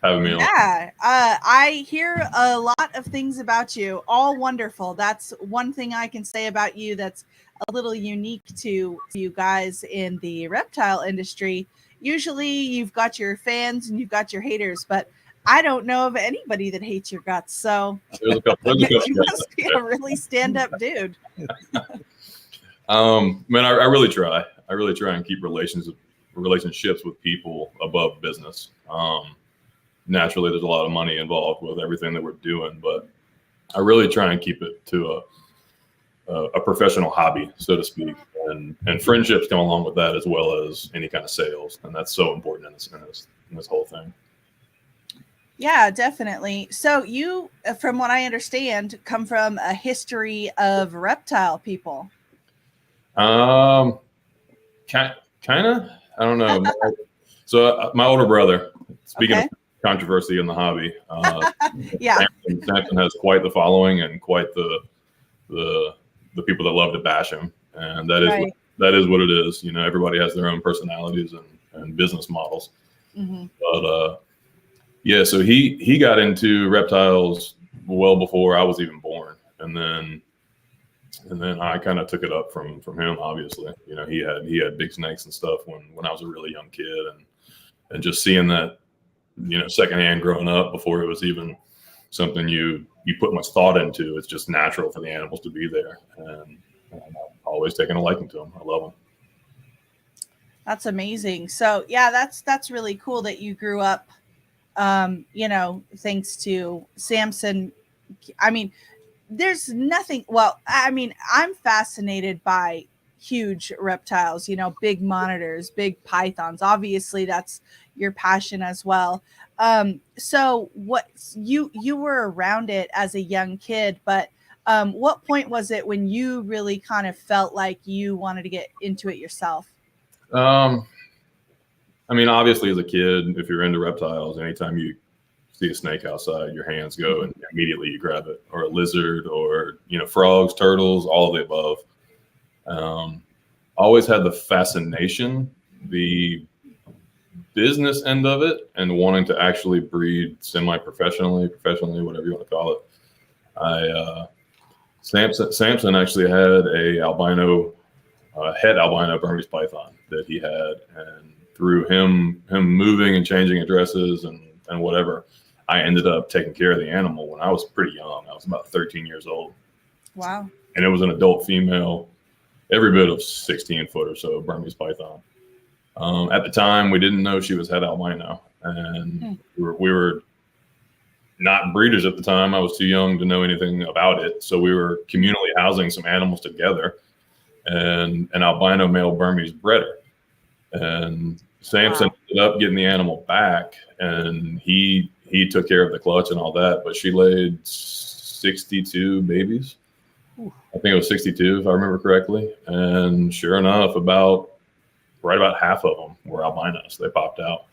having me on. Yeah, I hear a lot of things about you, all wonderful. That's one thing I can say about you that's a little unique to you guys in the reptile industry. Usually you've got your fans and you've got your haters, but I don't know of anybody that hates your guts. So There's a couple. There's a couple you must be a really stand-up dude. Man, I really try. I really try and keep relationships with people above business. Naturally, there's a lot of money involved with everything that we're doing, but I really try and keep it to a professional hobby, so to speak, and friendships come along with that as well as any kind of sales, and that's so important in this whole thing. Yeah, definitely. So you, from what I understand, come from a history of reptile people. Kind of. I don't know. So my older brother, speaking of controversy in the hobby, yeah, Samson has quite the following and quite the people that love to bash him, and that is right. that is what it is. You know, everybody has their own personalities and business models. Mm-hmm. But yeah, so he got into reptiles well before I was even born, and then I kind of took it up from him. Obviously, you know, he had big snakes and stuff when I was a really young kid, and just seeing that, you know, secondhand growing up before it was even something you put much thought into. It's just natural for the animals to be there, and I've always taken a liking to them. I love them. That's amazing. So yeah, that's really cool that you grew up, you know, thanks to Samson. I mean, there's nothing. Well, I mean, I'm fascinated by huge reptiles, you know, big monitors, big pythons. Obviously, that's your passion as well. So what you were around it as a young kid, but what point was it when you really kind of felt like you wanted to get into it yourself? I mean, obviously, as a kid, if you're into reptiles, anytime you see a snake outside, your hands go and immediately you grab it, or a lizard, or, you know, frogs, turtles, all of the above. Always had the fascination, the business end of it, and wanting to actually breed semi-professionally, professionally, whatever you want to call it. Samson actually had a albino head albino Burmese python that he had, and through him moving and changing addresses and whatever, I ended up taking care of the animal when I was pretty young. I was about 13 years old. Wow. And it was an adult female, every bit of 16 foot or so Burmese python. At the time, we didn't know she was head albino, and we were not breeders at the time. I was too young to know anything about it. So we were communally housing some animals together, and an albino male Burmese bred her. And Samson ended up getting the animal back, and he took care of the clutch and all that. But she laid 62 babies. I think it was 62, if I remember correctly. And sure enough, right about half of them were albinos. They popped out.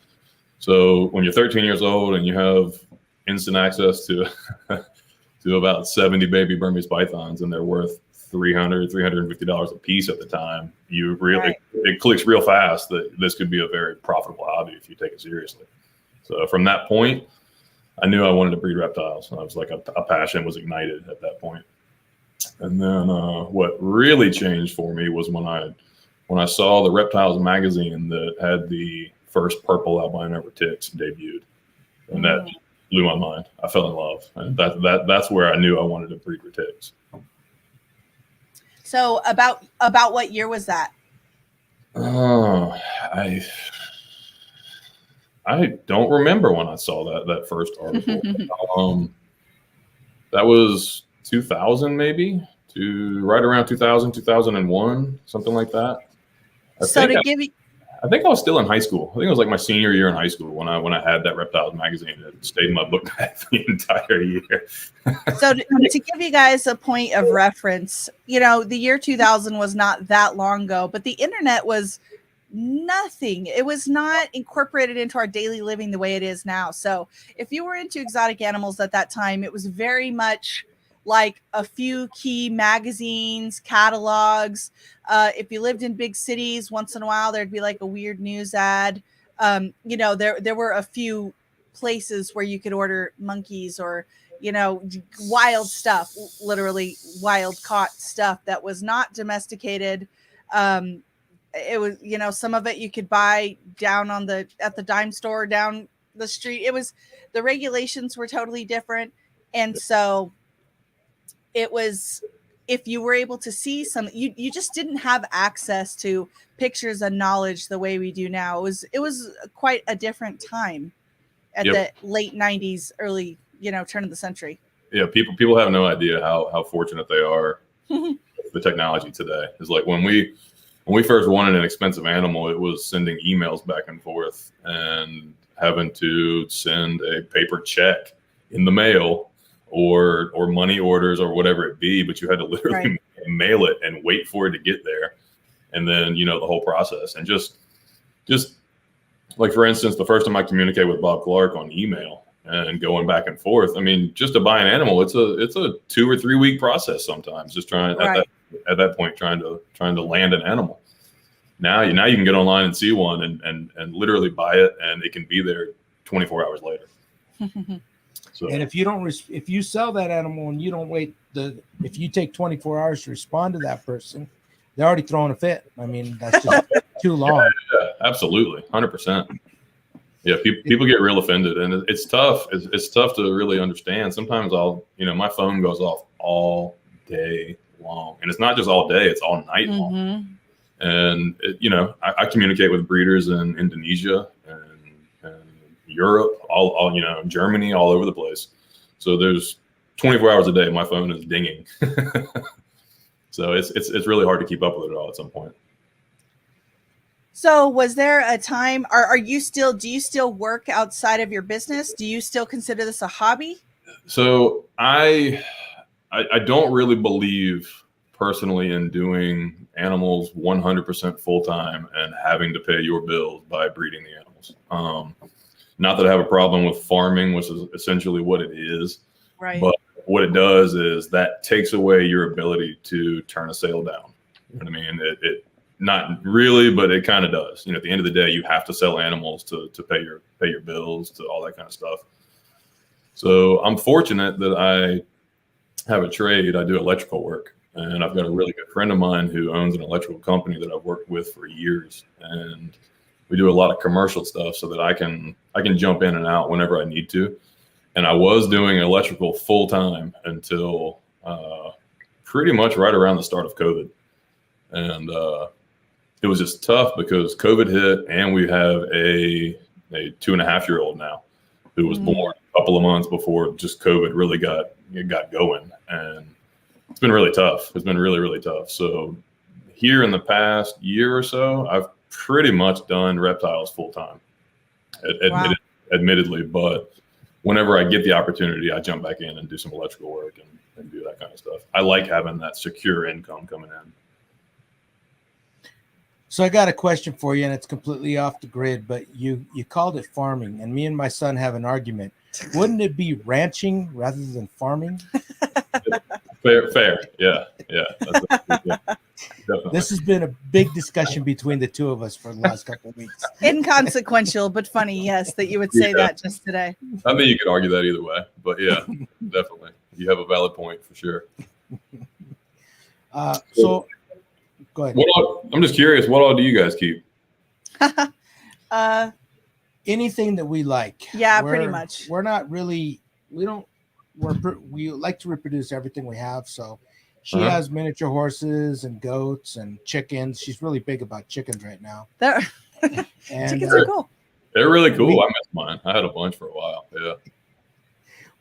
So when you're 13 years old and you have instant access to about 70 baby Burmese pythons, and they're worth $350 a piece at the time, you really it clicks real fast that this could be a very profitable hobby if you take it seriously. So from that point, I knew I wanted to breed reptiles. I was like, a passion was ignited at that point. And then what really changed for me was when I saw the Reptiles magazine that had the first purple albino retics debuted, and that blew my mind. I fell in love, and that's where I knew I wanted to breed retics. So about what year was that? I don't remember when I saw that first article. That was 2000, maybe, to right around 2000, 2001, something like that. I think I was still in high school. I think it was like my senior year in high school when I had that Reptiles magazine that stayed in my book bag the entire year. So to give you guys a point of reference, you know, the year 2000 was not that long ago, but the internet was nothing. It was not incorporated into our daily living the way it is now. So if you were into exotic animals at that time, it was very much like a few key magazines, catalogs. If you lived in big cities, once in a while, there'd be like a weird news ad. You know, there were a few places where you could order monkeys or, you know, wild stuff, literally wild caught stuff that was not domesticated. It was, you know, some of it you could buy down on at the dime store down the street. It was, the regulations were totally different. And so it was, if you were able to see some, you just didn't have access to pictures and knowledge the way we do now. It was quite a different time at the late 90s, early, you know, turn of the century. Yeah, people have no idea how fortunate they are with the technology today. It's like when we first wanted an expensive animal, it was sending emails back and forth and having to send a paper check in the mail or money orders or whatever it be, but you had to literally mail it and wait for it to get there. And then, you know, the whole process. And just like, for instance, the first time I communicated with Bob Clark on email and going back and forth, I mean, just to buy an animal, it's a 2 or 3 week process sometimes, just trying at that point, trying to land an animal. Now you can get online and see one and literally buy it, and it can be there 24 hours later. So, and if you sell that animal and you don't wait, if you take 24 hours to respond to that person, they're already throwing a fit. I mean, that's just too long. Yeah, absolutely, 100%. Yeah, people get real offended, and it's tough. It's tough to really understand. Sometimes my phone goes off all day long, and it's not just all day; it's all night long. And I communicate with breeders in Indonesia and Europe, all Germany, all over the place. So there's 24 hours a day, my phone is dinging. So it's really hard to keep up with it all at some point. So was there a time, do you still work outside of your business? Do you still consider this a hobby? So I don't really believe personally in doing animals 100% full time and having to pay your bills by breeding the animals. Not that I have a problem with farming, which is essentially what it is. Right. But what it does is that takes away your ability to turn a sale down. You know what I mean? It not really, but it kind of does. At the end of the day, you have to sell animals to pay your bills, to all that kind of stuff. So I'm fortunate that I have a trade. I do electrical work, and I've got a really good friend of mine who owns an electrical company that I've worked with for years, and we do a lot of commercial stuff so that I can jump in and out whenever I need to. And I was doing electrical full time until pretty much right around the start of COVID. And it was just tough because COVID hit, and we have a 2.5-year-old now who was born a couple of months before just COVID really got going. And it's been really tough. It's been really, really tough. So here in the past year or so, I've pretty much done reptiles full time, admittedly, but whenever I get the opportunity, I jump back in and do some electrical work and do that kind of stuff. I like having that secure income coming in. So I got a question for you, and it's completely off the grid, but you called it farming, and me and my son have an argument. Wouldn't it be ranching rather than farming? Fair. Yeah. Definitely. This has been a big discussion between the two of us for the last couple of weeks. Inconsequential, but funny, yes, that you would say that just today. I mean, you could argue that either way, but yeah, definitely. You have a valid point for sure. So go ahead. I'm just curious, what all do you guys keep? Anything that we like. Yeah, pretty much. We're not really, we like to reproduce everything we have. So she has miniature horses and goats and chickens. She's really big about chickens right now. Chickens are cool. They're really cool. I missed mine. I had a bunch for a while. Yeah.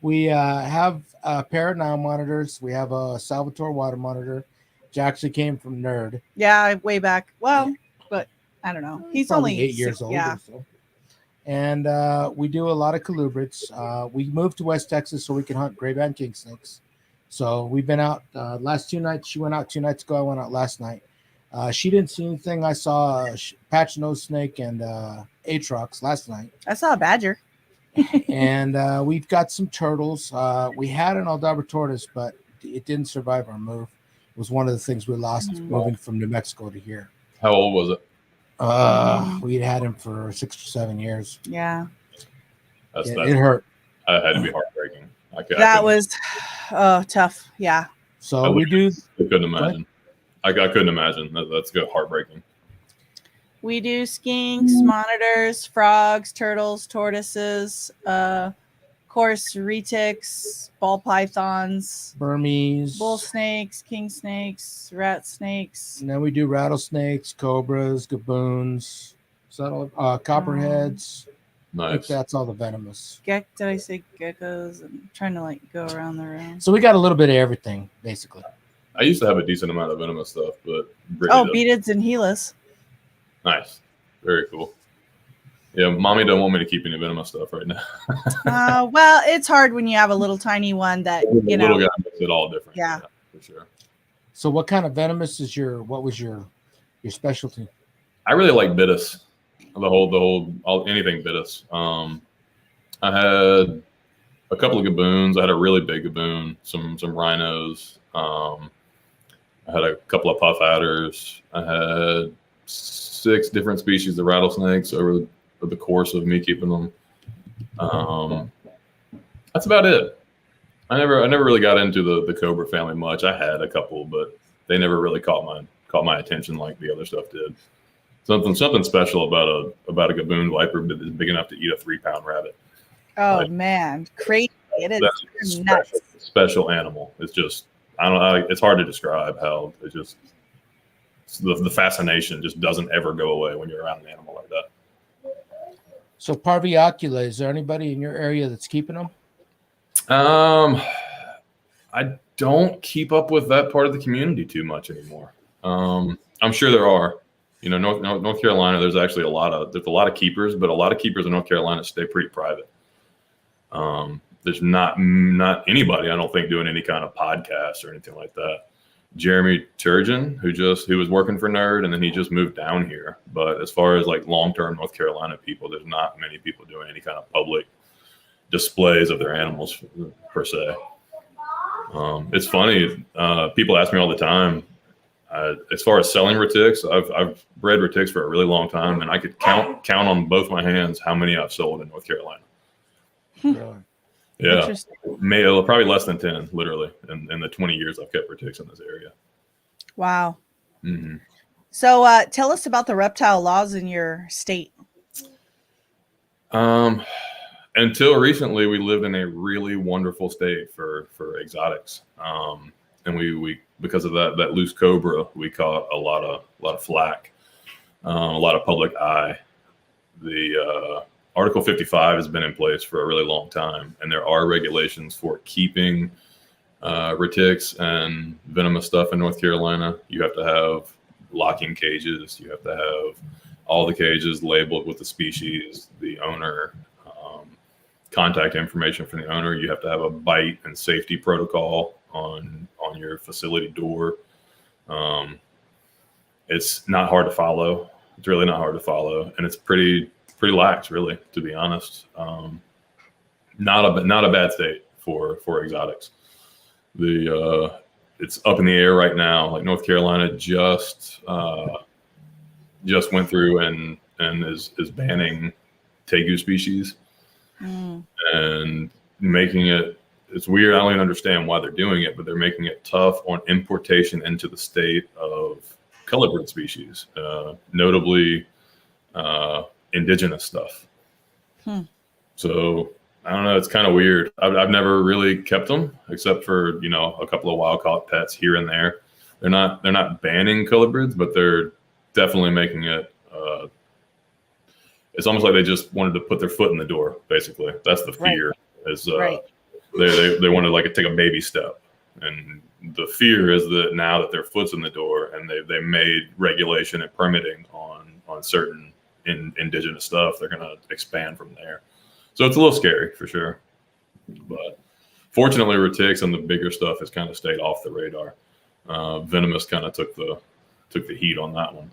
We have a pair of now monitors. We have a Salvatore water monitor, which actually came from Nerd. Yeah, way back. Well, but I don't know. He's only 8 years old. Yeah. Or so. And we do a lot of colubrids. We moved to West Texas so we can hunt gray band king snakes. So we've been out last 2 nights. She went out 2 nights ago. I went out last night. She didn't see anything. I saw a patch nose snake and Atrox last night. I saw a badger. And we've got some turtles. We had an Aldabra tortoise, but it didn't survive our move. It was one of the things we lost moving from New Mexico to here. How old was it? We had him for 6 or 7 years. Yeah. It hurt. That had to be heartbreaking. That was tough. Yeah. So we do. I couldn't imagine. I couldn't imagine. That's good. Heartbreaking. We do skinks, monitors, frogs, turtles, tortoises, of course, retics, ball pythons, Burmese, bull snakes, king snakes, rat snakes. And then we do rattlesnakes, cobras, gaboons, copperheads. Nice. I think that's all the venomous. Did I say geckos? I'm trying to go around the room. So we got a little bit of everything, basically. I used to have a decent amount of venomous stuff, but beatids and helas. Nice. Very cool. Yeah, mommy don't want me to keep any venomous stuff right now. Well, it's hard when you have a little tiny one that little guy makes it all different. Yeah, for sure. So what kind of venomous is what was your specialty? I really like Bitis. Anything Bitis. I had a couple of gaboons. I had a really big gaboon, some rhinos. I had a couple of puff adders. I had 6 different species of rattlesnakes over the course of me keeping them. That's about it. I never really got into the cobra family much. I had a couple, but they never really caught my attention like the other stuff did. Something special about a gaboon viper that is big enough to eat a 3-pound rabbit. Oh man, crazy! It is nuts. Special animal. It's just it's hard to describe how it just the fascination just doesn't ever go away when you're around an animal like that. So Parviocula, is there anybody in your area that's keeping them? I don't keep up with that part of the community too much anymore. I'm sure there are. North Carolina, there's actually a lot of keepers, but a lot of keepers in North Carolina stay pretty private. There's not anybody, I don't think, doing any kind of podcast or anything like that. Jeremy Turgeon, who was working for Nerd, and then he just moved down here. But as far as long-term North Carolina people, there's not many people doing any kind of public displays of their animals per se. It's funny. People ask me all the time. As far as selling retics, I've bred retics for a really long time, and I could count on both my hands how many I've sold in North Carolina. Really? Yeah, probably less than 10, literally, in the 20 years I've kept retics in this area. Wow. Mm-hmm. So tell us about the reptile laws in your state. Until recently, we lived in a really wonderful state for exotics. And we because of that loose cobra, we caught a lot of flack, a lot of public eye. The Article 55 has been in place for a really long time, and there are regulations for keeping retics and venomous stuff in North Carolina. You have to have locking cages. You have to have all the cages labeled with the species, the owner, contact information from the owner. You have to have a bite and safety protocol on your facility door. It's not hard to follow. It's really not hard to follow, and it's pretty lax, really, to be honest. Not a bad state for exotics. It's up in the air right now. Like North Carolina just went through and is banning tegu species and making it. It's weird. I don't even understand why they're doing it, but they're making it tough on importation into the state of colorbird species, notably indigenous stuff. So I don't know. It's kind of weird. I've never really kept them except for a couple of wild caught pets here and there. They're not banning colorbirds, but they're definitely making it. It's almost like they just wanted to put their foot in the door. Basically, that's the fear. Right. They wanted to take a baby step, and the fear is that now that their foot's in the door and they made regulation and permitting on certain indigenous stuff, they're going to expand from there. So it's a little scary for sure, but fortunately, retics and the bigger stuff has kind of stayed off the radar. Venomous kind of took the heat on that one,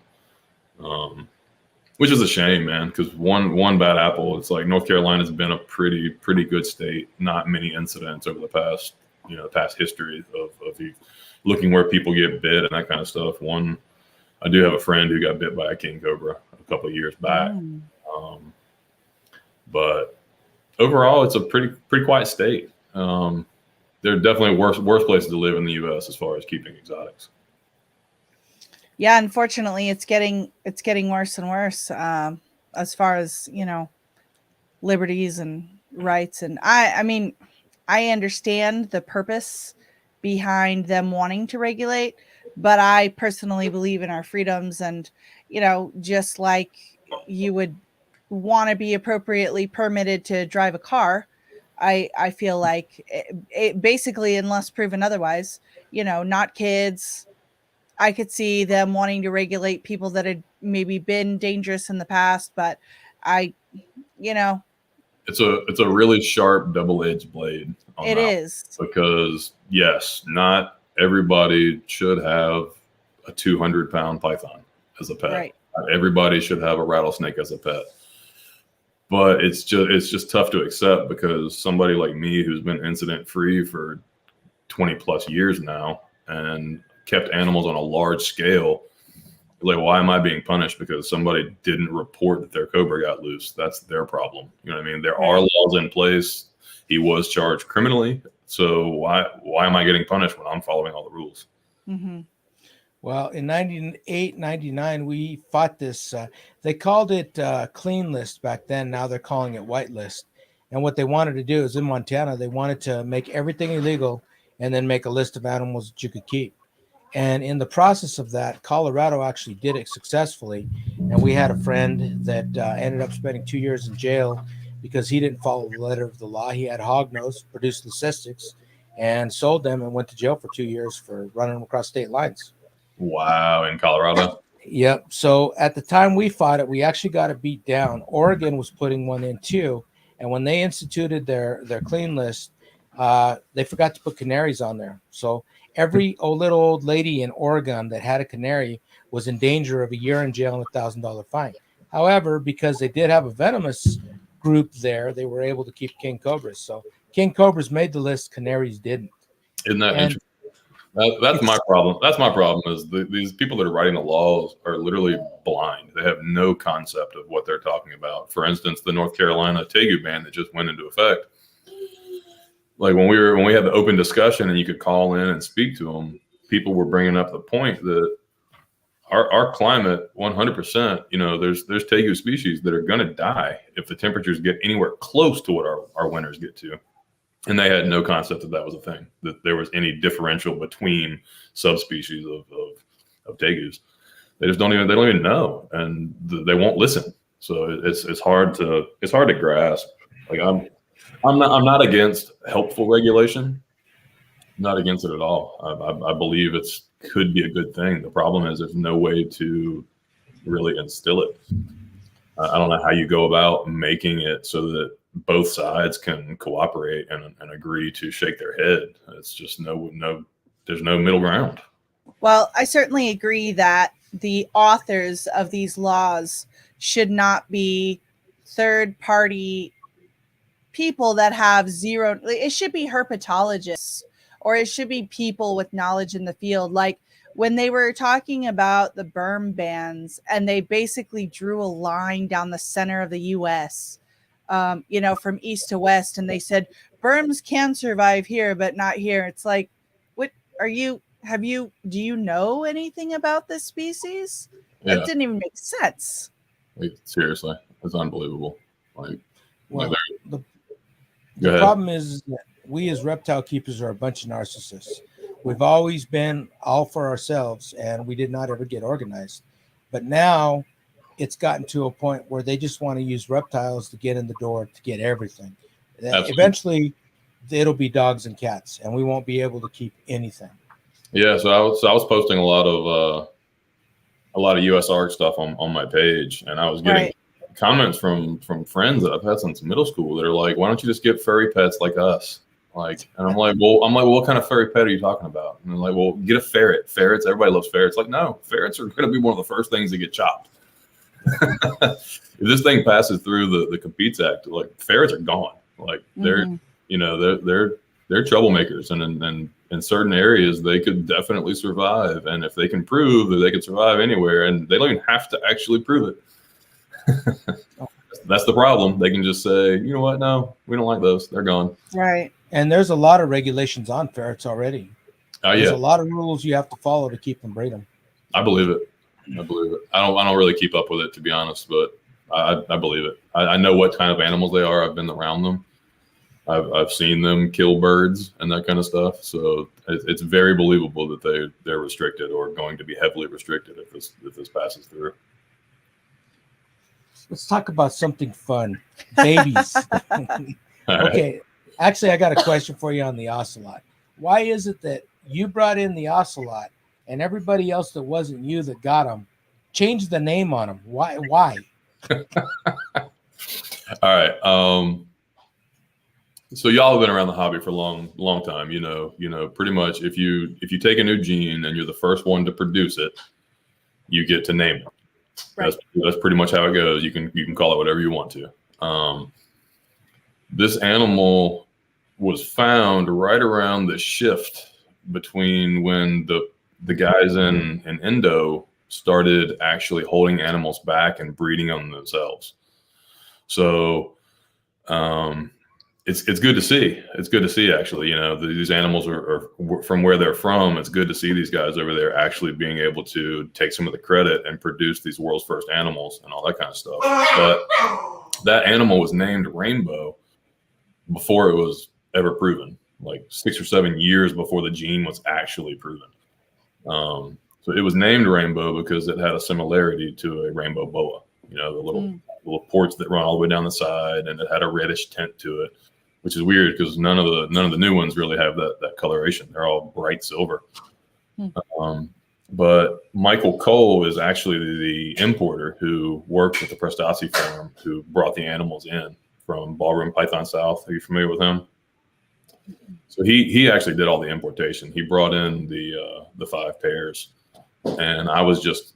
which is a shame, man. Because one bad apple, it's like North Carolina's been a pretty good state. Not many incidents over the past history of looking where people get bit and that kind of stuff. I do have a friend who got bit by a king cobra a couple of years back, but overall, it's a pretty quiet state. There are definitely worse places to live in the U.S. as far as keeping exotics. Yeah, unfortunately, it's getting worse and worse as far as, you know, liberties and rights. And I mean, I understand the purpose behind them wanting to regulate, but I personally believe in our freedoms. And, you know, just like you would want to be appropriately permitted to drive a car, I feel like it basically, unless proven otherwise, you know, not kids. I could see them wanting to regulate people that had maybe been dangerous in the past, but I, you know, It's a really sharp double-edged blade on it that is. because yes, not everybody should have a 200-pound python as a pet. Right. Not everybody should have a rattlesnake as a pet. But it's just tough to accept because somebody like me who's been incident free for 20 plus years now and kept animals on a large scale, like, why am I being punished because somebody didn't report that their cobra got loose? That's their problem. You know what I mean? There are laws in place. He was charged criminally. So why am I getting punished when I'm following all the rules? Mm-hmm. Well, in 98, 99, we fought this. They called it clean list back then. Now they're calling it white list. And what they wanted to do is in Montana, they wanted to make everything illegal and then make a list of animals that you could keep. And in the process of that, Colorado actually did it successfully. And we had a friend that ended up spending 2 years in jail because he didn't follow the letter of the law. He had hognose, produced leucistics, and sold them and went to jail for 2 years for running them across state lines. Wow, in Colorado? Yep. So at the time we fought it, we actually got it beat down. Oregon was putting one in too. And when they instituted their clean list, they forgot to put canaries on there. So every little old lady in Oregon that had a canary was in danger of a year in jail and $1,000 fine. However, because they did have a venomous group there, they were able to keep king cobras. So king cobras made the list, canaries didn't. Isn't that interesting? That's my problem. That's my problem is these people that are writing the laws are literally blind. They have no concept of what they're talking about. For instance, the North Carolina tegu ban that just went into effect. Like when we had the open discussion and you could call in and speak to them, people were bringing up the point that our climate, 100%, you know, there's tegu species that are going to die if the temperatures get anywhere close to what our winters get to. And they had no concept that was a thing, that there was any differential between subspecies of tegus. They don't even know, and they won't listen. So it's hard to grasp. Like I'm not against helpful regulation. I'm not against it at all. I believe could be a good thing. The problem is there's no way to really instill it. I don't know how you go about making it so that both sides can cooperate and agree to shake their head. It's just there's no middle ground. Well, I certainly agree that the authors of these laws should not be third-party people that have zero. It should be herpetologists, or it should be people with knowledge in the field. Like when they were talking about the berm bans, and they basically drew a line down the center of the U.S., you know, from east to west, and they said berms can survive here, but not here. It's like, what are you? Do you know anything about this species? Yeah. That didn't even make sense. Like, seriously, it's unbelievable. Like, well, the problem is that we as reptile keepers are a bunch of narcissists. We've always been all for ourselves, and we did not ever get organized. But now it's gotten to a point where they just want to use reptiles to get in the door to get everything. Absolutely. Eventually, it'll be dogs and cats, and we won't be able to keep anything. Yeah, so I was posting a lot of USR stuff on my page, and I was getting comments from friends that I've had since middle school that are like, "Why don't you just get furry pets like us?" Like, and I'm like, well, what kind of furry pet are you talking about? And they're like, well, get a ferret. Ferrets, everybody loves ferrets. Like, no, ferrets are going to be one of the first things that get chopped. If this thing passes through the Competes Act, like ferrets are gone. Like they're troublemakers, and in certain areas they could definitely survive. And if they can prove that they could survive anywhere, and they don't even have to actually prove it. That's the problem. They can just say, you know what? No, we don't like those. They're gone. Right. And there's a lot of regulations on ferrets already. Oh There's yeah, a lot of rules you have to follow to keep them breeding. I believe it. I believe it. I don't really keep up with it, to be honest, but I believe it. I know what kind of animals they are. I've been around them. I've seen them kill birds and that kind of stuff. So it's very believable that they're restricted or going to be heavily restricted if this passes through. Let's talk about something fun. Babies. Okay. Actually, I got a question for you on the ocelot. Why is it that you brought in the ocelot and everybody else that wasn't you that got them changed the name on them? Why? All right. So y'all have been around the hobby for a long time. You know, pretty much if you take a new gene and you're the first one to produce it, you get to name it. Right. That's pretty much how it goes. You can call it whatever you want to. This animal was found right around the shift between when the guys in Indo started actually holding animals back and breeding on themselves. So it's good to see. It's good to see, actually. You know, these animals are from where they're from. It's good to see these guys over there actually being able to take some of the credit and produce these world's first animals and all that kind of stuff. But that animal was named Rainbow before it was ever proven, like 6 or 7 years before the gene was actually proven. So it was named Rainbow because it had a similarity to a rainbow boa. You know, the little ports that run all the way down the side, and it had a reddish tint to it, which is weird because none of the new ones really have that coloration. They're all bright silver. But Michael Cole is actually the importer who worked with the Prestasi farm who brought the animals in from Ballroom Python South. Are you familiar with him? So he actually did all the importation. He brought in the 5 pairs, and I was just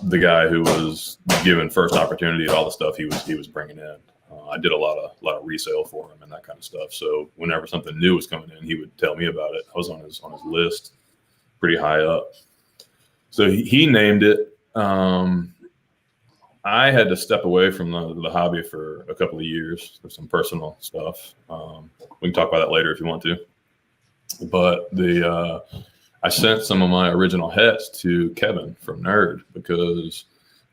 the guy who was given first opportunity at all the stuff he was bringing in. I did a lot of resale for him and that kind of stuff. So whenever something new was coming in, he would tell me about it. I was on his list, pretty high up. So he named it. I had to step away from the hobby for a couple of years for some personal stuff. We can talk about that later if you want to. But I sent some of my original hets to Kevin from Nerd because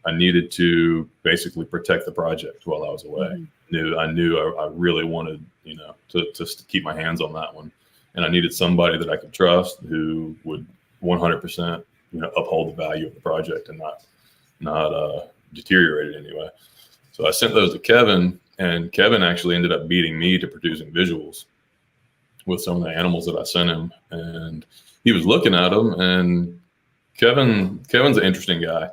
I needed to basically protect the project while I was away. I knew I really wanted, to keep my hands on that one, and I needed somebody that I could trust who would 100%, uphold the value of the project and not deteriorate it anyway. So I sent those to Kevin, and Kevin actually ended up beating me to producing visuals with some of the animals that I sent him, and he was looking at them, and Kevin's an interesting guy,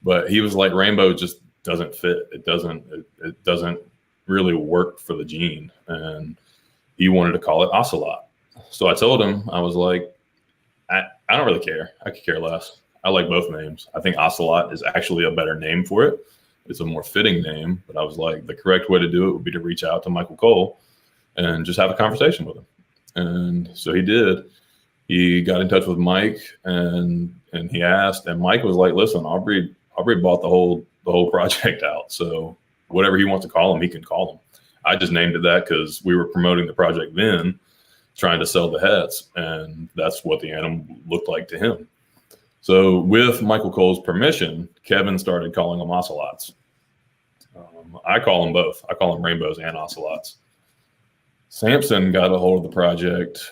but he was like, Rainbow just doesn't fit. It doesn't really work for the gene, and he wanted to call it ocelot. So I told him, I was like, I don't really care. I could care less. I like both names. I think ocelot is actually a better name for it. It's a more fitting name, but I was like, the correct way to do it would be to reach out to Michael Cole and just have a conversation with him. And so he did. He got in touch with Mike and he asked, and Mike was like, listen, Aubrey bought the whole project out. So whatever he wants to call him, he can call him. I just named it that because we were promoting the project then, trying to sell the hets, and that's what the animal looked like to him. So with Michael Cole's permission, Kevin started calling them ocelots. I call them both. I call them rainbows and ocelots. Samson got a hold of the project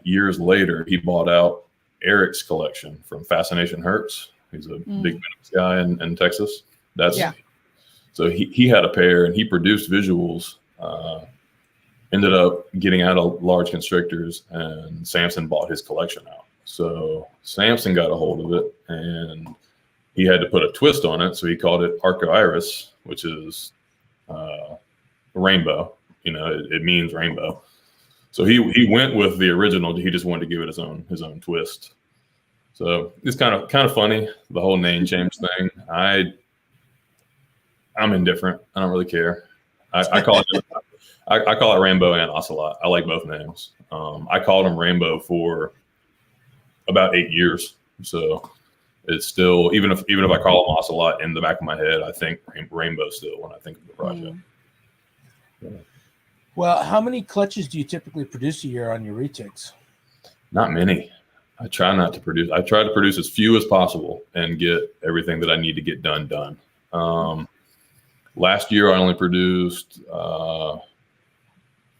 years later. He bought out Eric's collection from Fascination Hertz. He's a big Venomous guy in Texas. So he had a pair, and he produced visuals. Ended up getting out of large constrictors, and Samson bought his collection out. So Samson got a hold of it, and he had to put a twist on it. So he called it Arcoiris, which is rainbow. It means rainbow. So he went with the original. He just wanted to give it his own twist. So it's kind of funny, the whole name change thing. I'm indifferent. I don't really care. I call it Rainbow and Ocelot. I like both names. I called him Rainbow for about 8 years. So it's still, even if I call them ocelot in the back of my head, I think rainbow still when I think of the project. Yeah. Well, how many clutches do you typically produce a year on your retics? Not many. I try not to produce. I try to produce as few as possible and get everything that I need to get done. Last year I only produced 4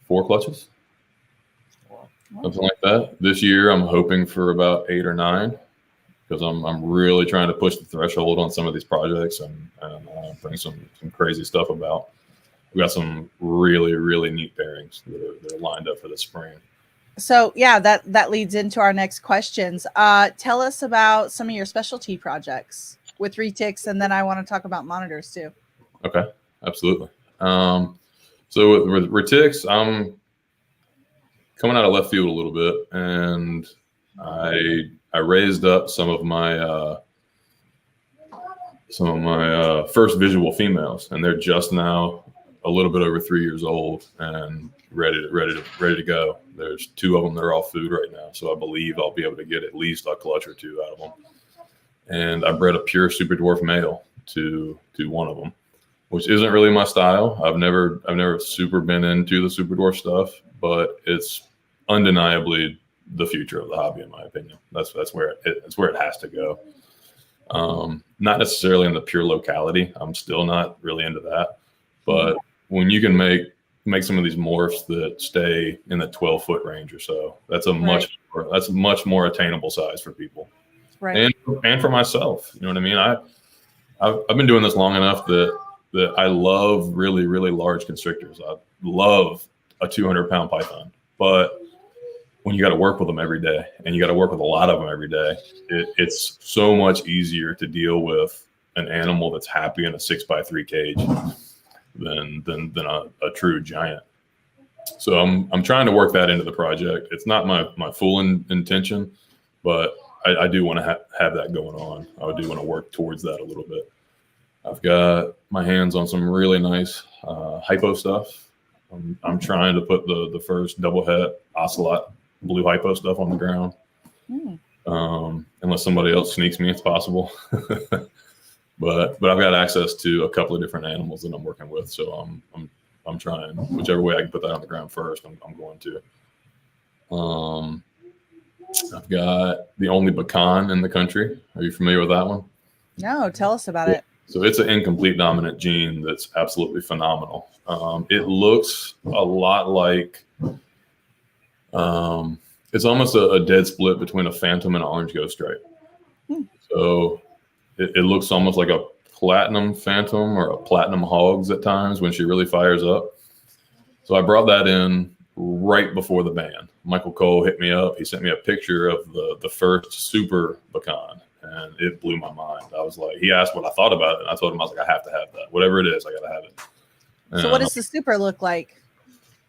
clutches, something like that. This year I'm hoping for about 8 or 9 because I'm really trying to push the threshold on some of these projects and bring some crazy stuff about. We got some really, really neat pairings that are lined up for the spring. So yeah, that leads into our next questions. Tell us about some of your specialty projects with retics, and then I want to talk about monitors too. Okay, absolutely. So with retics, I'm coming out of left field a little bit, and I raised up some of my first visual females, and they're just now a little bit over 3 years old and ready to go. There's 2 of them that are off food right now, so I believe I'll be able to get at least a clutch or 2 out of them. And I bred a pure super dwarf male to one of them, which isn't really my style. I've never super been into the super dwarf stuff, but it's undeniably the future of the hobby, in my opinion. That's where it has to go. Not necessarily in the pure locality. I'm still not really into that, but when you can make some of these morphs that stay in the 12-foot range or so, that's a much more attainable size for people, right? And for myself, you know what I mean. I've been doing this long enough that I love really, really large constrictors. I love a 200-pound python, but when you got to work with them every day, and you got to work with a lot of them every day, it's so much easier to deal with an animal that's happy in a 6x3 cage than a true giant. So I'm trying to work that into the project. It's not my full intention, but I do want to have that going on. I do want to work towards that a little bit. I've got my hands on some really nice hypo stuff. I'm trying to put the first double het ocelot blue hypo stuff on the ground. Unless somebody else sneaks me, it's possible. But I've got access to a couple of different animals that I'm working with, so I'm trying whichever way I can put that on the ground first. I'm going to. I've got the only pecan in the country. Are you familiar with that one? No, tell us about it. So it's an incomplete dominant gene that's absolutely phenomenal. It looks a lot like it's almost a dead split between a phantom and an orange ghost stripe. So it looks almost like a platinum phantom or a platinum hogs at times when she really fires up. So I brought that in right before the ban. Michael Cole hit me up. He sent me a picture of the first super pecan, and it blew my mind. I was like, he asked what I thought about it, and I told him, I was like, I have to have that. Whatever it is, I got to have it. So what does the super look like?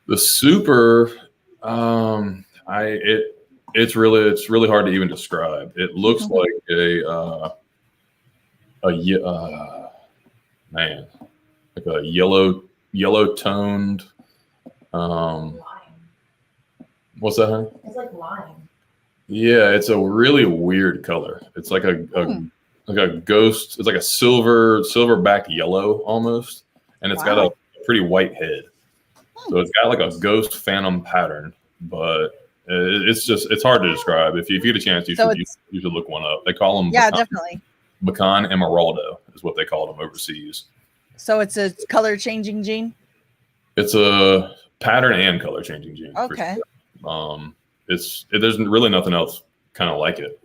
The super, it's really hard to even describe. It looks like like a yellow toned. What's that, honey? It's like lime. Yeah, it's a really weird color. It's like a ghost. It's like a silver backed yellow almost, and it's got a pretty white head. So it's got like a ghost phantom pattern, but it's hard to describe. If you get a chance, you should look one up. They call them definitely Pecan Emeraldo is what they call them overseas. So it's a color changing gene. It's a pattern and color changing gene. Okay. There's really nothing else kind of like it.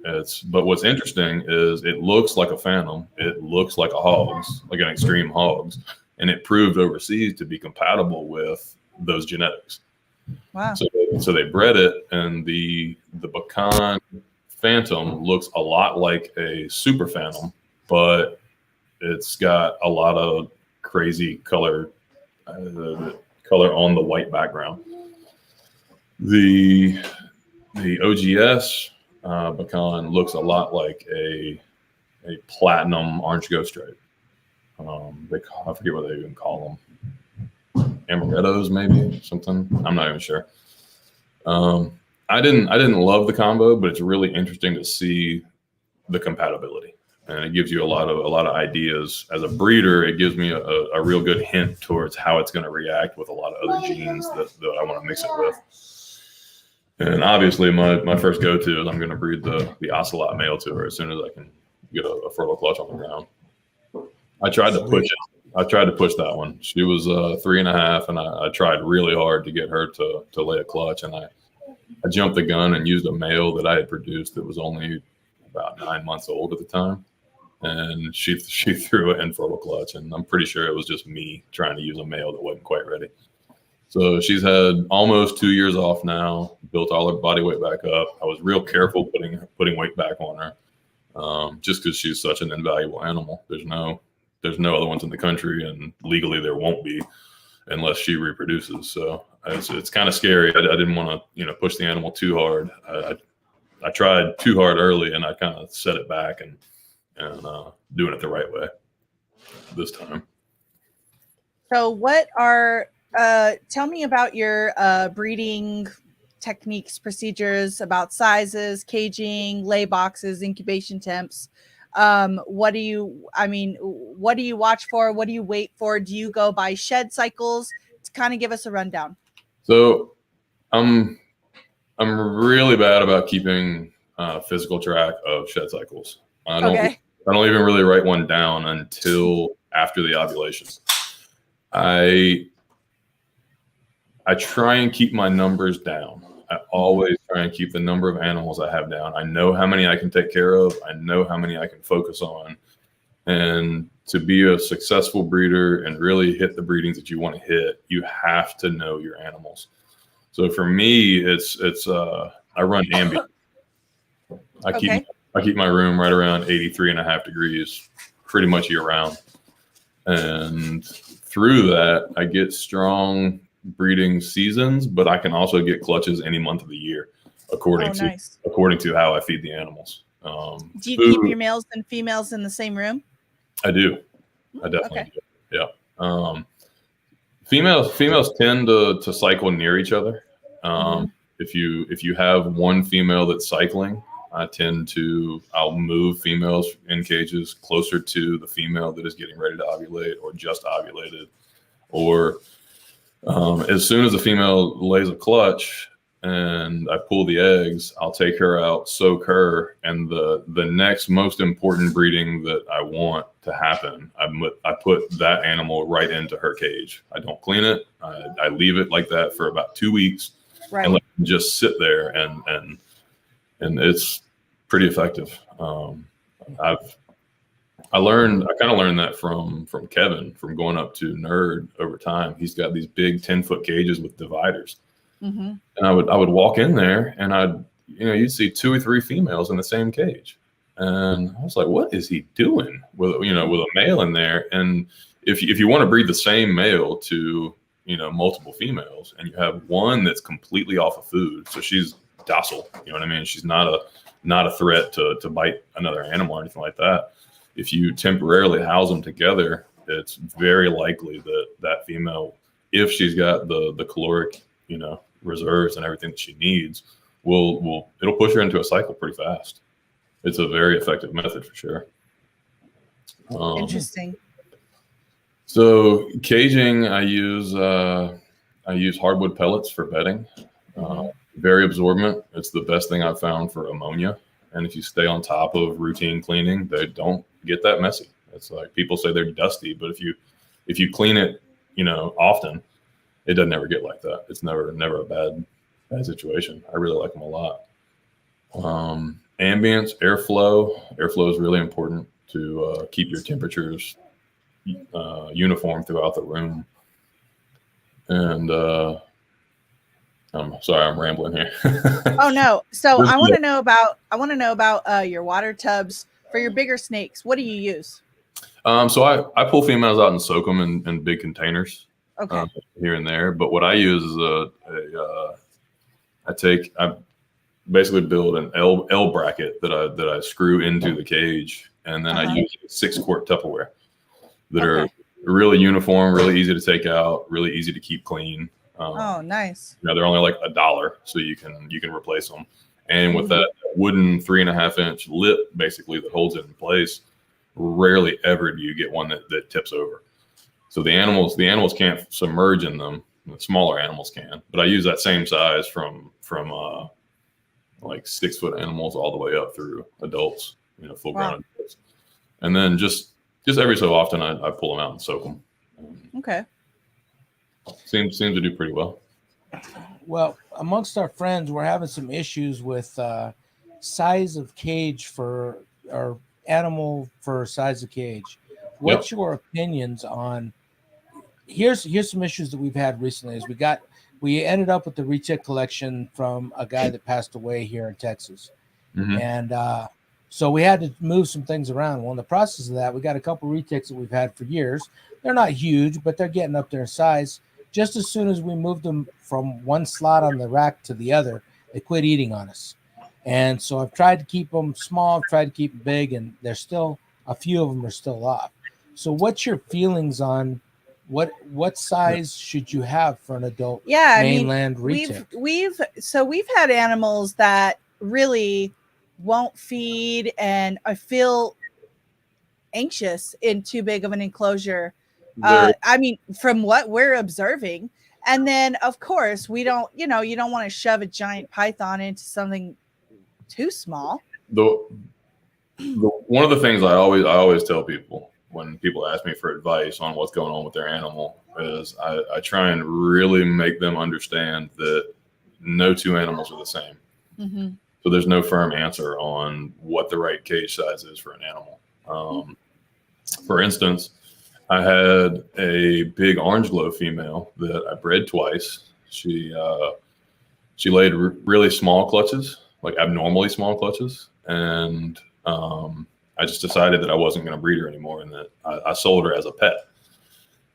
But what's interesting is it looks like a phantom. It looks like a hogs, like an extreme hogs, and it proved overseas to be compatible with those genetics. Wow. So they bred it, and the pecan phantom looks a lot like a super phantom, but it's got a lot of crazy color on the white background. The OGS pecan looks a lot like a platinum orange ghost stripe. I forget what they even call them. Amarettos, maybe something. I'm not even sure. I didn't love the combo, but it's really interesting to see the compatibility. and it gives you a lot of ideas. As a breeder, it gives me a real good hint towards how it's going to react with a lot of other genes that I want to mix it with. And obviously, my first go-to is I'm going to breed the ocelot male to her as soon as I can get a fertile clutch on the ground. I tried to push it. I tried to push that one. She was 3.5, and I tried really hard to get her to lay a clutch, and I jumped the gun and used a male that I had produced that was only about 9 months old at the time. And she threw an infertile clutch, and I'm pretty sure it was just me trying to use a male that wasn't quite ready. So she's had almost 2 years off now, built all her body weight back up. I was real careful putting weight back on her, just because she's such an invaluable animal. There's no other ones in the country, and legally there won't be unless she reproduces. So it's kind of scary. I didn't want to push the animal too hard. I tried too hard early, and I kind of set it back and doing it the right way this time. So tell me about your breeding techniques, procedures, about sizes, caging, lay boxes, incubation temps. What do you watch for? What do you wait for? Do you go by shed cycles? To kind of give us a rundown. So I'm really bad about keeping physical track of shed cycles. I don't even really write one down until after the ovulation. I try and keep my numbers down. I always try and keep the number of animals I have down. I know how many I can take care of. I know how many I can focus on. And to be a successful breeder and really hit the breedings that you want to hit, you have to know your animals. So for me, I run ambient. I keep my room right around 83.5 degrees pretty much year round. And through that, I get strong breeding seasons, but I can also get clutches any month of the year according to how I feed the animals. Do you keep your males and females in the same room? I do. I definitely do. Yeah. Females tend to cycle near each other. If you have one female that's cycling, I'll move females in cages closer to the female that is getting ready to ovulate or just ovulated, or as soon as the female lays a clutch and I pull the eggs, I'll take her out, soak her, and the next most important breeding that I want to happen, I put that animal right into her cage. I don't clean it. I leave it like that for about 2 weeks, right, and let it just sit there, and it's pretty effective. I kind of learned that from Kevin, from going up to Nerd over time. He's got these big 10-foot cages with dividers. Mm-hmm. And I would walk in there, and you'd see 2 or 3 females in the same cage. And I was like, what is he doing with a male in there? And if you want to breed the same male to, multiple females, and you have one that's completely off of food, so she's docile, you know what I mean? She's not a threat to bite another animal or anything like that. If you temporarily house them together, it's very likely that female, if she's got the caloric, reserves and everything that she needs, it'll push her into a cycle pretty fast. It's a very effective method for sure. Interesting. So caging, I use hardwood pellets for bedding. Very absorbent. It's the best thing I've found for ammonia. And if you stay on top of routine cleaning, they don't get that messy. It's like people say they're dusty, but if you clean it, often, it doesn't ever get like that. It's never a bad situation. I really like them a lot. Ambience, airflow is really important to keep your temperatures uniform throughout the room. And I'm sorry, I'm rambling here. Oh no! So I want to know about your water tubs for your bigger snakes. What do you use? So I pull females out and soak them in big containers. Okay. Here and there. But what I use is I basically build an L bracket that I screw into the cage, and then I use 6-quart Tupperware that are really uniform, really easy to take out, really easy to keep clean. Oh, nice. They're only like $1, so you can replace them. And with that wooden 3.5-inch lip, basically, that holds it in place, rarely ever do you get one that tips over. So the animals can't submerge in them. The smaller animals can, but I use that same size from like 6 foot animals all the way up through adults, full grown adults. And then just every so often I pull them out and soak them. Okay. Seems to do pretty well. Well, amongst our friends, we're having some issues with size of cage for our animal for size of cage. What's your opinions on? Here's some issues that we've had recently. Is we ended up with the retic collection from a guy that passed away here in Texas, and so we had to move some things around. Well, in the process of that, we got a couple retics that we've had for years. They're not huge, but they're getting up there in size. Just as soon as we moved them from one slot on the rack to the other, they quit eating on us. And so I've tried to keep them small, I've tried to keep them big, and they're still, a few of them are still off. So what's your feelings on what size should you have for an adult mainland retic? We've had animals that really won't feed, and I feel anxious in too big of an enclosure. I mean, from what we're observing. And then of course you don't want to shove a giant python into something too small. One of the things I always tell people when people ask me for advice on what's going on with their animal is I try and really make them understand that no two animals are the same. So there's no firm answer on what the right cage size is for an animal. For instance, I had a big orange glow female that I bred twice. She laid really small clutches, like abnormally small clutches, and I just decided that I wasn't going to breed her anymore, and that I sold her as a pet.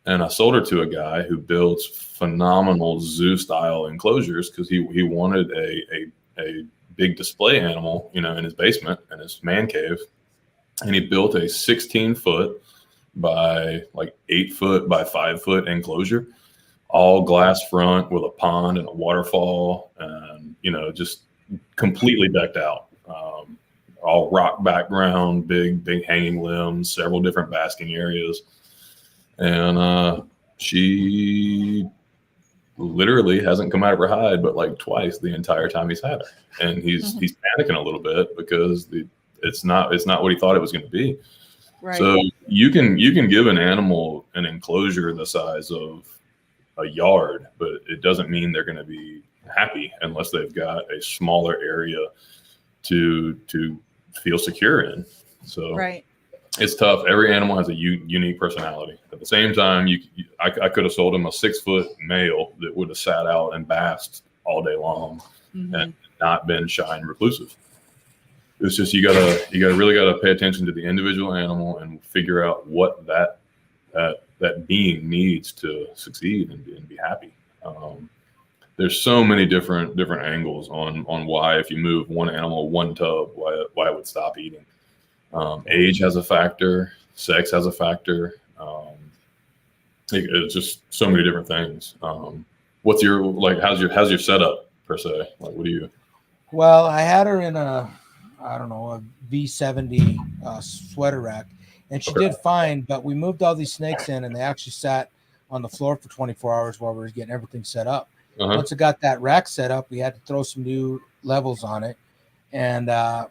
And I sold her to a guy who builds phenomenal zoo style enclosures because he wanted a big display animal, in his basement, in his man cave. And he built a 16 foot by like 8 foot by 5 foot enclosure, all glass front with a pond and a waterfall, and just completely decked out. All rock background, big hanging limbs, several different basking areas. And she literally hasn't come out of her hide but like twice the entire time he's had her. And he's panicking a little bit because it's not what he thought it was going to be. Right. So you can give an animal an enclosure the size of a yard, but it doesn't mean they're going to be happy unless they've got a smaller area to feel secure in. So it's tough. Every animal has a unique personality. At the same time, I could have sold him a 6 foot male that would have sat out and basked all day long and not been shy and reclusive. It's just you really gotta pay attention to the individual animal and figure out what that being needs to succeed and be happy. There's so many different angles on why, if you move one animal one tub, why it would stop eating. Age has a factor, sex has a factor. It's just so many different things. What's your how's your setup per se? Like, what do you? Well, I had her in a V70 sweater rack, and she did fine, but we moved all these snakes in, and they actually sat on the floor for 24 hours while we were getting everything set up. Once I got that rack set up, we had to throw some new levels on it, and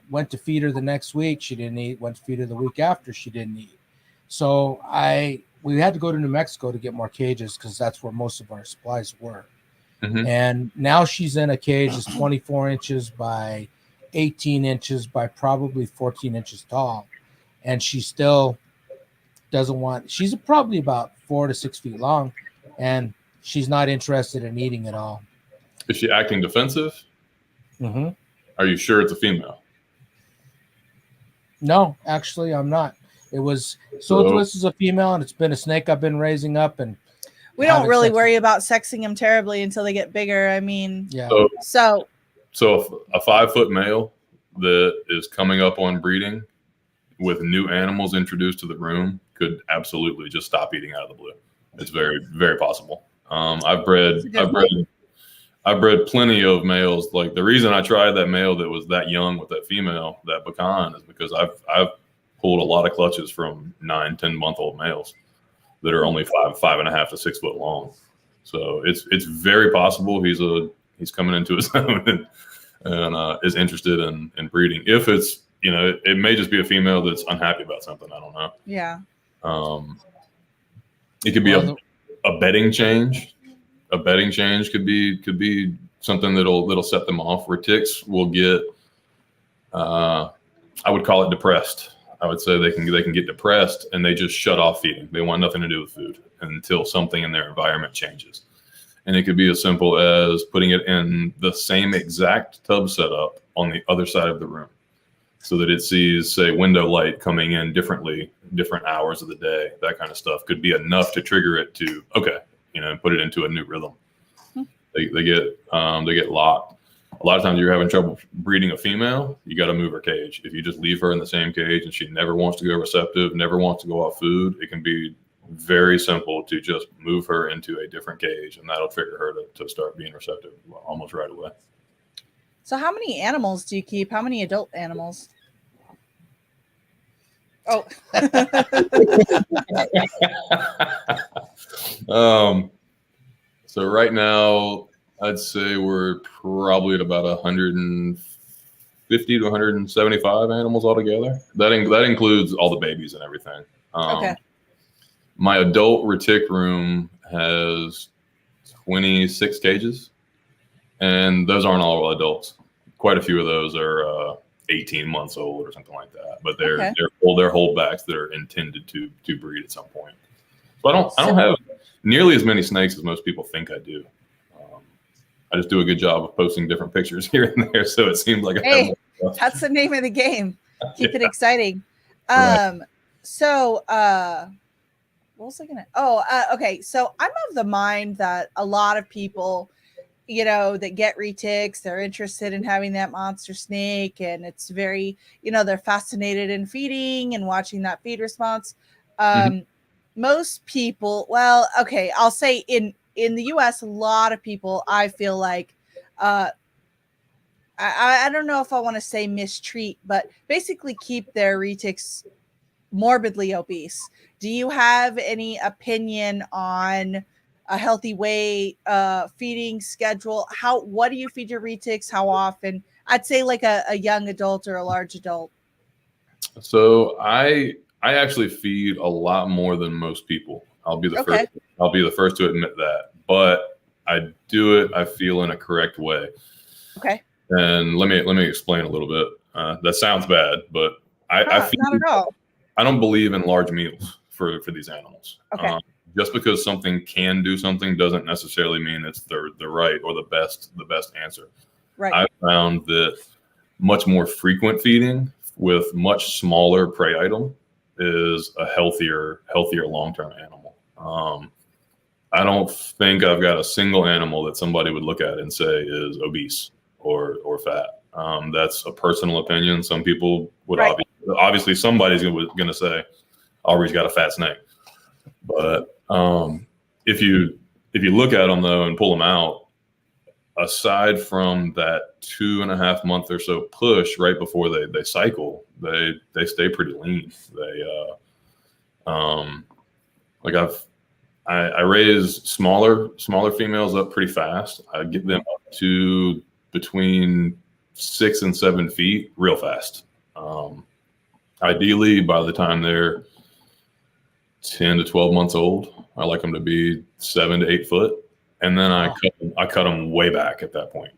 went to feed her the next week. She didn't eat. Went to feed her the week after. She didn't eat. So we had to go to New Mexico to get more cages because that's where most of our supplies were. And now she's in a cage that's 24 inches by 18 inches by probably 14 inches tall. And she still doesn't want, she's probably about 4 to 6 feet long, and she's not interested in eating at all. Is she acting defensive? Are you sure it's a female? No, actually, I'm not. It was, so this is a female, and it's been a snake I've been raising up, and we don't really worry about sexing them terribly until they get bigger. I mean, So a 5 foot male that is coming up on breeding with new animals introduced to the room could absolutely just stop eating out of the blue. It's very, very possible. I've bred plenty of males. Like, the reason I tried that male that was that young with that female, that pecan, is because I've pulled a lot of clutches from 9-10 month old males that are only 5.5 to 6 foot long. So it's very possible he's coming into his own and is interested in breeding. If it's, it may just be a female that's unhappy about something. I don't know. Yeah. It could be a bedding change. A bedding change could be something that'll set them off. Retics will get, I would call it depressed. I would say they can get depressed and they just shut off feeding. They want nothing to do with food until something in their environment changes. And it could be as simple as putting it in the same exact tub setup on the other side of the room so that it sees, say, window light coming in differently, different hours of the day. That kind of stuff could be enough to trigger it to, put it into a new rhythm. They get locked. A lot of times you're having trouble breeding a female, you got to move her cage. If you just leave her in the same cage and she never wants to go receptive, never wants to go off food, it can be very simple to just move her into a different cage, and that'll trigger her to start being receptive almost right away. So how many animals do you keep? How many adult animals? Oh. So right now, I'd say we're probably at about 150 to 175 animals altogether. That includes all the babies and everything. Okay. My adult retic room has 26 cages, and those aren't all adults. Quite a few of those are 18 months old or something like that. But they're holdbacks that are intended to breed at some point. So I don't have nearly as many snakes as most people think I do. I just do a good job of posting different pictures here and there, so it seems like I have more stuff. That's the name of the game. Keep it exciting. Right. So what was I gonna? Okay. So I'm of the mind that a lot of people, that get retics, they're interested in having that monster snake, and it's very, they're fascinated in feeding and watching that feed response. Most people, well, okay, I'll say in the US, a lot of people, I feel like, I don't know if I want to say mistreat, but basically keep their retics morbidly obese. Do you have any opinion on a healthy way feeding schedule? What do you feed your retics? How often? I'd say like a young adult or a large adult. So I actually feed a lot more than most people. I'll be the first. I'll be the first to admit that, but I do it, I feel, in a correct way. Okay. And let me explain a little bit. That sounds bad, but I feel not at all. I don't believe in large meals for these animals. Okay. Just because something can do something doesn't necessarily mean it's the right or the best answer. Right. I found that much more frequent feeding with much smaller prey item is a healthier long-term animal. I don't think I've got a single animal that somebody would look at and say is obese or fat. That's a personal opinion. Some people would obviously somebody's going to say Aubrey's got a fat snake. But if you look at them though and pull them out, aside from that 2.5 month or so push right before they cycle, they stay pretty lean. I raise smaller females up pretty fast. I get them up to between 6 and 7 feet real fast. Ideally, by the time they're 10 to 12 months old, I like them to be 7 to 8 foot. And then I cut them way back at that point.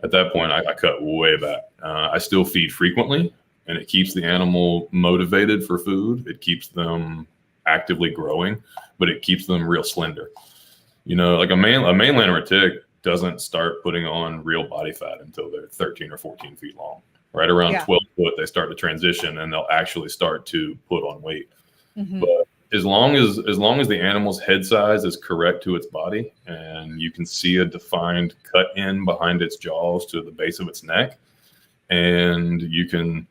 At that point, I cut way back. I still feed frequently, and it keeps the animal motivated for food. It keeps them actively growing, but it keeps them real slender. Like a mainland retic doesn't start putting on real body fat until they're 13 or 14 feet long. Right around 12 foot, they start to transition, and they'll actually start to put on weight. Mm-hmm. But as long as the animal's head size is correct to its body, and you can see a defined cut in behind its jaws to the base of its neck, and you can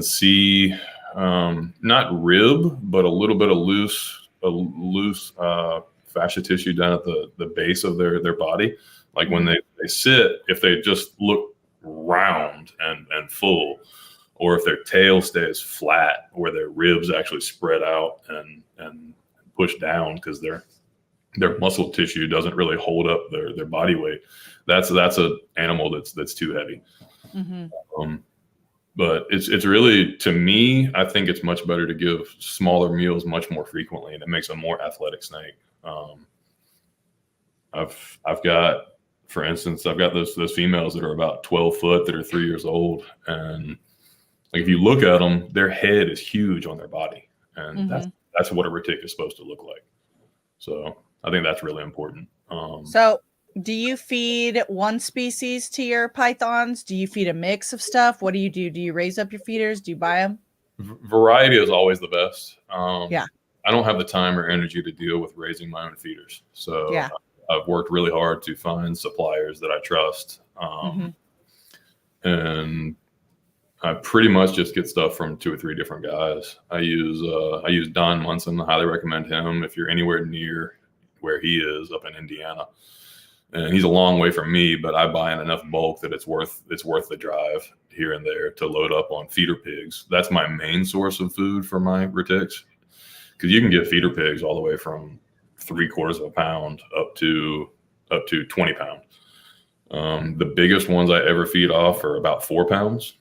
see not rib, but a little bit of loose fascia tissue down at the base of their body. Like when they sit, if they just look round and full, or if their tail stays flat, where their ribs actually spread out and push down because their muscle tissue doesn't really hold up their body weight. That's an animal that's too heavy. But it's really, to me, I think it's much better to give smaller meals much more frequently, and it makes a more athletic snake. I've got, for instance, I've got those females that are about 12 foot that are 3 years old, and like if you look at them, their head is huge on their body, and that's what a retic is supposed to look like. So I think that's really important. So do you feed one species to your pythons? Do you feed a mix of stuff? What do? Do you raise up your feeders? Do you buy them? Variety is always the best. Yeah. I don't have the time or energy to deal with raising my own feeders. So yeah. I've worked really hard to find suppliers that I trust. And I pretty much just get stuff from 2 or 3 different guys. I use Don Munson. I highly recommend him if you're anywhere near where he is up in Indiana. And he's a long way from me, but I buy in enough bulk that it's worth the drive here and there to load up on feeder pigs. That's my main source of food for my retics, because you can get feeder pigs all the way from 3/4 pound up to 20 pounds. The biggest ones I ever feed off are about 4 pounds.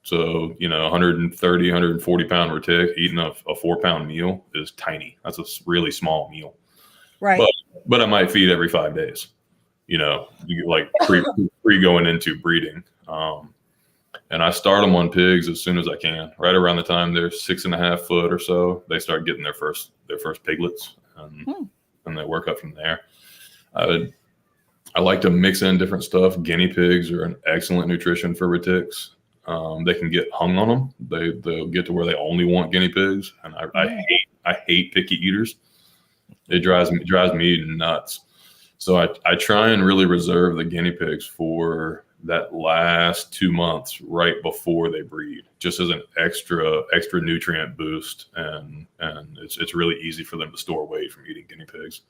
So, 130, 140 pound retic eating a 4 pound meal is tiny. That's a really small meal. Right. But I might feed every 5 days. Like pre going into breeding. And I start them on pigs as soon as I can. Right around the time they're 6.5 foot or so, they start getting their first piglets, and they work up from there. I like to mix in different stuff. Guinea pigs are an excellent nutrition for retics. They can get hung on them. They'll get to where they only want guinea pigs, and I hate picky eaters. It drives me nuts. So I try and really reserve the guinea pigs for that last 2 months right before they breed, just as an extra nutrient boost, and it's really easy for them to store weight from eating guinea pigs.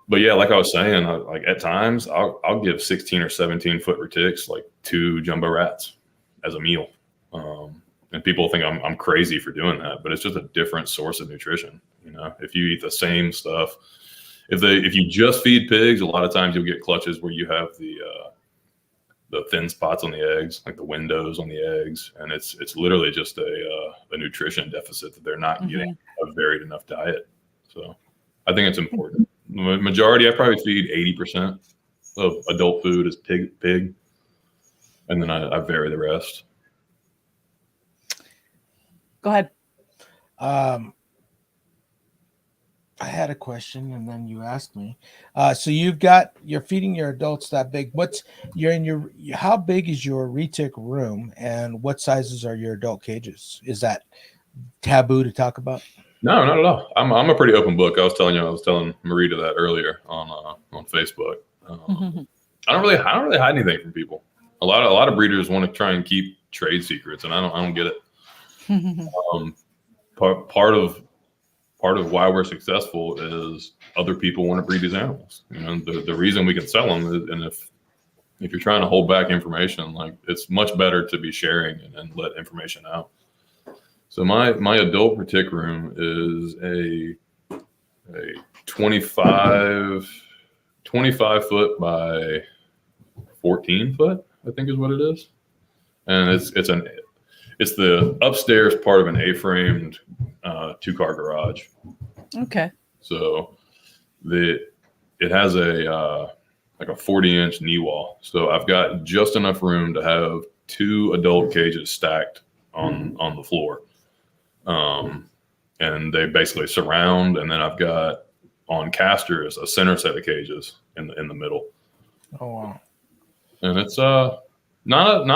But yeah, like I was saying, like at times I'll give 16 or 17 foot retics like 2 jumbo rats as a meal. And people think I'm crazy for doing that, but it's just a different source of nutrition. If you eat the same stuff, if you just feed pigs, a lot of times you'll get clutches where you have the thin spots on the eggs, like the windows on the eggs, and it's literally just a nutrition deficit that they're not getting a varied enough diet. So I think it's important. The majority, I probably feed 80% of adult food is pig, and then I vary the rest. Go ahead. I had a question and then you asked me. So you're feeding your adults that big. How big is your retic room, and what sizes are your adult cages? Is that taboo to talk about? No, not at all. I'm a pretty open book. I was telling Marita that earlier on Facebook. I don't really hide anything from people. A lot of breeders want to try and keep trade secrets, and I don't get it. Part of why we're successful is other people want to breed these animals. The reason we can sell them is, and if you're trying to hold back information, like, it's much better to be sharing and let information out. So my adult retic room is a 25 foot by 14 foot, I think is what it is. And it's the upstairs part of an A-framed 2-car garage. Okay. So it has a 40-inch knee wall. So I've got just enough room to have 2 adult cages stacked on the floor. And they basically surround, and then I've got on casters a center set of cages in the middle. Oh wow. And it's not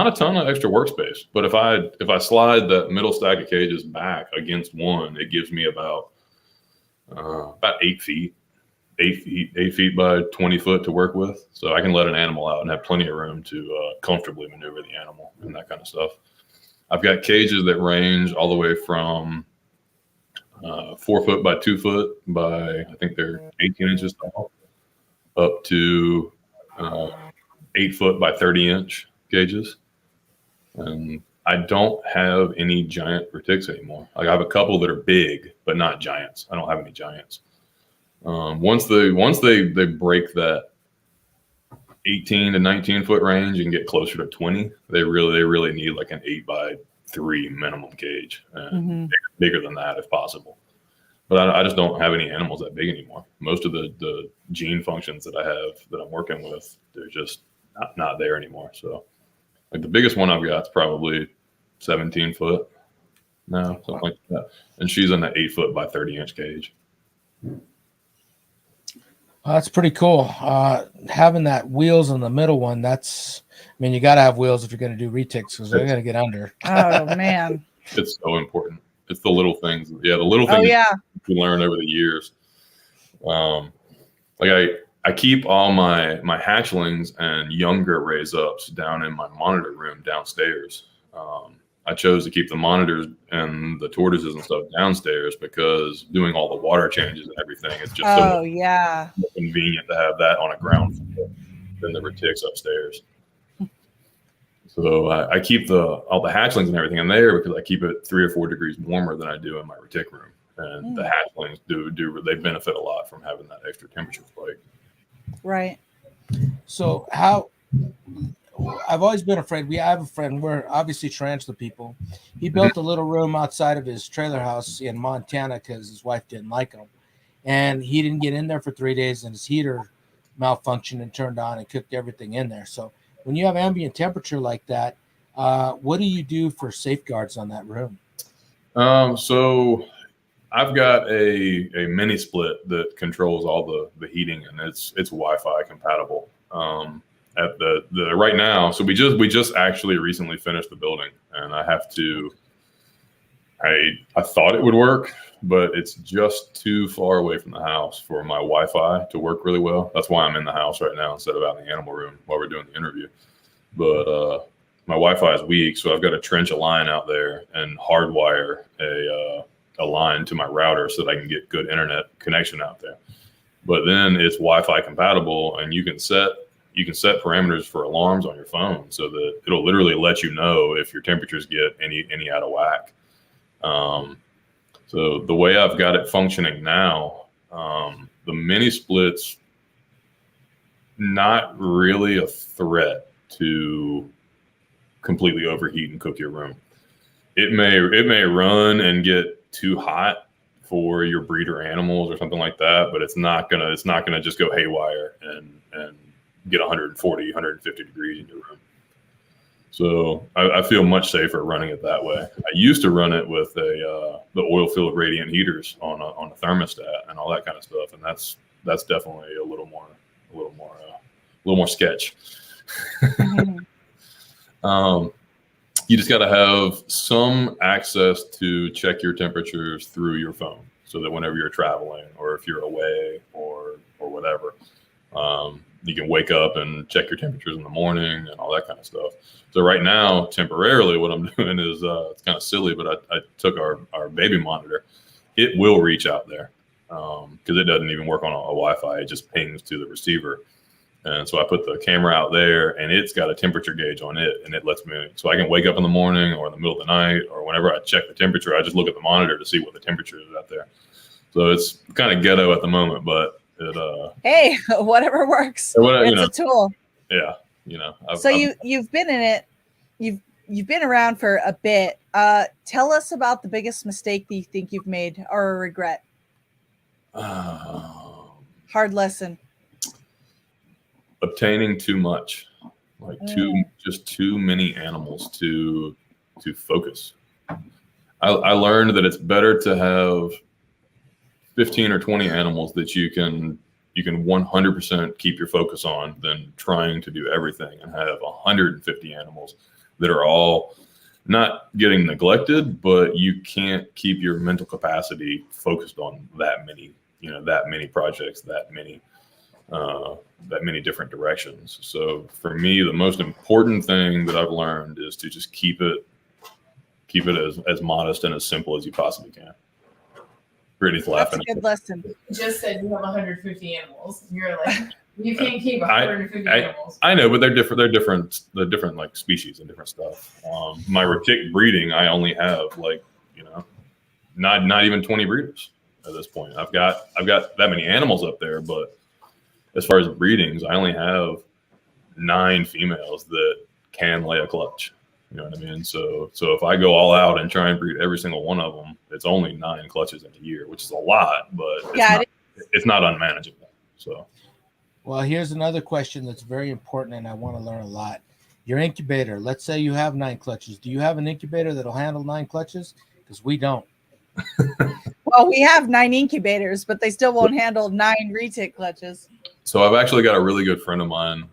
a ton of extra workspace, but if I slide that middle stack of cages back against one, it gives me about 8 feet by 20 foot to work with. So I can let an animal out and have plenty of room to comfortably maneuver the animal and that kind of stuff. I've got cages that range all the way from 4 foot by 2 foot by, I think they're 18 inches tall, up to 8 foot by 30 inch cages. And I don't have any giant retics anymore. Like I have a couple that are big, but not giants. I don't have any giants. Once they break that 18 to 19 foot range and get closer to 20, they really need like an 8x3 minimum cage, and bigger than that if possible. But I just don't have any animals that big anymore. Most of the gene functions that I have that I'm working with, they're just not there anymore. So like the biggest one I've got is probably 17 foot now, something like that. And she's in the 8 foot by 30 inch cage. That's pretty cool. Having that wheels in the middle one, you got to have wheels if you're going to do retics because they're going to get under. Oh, man. It's so important. It's the little things. Yeah, the little things you learn over the years. Like I keep all my hatchlings and younger raise ups down in my monitor room downstairs. I chose to keep the monitors and the tortoises and stuff downstairs because doing all the water changes and everything is just so convenient to have that on a ground floor than the retics upstairs. So I keep all the hatchlings and everything in there because I keep it 3 or 4 degrees warmer than I do in my retic room. And the hatchlings they benefit a lot from having that extra temperature spike. Right. So I've always been afraid. I have a friend. We're obviously tarantula people. He built a little room outside of his trailer house in Montana because his wife didn't like him. And he didn't get in there for 3 days, and his heater malfunctioned and turned on and cooked everything in there. So when you have ambient temperature like that, what do you do for safeguards on that room? So I've got a mini split that controls all the heating, and it's Wi-Fi compatible. At the right now, so we just actually recently finished the building, and I thought it would work, but it's just too far away from the house for my Wi-Fi to work really well. That's why I'm in the house right now instead of out in the animal room while we're doing the interview. But my Wi-Fi is weak, so I've got to trench a line out there and hardwire a line to my router so that I can get good internet connection out there. But then it's Wi-Fi compatible, and you can set parameters for alarms on your phone so that it'll literally let you know if your temperatures get any out of whack. So the way I've got it functioning now, the mini split's not really a threat to completely overheat and cook your room. It may run and get too hot for your breeder animals or something like that, but it's not gonna just go haywire and get 140, 150 degrees in your room. So I feel much safer running it that way. I used to run it with the oil-filled radiant heaters on a thermostat and all that kind of stuff, and that's definitely a little more sketch. You just got to have some access to check your temperatures through your phone, so that whenever you're traveling or if you're away or whatever, you can wake up and check your temperatures in the morning and all that kind of stuff. So right now, temporarily, what I'm doing is it's kind of silly, but I took our baby monitor. It will reach out there because it doesn't even work on a Wi-Fi. It just pings to the receiver. And so I put the camera out there, and it's got a temperature gauge on it, and it lets me, so I can wake up in the morning or in the middle of the night or whenever I check the temperature, I just look at the monitor to see what the temperature is out there. So it's kind of ghetto at the moment, but hey, whatever works. It's a tool. Yeah, you've been in it. You've been around for a bit. Tell us about the biggest mistake that you think you've made or a regret. Hard lesson. Obtaining too much, like too many animals to focus. I learned that it's better to have 15 or 20 animals that you can 100% keep your focus on than trying to do everything and have 150 animals that are all not getting neglected, but you can't keep your mental capacity focused on that many projects, that many different directions. So for me, the most important thing that I've learned is to just keep it as modest and as simple as you possibly can. Brittany's laughing. That's a good lesson. You just said you have 150 animals. You're like, You can't keep 150 animals. I know, but they're different. They're different like species and different stuff. My retic breeding, I only have like, not even 20 breeders at this point. I've got that many animals up there, but as far as breedings, I only have 9 females that can lay a clutch. You know what I mean? So if I go all out and try and breed every single one of them, it's only 9 clutches in a year, which is a lot, but it's not unmanageable. So, well, here's another question that's very important, and I want to learn a lot. Your incubator. Let's say you have 9 clutches. Do you have an incubator that'll handle 9 clutches? Because we don't. Well, we have 9 incubators, but they still won't handle 9 retic clutches. So I've actually got a really good friend of mine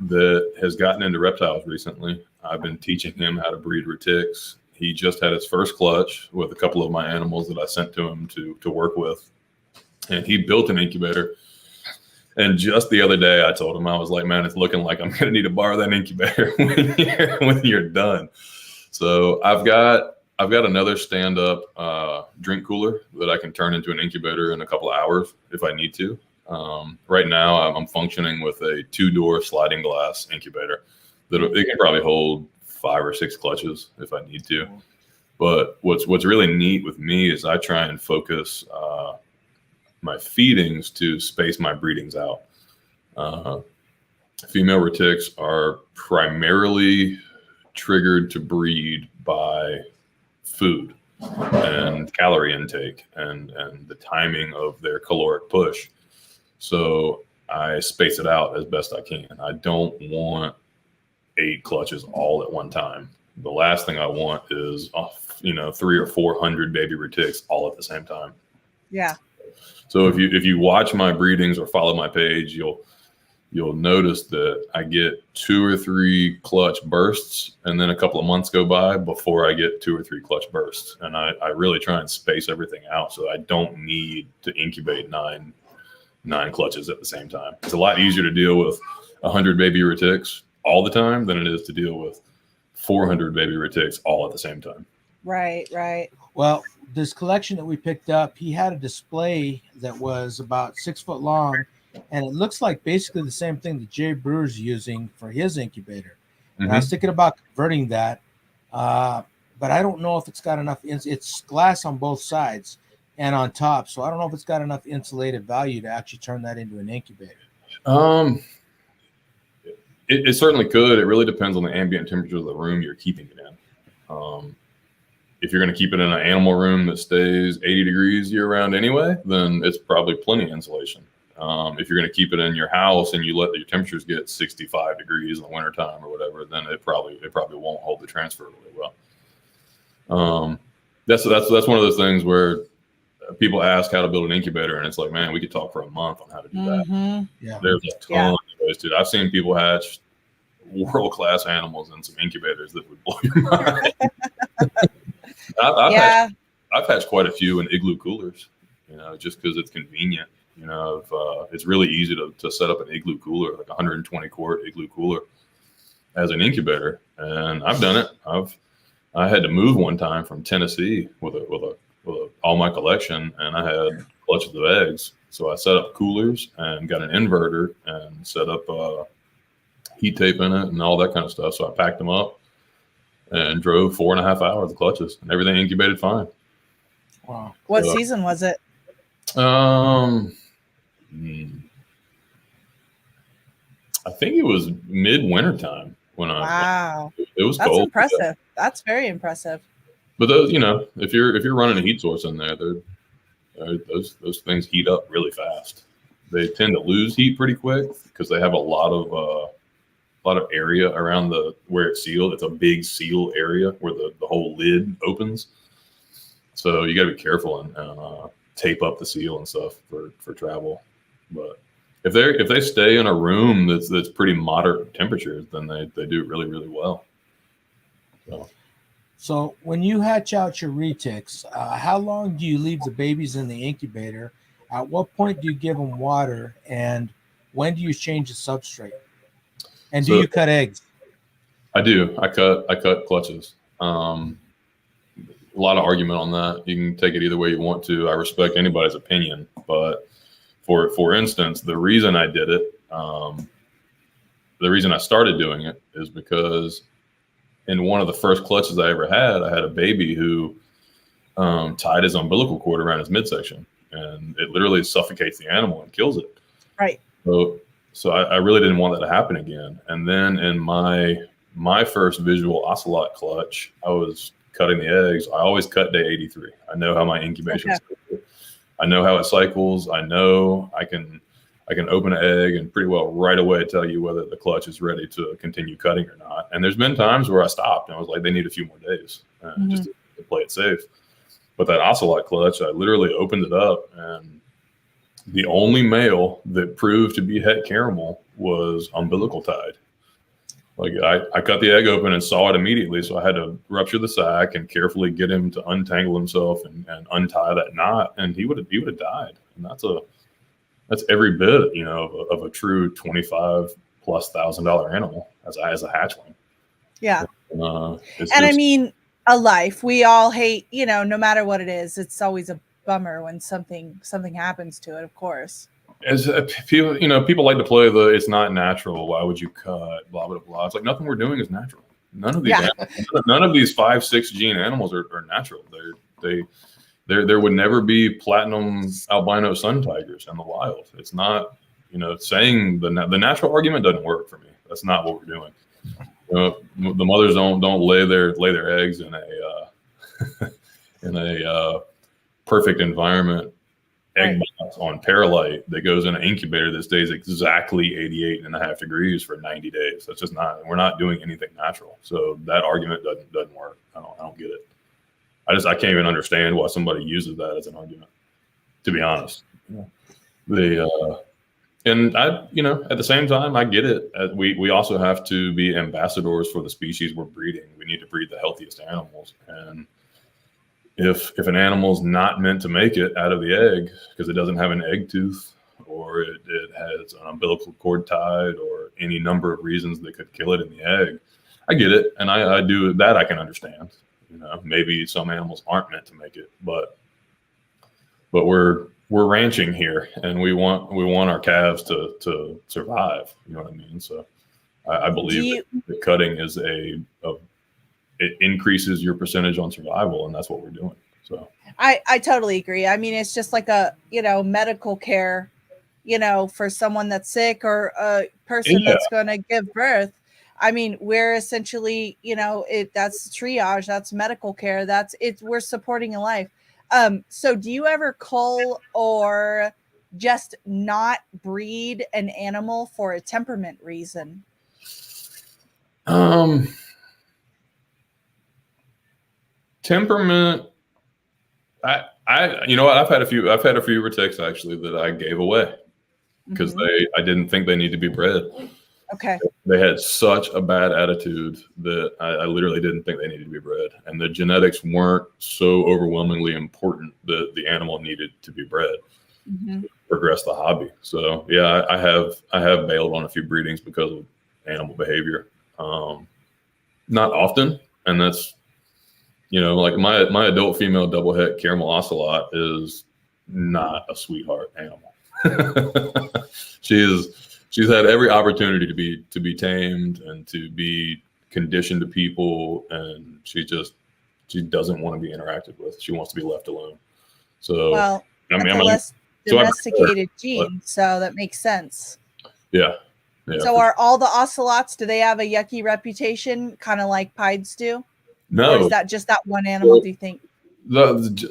that has gotten into reptiles recently. I've been teaching him how to breed retics. He just had his first clutch with a couple of my animals that I sent to him to work with. And he built an incubator. And just the other day, I told him, I was like, man, it's looking like I'm going to need to borrow that incubator when you're done. So I've got another stand-up drink cooler that I can turn into an incubator in a couple of hours if I need to. Right now, I'm functioning with a 2-door sliding glass incubator that it can probably hold 5 or 6 clutches if I need to. But what's really neat with me is I try and focus my feedings to space my breedings out. Female retics are primarily triggered to breed by food and calorie intake and the timing of their caloric push. So I space it out as best I can. I don't want 8 clutches all at one time. The last thing I want is 300 or 400 baby retics all at the same time. Yeah. So if you watch my breedings or follow my page, you'll notice that I get 2 or 3 clutch bursts, and then a couple of months go by before I get 2 or 3 clutch bursts. And I really try and space everything out so I don't need to incubate 9 clutches at the same time. It's a lot easier to deal with 100 baby retics all the time than it is to deal with 400 baby retics all at the same time. Right. Well, this collection that we picked up, he had a display that was about 6 foot long, and it looks like basically the same thing that Jay Brewer's using for his incubator. And I was thinking about converting that, but I don't know if it's got enough. It's glass on both sides and on top, so I don't know if it's got enough insulated value to actually turn that into an incubator. It certainly could. It really depends on the ambient temperature of the room you're keeping it in. If you're going to keep it in an animal room that stays 80 degrees year round anyway, then it's probably plenty of insulation. If you're going to keep it in your house and you let your temperatures get 65 degrees in the wintertime or whatever, then it probably won't hold the transfer really well. That's one of those things where people ask how to build an incubator, and it's like, man, we could talk for a month on how to do that. Yeah. There's a ton of ways to. I've seen people hatch world-class animals in some incubators that would blow your mind. I've hatched quite a few in igloo coolers, just because it's convenient. It's really easy to set up an igloo cooler, like 120 quart igloo cooler, as an incubator, and I've done it. I had to move one time from Tennessee with all my collection, and I had clutches of eggs. So I set up coolers and got an inverter and set up heat tape in it and all that kind of stuff. So I packed them up and drove 4.5 hours of clutches, and everything incubated fine. Wow. What season was it? I think it was mid-winter time when it was That's cold. That's impressive. Yeah. That's very impressive. But those, if you're running a heat source in there, those things heat up really fast. They tend to lose heat pretty quick because they have a lot of area around where it's sealed. It's a big seal area where the whole lid opens. So you got to be careful and tape up the seal and stuff for travel. But if they stay in a room that's pretty moderate temperatures, then they do really, really well. So when you hatch out your retics, how long do you leave the babies in the incubator? At what point do you give them water, and when do you change the substrate? And do you cut eggs? I do. I cut clutches. A lot of argument on that. You can take it either way you want to. I respect anybody's opinion, but for instance, the reason I did it, the reason I started doing it is because in one of the first clutches I ever had, I had a baby who tied his umbilical cord around his midsection, and it literally suffocates the animal and kills it. Right. So I really didn't want that to happen again. And then in my first visual ocelot clutch, I was cutting the eggs. I always cut day 83. I know how my incubation cycle. I know how it cycles. I know I can open an egg and pretty well right away tell you whether the clutch is ready to continue cutting or not. And there's been times where I stopped and I was like, they need a few more days just to play it safe. But that ocelot clutch, I literally opened it up, and the only male that proved to be het caramel was umbilical tied. Like I cut the egg open and saw it immediately, so I had to rupture the sac and carefully get him to untangle himself and untie that knot, and he would have died. And that's every bit, of a true $25,000+ animal as a hatchling. Yeah. And I mean, a life. We all hate, no matter what it is, it's always a bummer when something happens to it, of course. As people like to play the "it's not natural, why would you cut?" blah blah blah. It's like nothing we're doing is natural. None of these none of these 5-6 gene animals are natural. There would never be platinum albino sun tigers in the wild. It's not, saying the natural argument doesn't work for me. That's not what we're doing. The mothers don't lay their eggs in a perfect environment egg box on perlite that goes in an incubator that stays exactly 88.5 degrees for 90 days. That's just not. We're not doing anything natural. So that argument doesn't work. I don't get it. I can't even understand why somebody uses that as an argument, to be honest. And I, at the same time, I get it. We also have to be ambassadors for the species we're breeding. We need to breed the healthiest animals. And if an animal's not meant to make it out of the egg because it doesn't have an egg tooth, or it has an umbilical cord tied, or any number of reasons that could kill it in the egg, I get it. And I do that. I can understand. Maybe some animals aren't meant to make it, but we're ranching here, and we want our calves to survive. You know what I mean? So I believe that cutting is it increases your percentage on survival, and that's what we're doing. So I totally agree. I mean, it's just like a medical care, for someone that's sick or a person that's going to give birth. I mean, we're essentially, that's triage, that's medical care, we're supporting a life. So do you ever cull or just not breed an animal for a temperament reason? Temperament. I've had a few Retics actually that I gave away because I didn't think they need to be bred. Okay. They had such a bad attitude that I literally didn't think they needed to be bred, and the genetics weren't so overwhelmingly important that the animal needed to be bred to progress the hobby. So yeah, I have bailed on a few breedings because of animal behavior. Not often, and that's like my adult female double het caramel ocelot is not a sweetheart animal. She's had every opportunity to be tamed and to be conditioned to people, and she doesn't want to be interacted with. She wants to be left alone. So I'm less domesticated gene, so that makes sense. Yeah. So are all the ocelots, do they have a yucky reputation, kind of like pieds do? No. Or is that just that one animal, do you think?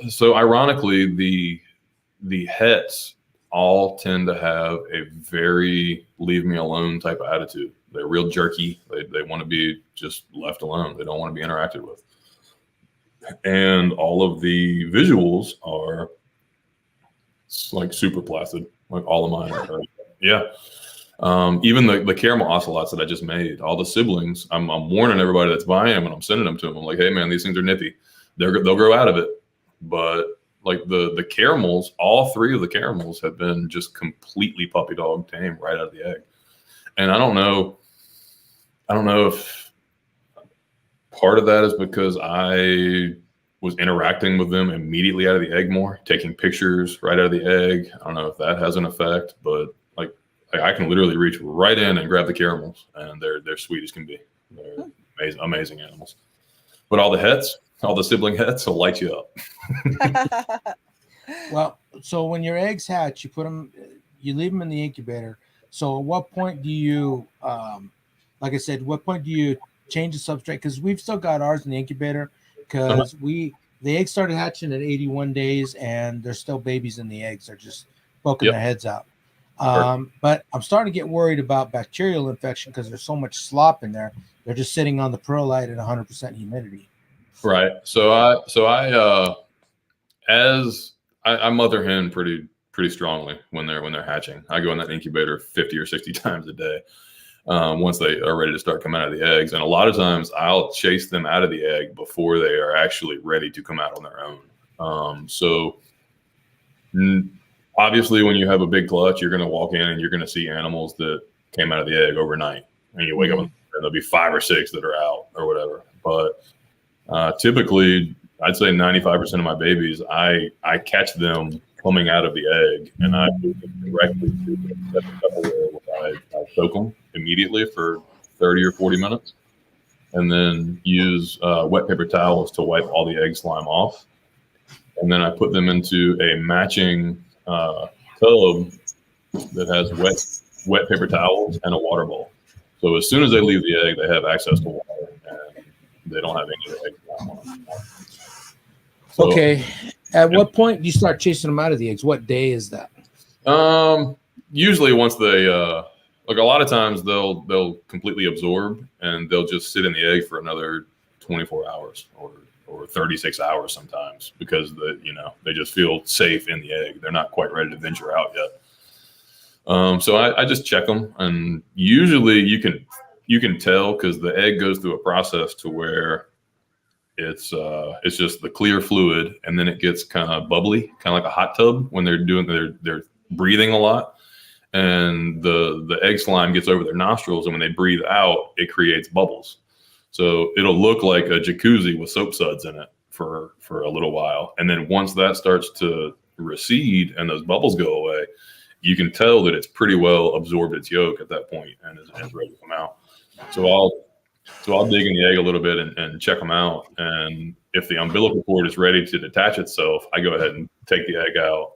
So ironically, the hets all tend to have a very leave me alone type of attitude. They're real jerky. They want to be just left alone. They don't want to be interacted with. And all of the visuals are like super placid. Like all of mine are. Yeah. Even the caramel ocelots that I just made, all the siblings, I'm warning everybody that's buying them, and I'm sending them to them. I'm like, hey man, these things are nippy. They'll grow out of it. But like the caramels, all 3 of the caramels have been just completely puppy dog tame right out of the egg. And I don't know if part of that is because I was interacting with them immediately out of the egg more, taking pictures right out of the egg. I don't know if that has an effect, but like I can literally reach right in and grab the caramels, and they're sweet as can be. They're amazing animals. But all the sibling hets will light you up. Well, so when your eggs hatch, you leave them in the incubator. So at what point do you, like I said, what point do you change the substrate? Because we've still got ours in the incubator, because the eggs started hatching at 81 days, and there's still babies in the eggs. They're just poking their heads out. But I'm starting to get worried about bacterial infection because there's so much slop in there. They're just sitting on the perlite at 100% humidity. Right. So I mother hen pretty strongly when they're hatching. I go in that incubator 50 or 60 times a day once they are ready to start coming out of the eggs. And a lot of times I'll chase them out of the egg before they are actually ready to come out on their own. Obviously, when you have a big clutch, you're going to walk in and you're going to see animals that came out of the egg overnight. And you wake up and there'll be 5 or 6 that are out or whatever. But typically, I'd say 95% of my babies, I catch them coming out of the egg, and I move them directly to the Tupperware where I soak them immediately for 30 or 40 minutes, and then use wet paper towels to wipe all the egg slime off. And then I put them into a matching tub that has wet paper towels and a water bowl. So as soon as they leave the egg, they have access to water, and they don't have any of the egg slime on them. So, okay. At what point do you start chasing them out of the eggs? What day is that? Usually once they like, a lot of times they'll completely absorb, and they'll just sit in the egg for another 24 hours or 36 hours sometimes, because they just feel safe in the egg. They're not quite ready to venture out yet. So I just check them, and usually you can tell, because the egg goes through a process to where it's just the clear fluid, and then it gets kind of bubbly, kind of like a hot tub when they're breathing a lot, and the egg slime gets over their nostrils, and when they breathe out, it creates bubbles. So it'll look like a jacuzzi with soap suds in it for a little while, and then once that starts to recede and those bubbles go away, you can tell that it's pretty well absorbed its yolk at that point and is ready to come out. So I'll dig in the egg a little bit and check them out. And if the umbilical cord is ready to detach itself, I go ahead and take the egg out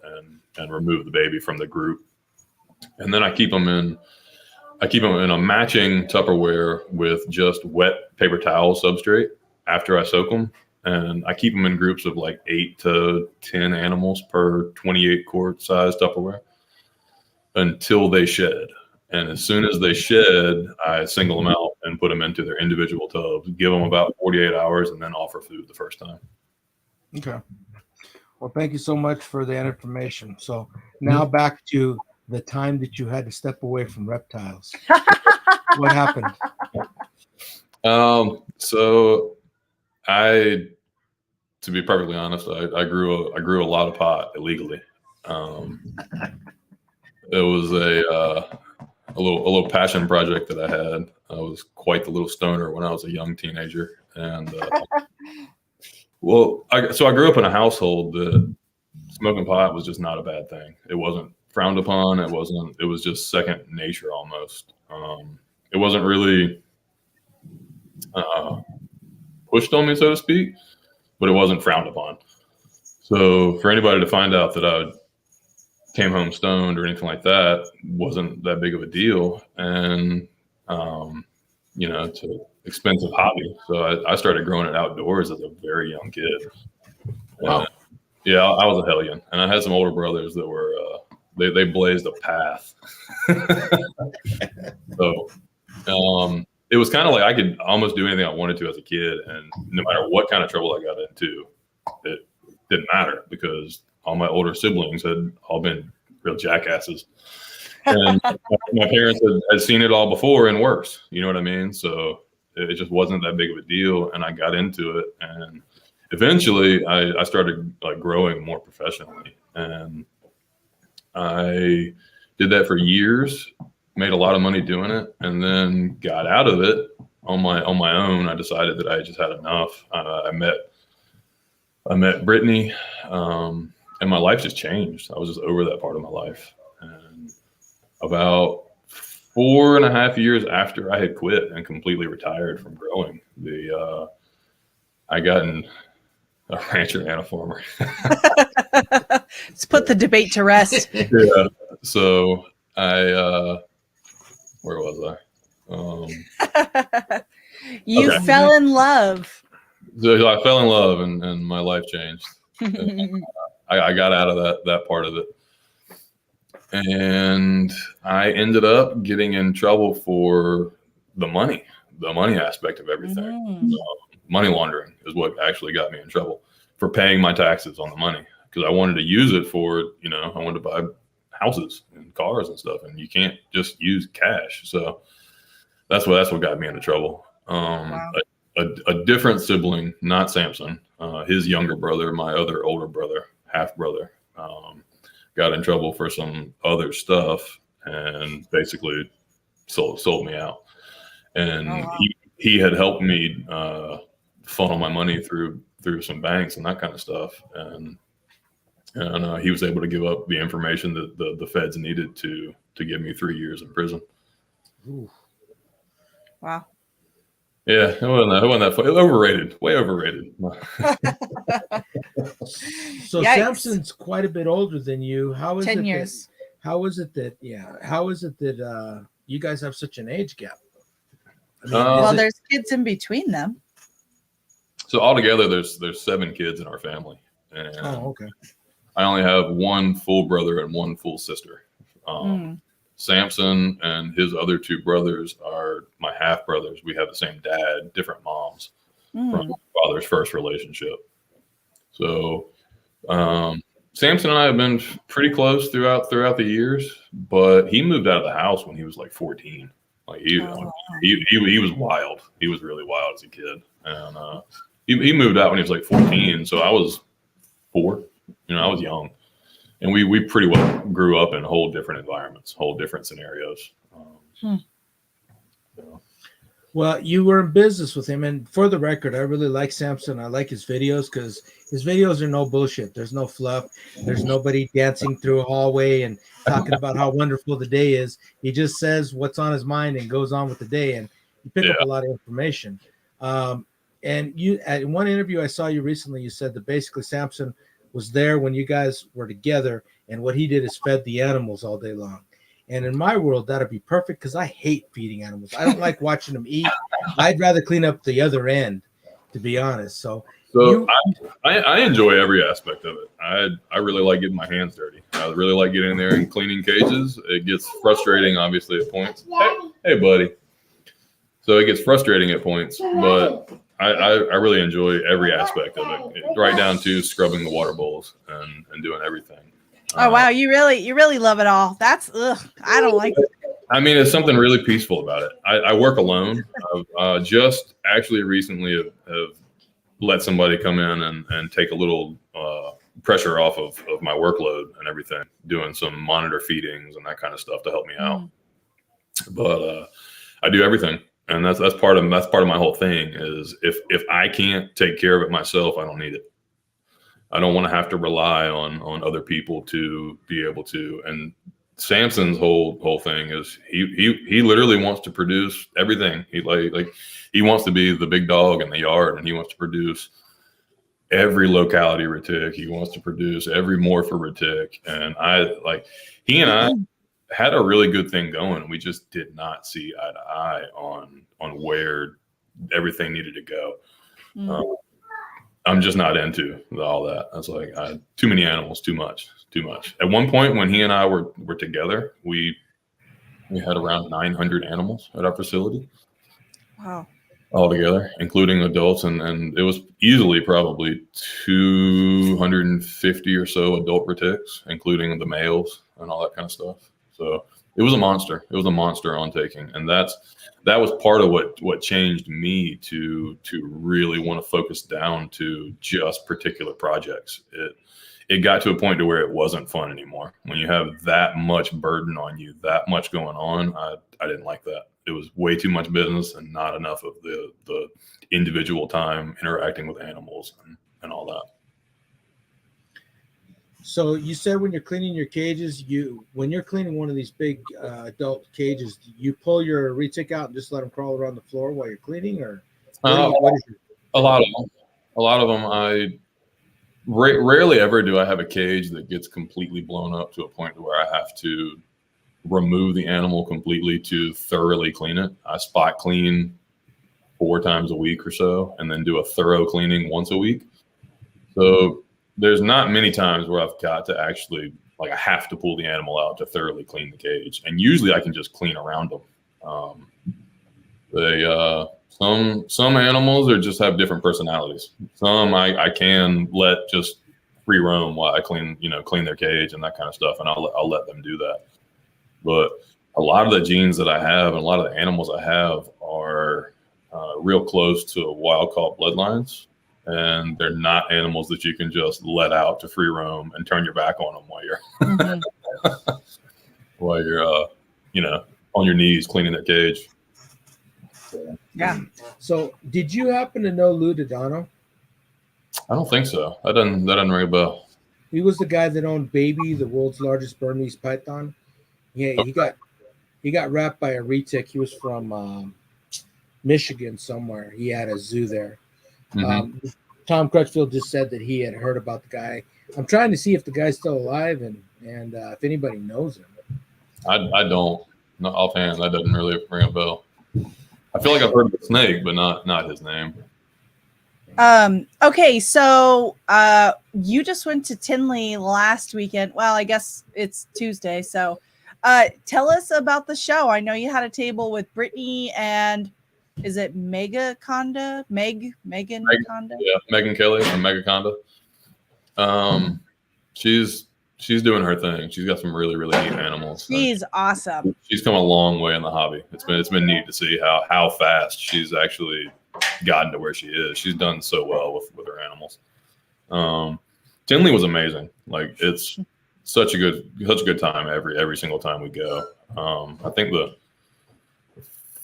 and remove the baby from the group. And then I keep them in a matching Tupperware with just wet paper towel substrate after I soak them. And I keep them in groups of like 8 to 10 animals per 28 quart size Tupperware until they shed. And as soon as they shed, I single them out and put them into their individual tubs, give them about 48 hours, and then offer food the first time. Okay. Well, thank you so much for that information. So now back to the time that you had to step away from reptiles. What happened? So to be perfectly honest, I grew a lot of pot illegally. It was a little passion project that I had. I was quite the little stoner when I was a young teenager, and I grew up in a household that smoking pot was just not a bad thing. It wasn't frowned upon. It was just second nature almost. It wasn't really pushed on me, so to speak, but it wasn't frowned upon. So for anybody to find out that I came home stoned or anything like that wasn't that big of a deal. And it's an expensive hobby, so I started growing it outdoors as a very young kid. Wow. Yeah, I was a hellion, and I had some older brothers that were they blazed a path. So it was kind of like I could almost do anything I wanted to as a kid, and no matter what kind of trouble I got into, it didn't matter, because all my older siblings had all been real jackasses. And my parents had seen it all before and worse. You know what I mean? So it just wasn't that big of a deal. And I got into it. And eventually I started like growing more professionally. And I did that for years, made a lot of money doing it, and then got out of it on my own. I decided that I just had enough. I met I met Brittany, and my life just changed. I was just over that part of my life. And about 4.5 years after I had quit and completely retired from growing, I got in a rancher and a farmer. Let's put the debate to rest. Yeah. So where was I? You fell in love. So I fell in love and my life changed. I got out of that part of it. And I ended up getting in trouble for the money aspect of everything. Money laundering is what actually got me in trouble for paying my taxes on the money, because I wanted to use it for, I wanted to buy houses and cars and stuff, and you can't just use cash. So that's what got me into trouble. Wow. A different sibling, not Samson, his younger brother, my other older brother, half brother, got in trouble for some other stuff and basically sold me out. And he had helped me funnel my money through some banks and that kind of stuff. And he was able to give up the information that the feds needed to give me 3 years in prison. Ooh. Wow. Yeah, it wasn't that fun. Overrated, way overrated. So Yikes. Samson's quite a bit older than you. How is 10 it years. How is it that you guys have such an age gap? I mean, Well, there's kids in between them. So altogether, there's 7 kids in our family, and okay. I only have one full brother and one full sister. Samson and his other 2 brothers are my half brothers. We have the same dad, different moms from my father's first relationship. So Samson and I have been pretty close throughout the years, but he moved out of the house when he was like 14. Like he was wild. He was really wild as a kid, and he moved out when he was like 14. So I was 4. I was young. And we pretty well grew up in whole different environments, whole different scenarios. Well, you were in business with him, and for the record, I really like Samson. I like his videos because his videos are no bullshit. There's no fluff. There's nobody dancing through a hallway and talking about how wonderful the day is. He just says what's on his mind and goes on with the day, and you pick up a lot of information. And you, at one interview I saw you recently, you said that basically Samson was there when you guys were together, and what he did is fed the animals all day long. And in my world, that'd be perfect because I hate feeding animals. I don't like watching them eat. I'd rather clean up the other end, to be honest. So I enjoy every aspect of it. I really like getting my hands dirty. I really like getting in there and cleaning cages. It gets frustrating, obviously, at points. Hey, buddy. So it gets frustrating at points, but I really enjoy every aspect of it, right down to scrubbing the water bowls and doing everything. Oh wow, you really love it all. That's I don't like it. I mean, it's something really peaceful about it. I work alone. I've just actually recently have let somebody come in and take a little pressure off of my workload and everything, doing some monitor feedings and that kind of stuff to help me out. But I do everything. And that's part of my whole thing is if I can't take care of it myself, I don't need it. I don't want to have to rely on other people to be able to. And Samson's whole thing is he literally wants to produce everything. He like he wants to be the big dog in the yard, and he wants to produce every locality retic. He wants to produce every morpher retic. And he and I had a really good thing going. We just did not see eye to eye on where everything needed to go. I'm just not into all that. That's like too many animals, too much. At one point when he and I were together, we had around 900 animals at our facility. Wow. All together, including adults, and it was easily probably 250 or so adult retics, including the males and all that kind of stuff. So it was a monster. It was a monster undertaking, and that was part of what changed me to really want to focus down to just particular projects. It got to a point to where it wasn't fun anymore. When you have that much burden on you, that much going on, I didn't like that. It was way too much business and not enough of the individual time interacting with animals and all that. So you said when you're cleaning your cages, when you're cleaning one of these big adult cages, you pull your retic out and just let them crawl around the floor while you're cleaning, or A lot of them. A lot of them. I rarely ever do I have a cage that gets completely blown up to a point where I have to remove the animal completely to thoroughly clean it. I spot clean 4 times a week or so, and then do a thorough cleaning once a week. So there's not many times where I've got to actually, like, I have to pull the animal out to thoroughly clean the cage. And usually I can just clean around them. Some animals are just have different personalities. Some I can let just free roam while I clean their cage and that kind of stuff, and I'll let them do that. But a lot of the genes that I have and a lot of the animals I have are real close to wild caught bloodlines, and they're not animals that you can just let out to free roam and turn your back on them while you're while you're on your knees cleaning their cage. Yeah. So did you happen to know Lou Dodano? I don't think so. That doesn't ring a bell. He was the guy that owned Baby, the world's largest Burmese python. Yeah, he got wrapped by a retic. He was from Michigan somewhere. He had a zoo there. Mm-hmm. Tom Crutchfield just said that he had heard about the guy. I'm trying to see if the guy's still alive and if anybody knows him. I don't. Not offhand. That doesn't really ring a bell. I feel like I've heard of the snake, but not his name. Okay, so you just went to Tinley last weekend. Well, I guess it's Tuesday. So tell us about the show. I know you had a table with Brittany and is it Megan Conda? Megan Conda? Yeah, Megan Kelly and Mega Conda. She's doing her thing. She's got some really, really neat animals. She's awesome. She's come a long way in the hobby. It's been neat to see how fast she's actually gotten to where she is. She's done so well with her animals. Tinley was amazing. Like, it's such a good time every single time we go. I think the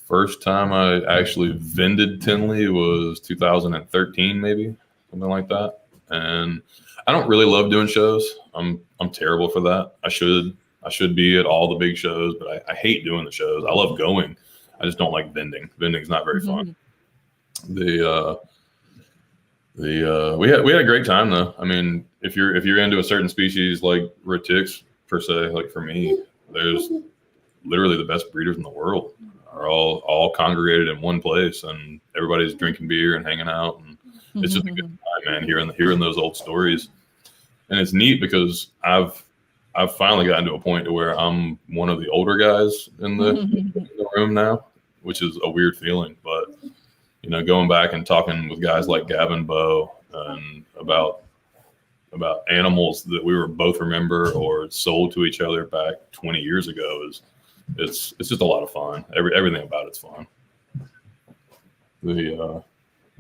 first time I actually vended Tinley was 2013, maybe something like that. And I don't really love doing shows. I'm terrible for that. I should be at all the big shows, but I hate doing the shows. I love going. I just don't like vending. Vending's not very fun. We had a great time though. I mean, if you're into a certain species like Retics per se, like for me, there's literally the best breeders in the world are all congregated in one place, and everybody's drinking beer and hanging out, and it's just a good time, man. Hearing those old stories, and it's neat because I've finally gotten to a point to where I'm one of the older guys in the room now, which is a weird feeling, but going back and talking with guys like Gavin Bowe and about animals that we were both remember or sold to each other back 20 years ago it's just a lot of fun. Everything about it's fun. Hey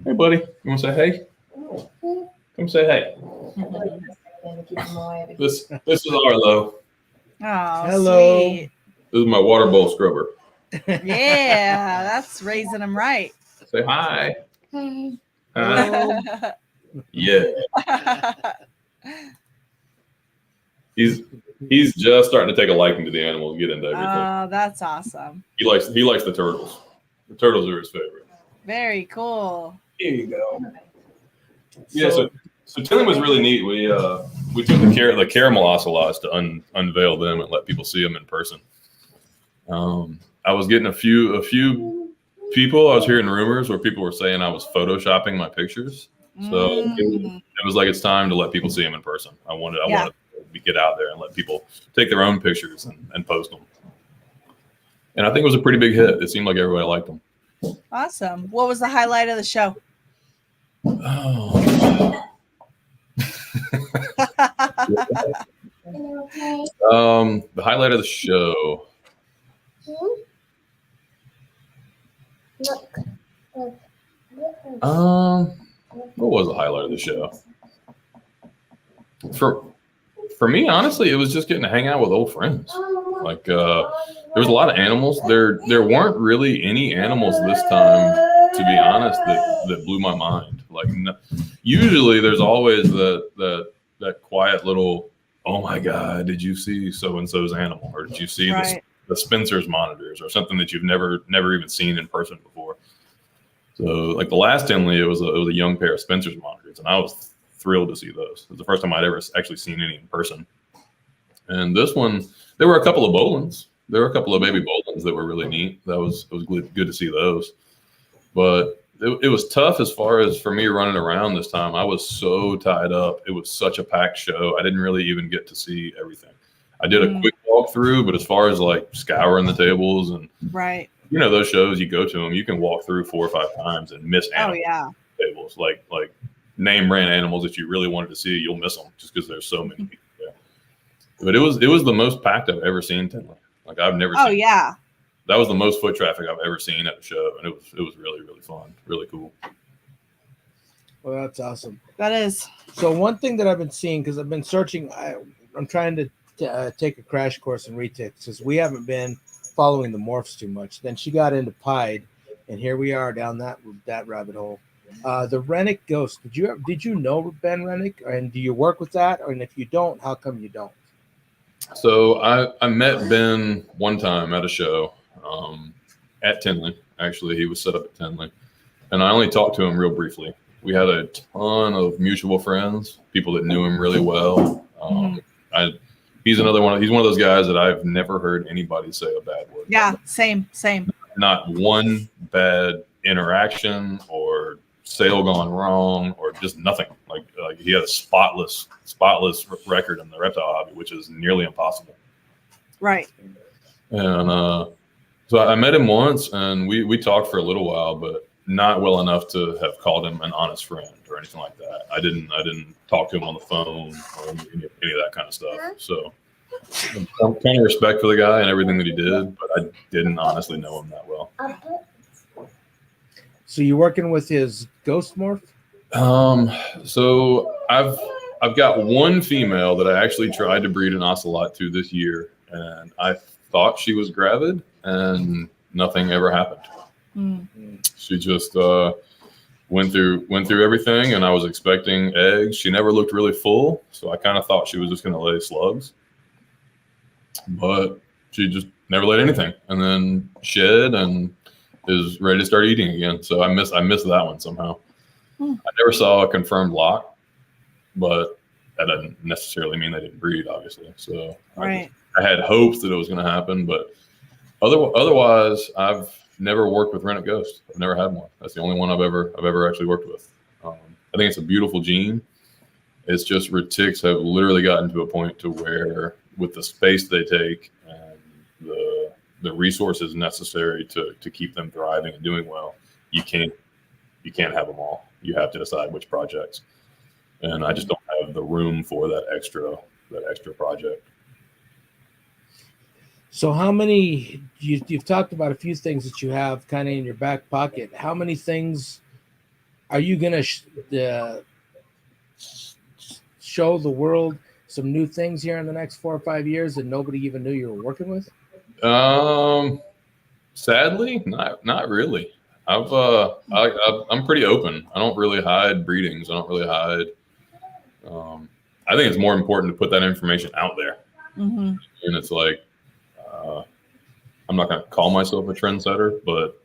buddy, you want to say hey? Come say hey. This is Arlo. Oh, hello. Sweet. This is my water bowl scrubber. Yeah, that's raising them right. Say hi. Hi. Yeah. He's just starting to take a liking to the animals, get into everything. Oh, that's awesome. He likes the turtles. The turtles are his favorite. Very cool. Here you go. Yeah, so Tinley was really neat. We took the caramel ocelots to unveil them and let people see them in person. I was getting a few people. I was hearing rumors where people were saying I was photoshopping my pictures. So it was like it's time to let people see them in person. I wanted to get out there and let people take their own pictures and post them. And I think it was a pretty big hit. It seemed like everybody liked them. Awesome. What was the highlight of the show? Oh. The highlight of the show. What was the highlight of the show? For me, honestly, it was just getting to hang out with old friends. Like there was a lot of animals. There weren't really any animals this time, to be honest, that blew my mind. Like usually, there's always that quiet little oh my God, did you see so-and-so's animal? Or did you see the Spencer's monitors or something that you've never even seen in person before? So like the last Tinley, it was a young pair of Spencer's monitors, and I was thrilled to see those. It was the first time I'd ever actually seen any in person. And this one, there were a couple of Bolins. There were a couple of baby Bolins that were really neat. It was good to see those. But it was tough as far as for me running around this time. I was so tied up. It was such a packed show. I didn't really even get to see everything. I did a quick walkthrough, but as far as like scouring the tables and you know, those shows, you go to them, you can walk through 4 or 5 times and miss animal tables. Like name brand animals that you really wanted to see, you'll miss them just because there's so many people there. But it was the most packed I've ever seen Tinley. Like I've never seen that was the most foot traffic I've ever seen at the show, and it was really, really fun, really cool. Well, that's awesome. That is. So one thing that I've been seeing, because I've been searching, I'm trying to take a crash course in Retics, because we haven't been following the morphs too much. Then she got into Pied, and here we are down that rabbit hole. The Rennick Ghost. Did you know Ben Rennick, and do you work with that? And if you don't, how come you don't? So I met Ben one time at a show at Tinley. Actually, he was set up at Tinley, and I only talked to him real briefly. We had a ton of mutual friends, people that knew him really well. He's another one. He's one of those guys that I've never heard anybody say a bad word. Yeah, same. Not one bad interaction or sale gone wrong or just nothing. Like he had a spotless record in the reptile hobby, which is nearly impossible. Right. And so I met him once, and we talked for a little while, but not well enough to have called him an honest friend or anything like that. I didn't talk to him on the phone or any of that kind of stuff. So some kind of respect for the guy and everything that he did, but I didn't honestly know him that well. So you're working with his ghost morph? So I've got one female that I actually tried to breed an ocelot to this year, and I thought she was gravid, and nothing ever happened. She just went through everything, and I was expecting eggs. She never looked really full, so I kind of thought she was just going to lay slugs, but she just never laid anything, and then shed and is ready to start eating again. So I missed that one somehow. I never saw a confirmed lock, but that doesn't necessarily mean they didn't breed, obviously. So I had hopes that it was going to happen, but otherwise, I've never worked with Rennick Ghost. I've never had one. That's the only one I've ever actually worked with. I think it's a beautiful gene. It's just Retics have literally gotten to a point to where, with the space they take and the resources necessary to keep them thriving and doing well, you can't have them all. You have to decide which projects, and I just don't have the room for that extra project. So how many, you've talked about a few things that you have kind of in your back pocket. How many things are you going to show the world some new things here in the next 4 or 5 years that nobody even knew you were working with? Sadly, not really. I'm pretty open. I don't really hide breedings. I don't really hide. I think it's more important to put that information out there. And it's like, I'm not going to call myself a trendsetter, but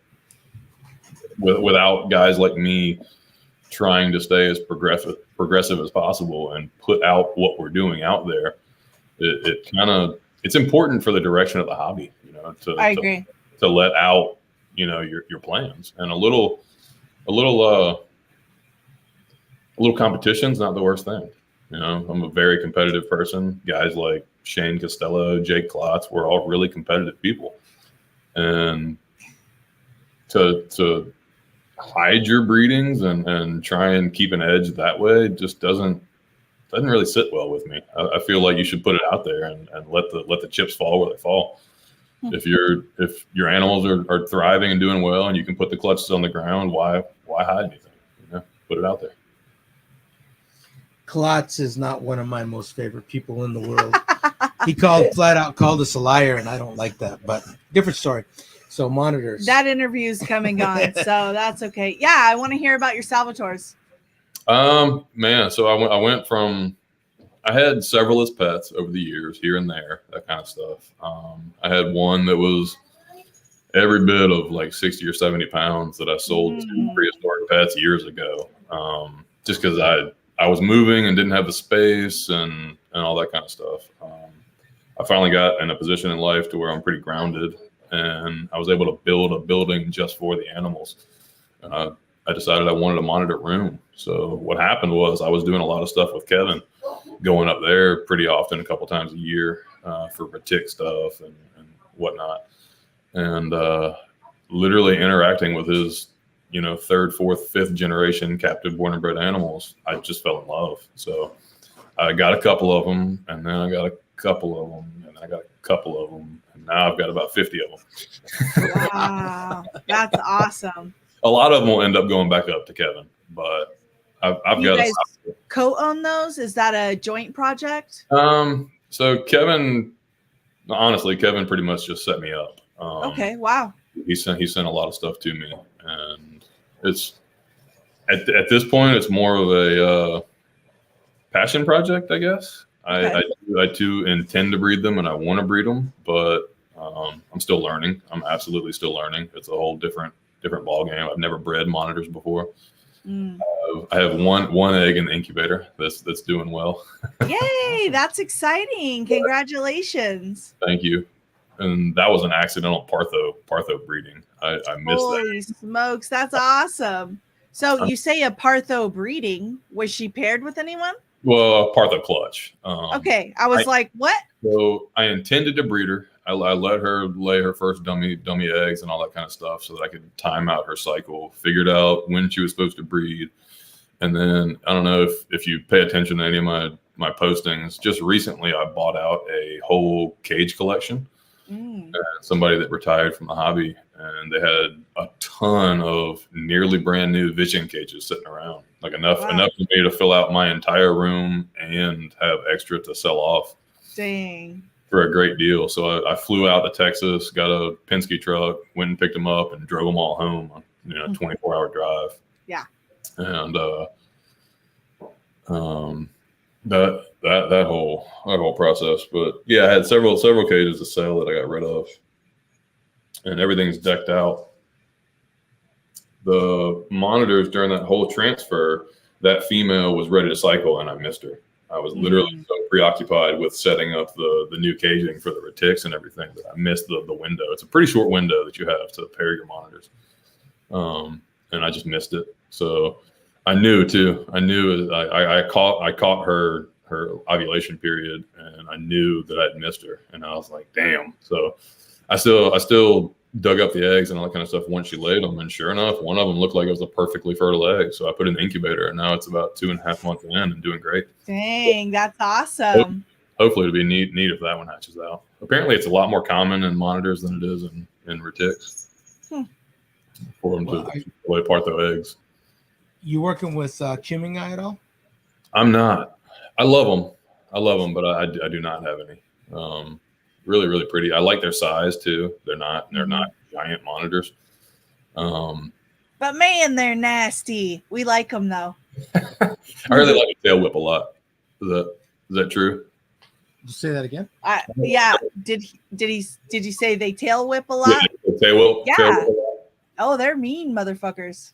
without guys like me trying to stay as progressive as possible and put out what we're doing out there, it's important for the direction of the hobby, I agree. To let out, your plans, and a little competition's not the worst thing. I'm a very competitive person. Guys like Shane Costello, Jake Klotz, we're all really competitive people. And to hide your breedings and try and keep an edge that way just doesn't really sit well with me. I feel like you should put it out there and let the chips fall where they fall. If your animals are thriving and doing well and you can put the clutches on the ground, why hide anything? Put it out there. Klotz is not one of my most favorite people in the world. He flat out called us a liar, and I don't like that, but different story. So monitors. That interview's coming on, so that's okay. Yeah, I want to hear about your Salvatores. Man, so I went from, I had several as pets over the years, here and there, that kind of stuff. I had one that was every bit of like 60 or 70 pounds that I sold to prehistoric pets years ago. Just because I was moving and didn't have the space and all that kind of stuff. I finally got in a position in life to where I'm pretty grounded, and I was able to build a building just for the animals. And I decided I wanted a monitored room. So what happened was I was doing a lot of stuff with Kevin, going up there pretty often, a couple times a year for retic stuff and whatnot. And literally interacting with his, third, fourth, fifth generation captive born and bred animals, I just fell in love. So I got a couple of them, and then I got a couple of them, and I got a couple of them, and now I've got about 50 of them. Wow, that's awesome. A lot of them will end up going back up to Kevin, but I've you got guys co-own those? Is that a joint project? So Kevin, honestly, Kevin pretty much just set me up. Okay, wow. He sent a lot of stuff to me, and it's at this point it's more of a passion project, I guess. Okay. I too intend to breed them, and I want to breed them, but I'm still learning. I'm absolutely still learning. It's a whole different ball game. I've never bred monitors before. I have one egg in the incubator that's doing well. Yay, that's exciting. Congratulations. Thank you. And that was an accidental Partho breeding. I missed that. Holy smokes, that's awesome. So you say a Partho breeding. Was she paired with anyone? Well, Partho clutch. Okay, I was like, what? So I intended to breed her. I let her lay her first dummy eggs and all that kind of stuff so that I could time out her cycle, figured out when she was supposed to breed. And then I don't know if you pay attention to any of my postings, just recently I bought out a whole cage collection. Somebody that retired from the hobby, and they had a ton of nearly brand new vision cages sitting around, like enough for me to fill out my entire room and have extra to sell off. Dang. For a great deal. So I flew out to Texas, got a Penske truck, went and picked them up and drove them all home on 24-hour drive. Yeah. And that whole process. But yeah, I had several cages to sell that I got rid of, and everything's decked out. The monitors during that whole transfer, that female was ready to cycle, and I missed her. I was literally so preoccupied with setting up the new caging for the retics and everything that I missed the window. It's a pretty short window that you have to pair your monitors, and I just missed it. So I knew too. I caught her ovulation period, and I knew that I'd missed her, and I was like, damn. So I still dug up the eggs and all that kind of stuff once she laid them, and sure enough, one of them looked like it was a perfectly fertile egg. So I put it in the incubator, and now it's about 2.5 months in and doing great. Dang, that's awesome. Hopefully it'll be neat if that one hatches out. Apparently it's a lot more common in monitors than it is in retics. For them to lay Partho eggs. You working with Cuming at all? I'm not. I love them, but I do not have any. Really, really pretty. I like their size too. They're not giant monitors. But man, they're nasty. We like them though. I heard they like a tail whip a lot. Is that true? Say that again. Yeah. Did you say they tail whip a lot? Yeah, tail whip. Yeah. Tail whip a lot. Oh, they're mean motherfuckers.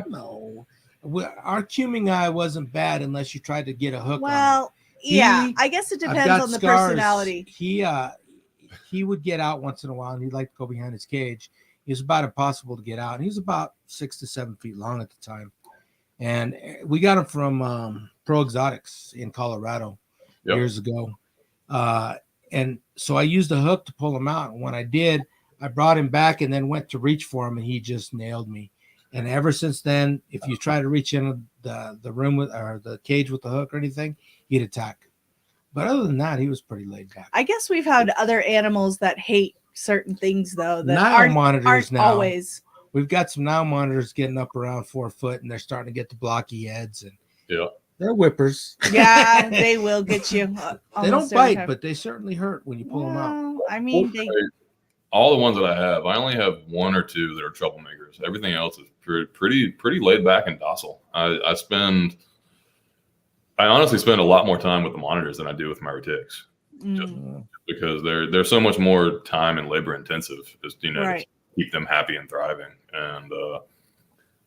No, our Cuming eye wasn't bad unless you tried to get a hook. Well, yeah, I guess it depends on the personality. He would get out once in a while, and he'd like to go behind his cage. He was about impossible to get out. And he was about 6 to 7 feet long at the time, and we got him from a.b.exotics in Colorado years ago. And so I used a hook to pull him out, and when I did, I brought him back and then went to reach for him, and he just nailed me. And ever since then, if you try to reach in the room with or the cage with the hook or anything, he'd attack. But other than that, he was pretty laid back. I guess we've had other animals that hate certain things though. That aren't now. Always. We've got some now monitors getting up around 4 foot, and they're starting to get the blocky heads, and they're whippers. Yeah, they will get you. They don't bite, but they certainly hurt when you pull them out. I mean, all the ones that I have, I only have 1 or 2 that are troublemakers. Everything else is pretty laid back and docile. I I honestly spend a lot more time with the monitors than I do with my retics, just because they're so much more time and labor intensive, just to keep them happy and thriving. And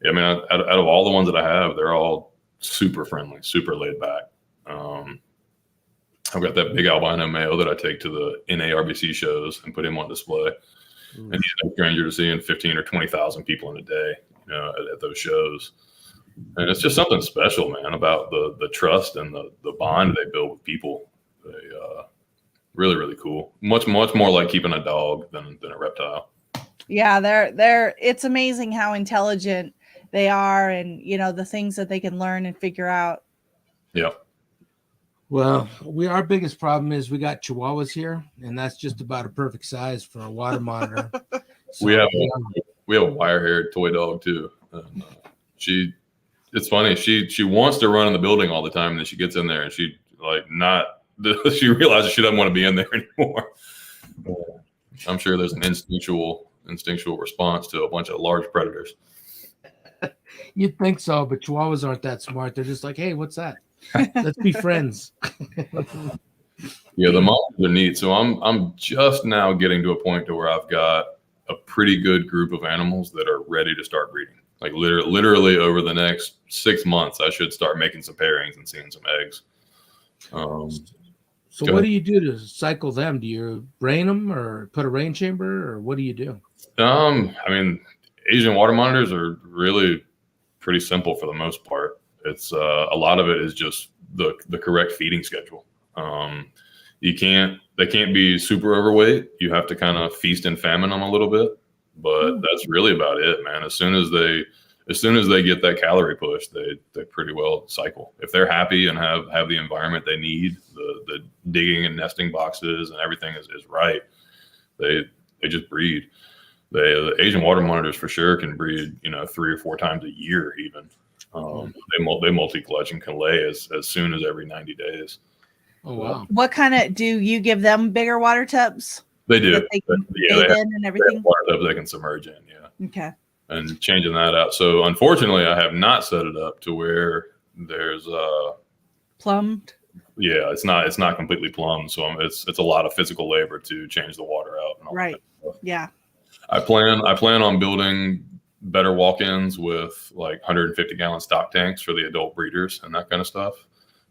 I mean, out of all the ones that I have, they're all super friendly, super laid back. I've got that big albino male that I take to the NARBC shows and put him on display. And he's no stranger to seeing 15 or 20,000 people in a day, at those shows. And it's just something special, man, about the trust and the bond they build with people. They really, really cool. Much more like keeping a dog than a reptile. Yeah, it's amazing how intelligent they are, and the things that they can learn and figure out. Yeah. Well, our biggest problem is we got Chihuahuas here, and that's just about a perfect size for a water monitor. So, we have a wire-haired toy dog too. And, it's funny. She wants to run in the building all the time, and then she gets in there and she she realizes she doesn't want to be in there anymore. I'm sure there's an instinctual response to a bunch of large predators. You'd think so, but Chihuahuas aren't that smart. They're just like, hey, what's that? Let's be friends. Yeah, the monitors are neat. So I'm just now getting to a point to where I've got a pretty good group of animals that are ready to start breeding. Like literally over the next 6 months, I should start making some pairings and seeing some eggs. So what do you do to cycle them? Do you rain them or put a rain chamber, or what do you do? I mean, Asian water monitors are really pretty simple for the most part. It's a lot of it is just the correct feeding schedule. They can't be super overweight. You have to kind of feast and famine them a little bit, but that's really about it, man. As soon as they get that calorie push, they pretty well cycle. If they're happy and have the environment they need, the digging and nesting boxes and everything is right, they just breed. The Asian water monitors for sure can breed 3 or 4 times a year even. They multi-clutch and can lay as soon as every 90 days. Oh wow! What kind of do you give them? Bigger water tubs? They do. They can bathe in and everything. Water tubs they can submerge in. Yeah. Okay. And changing that out. So unfortunately, I have not set it up to where there's plumbed. Yeah, it's not completely plumbed. So it's a lot of physical labor to change the water out. And all right. That stuff. Yeah. I plan on building better walk-ins with like 150-gallon stock tanks for the adult breeders and that kind of stuff.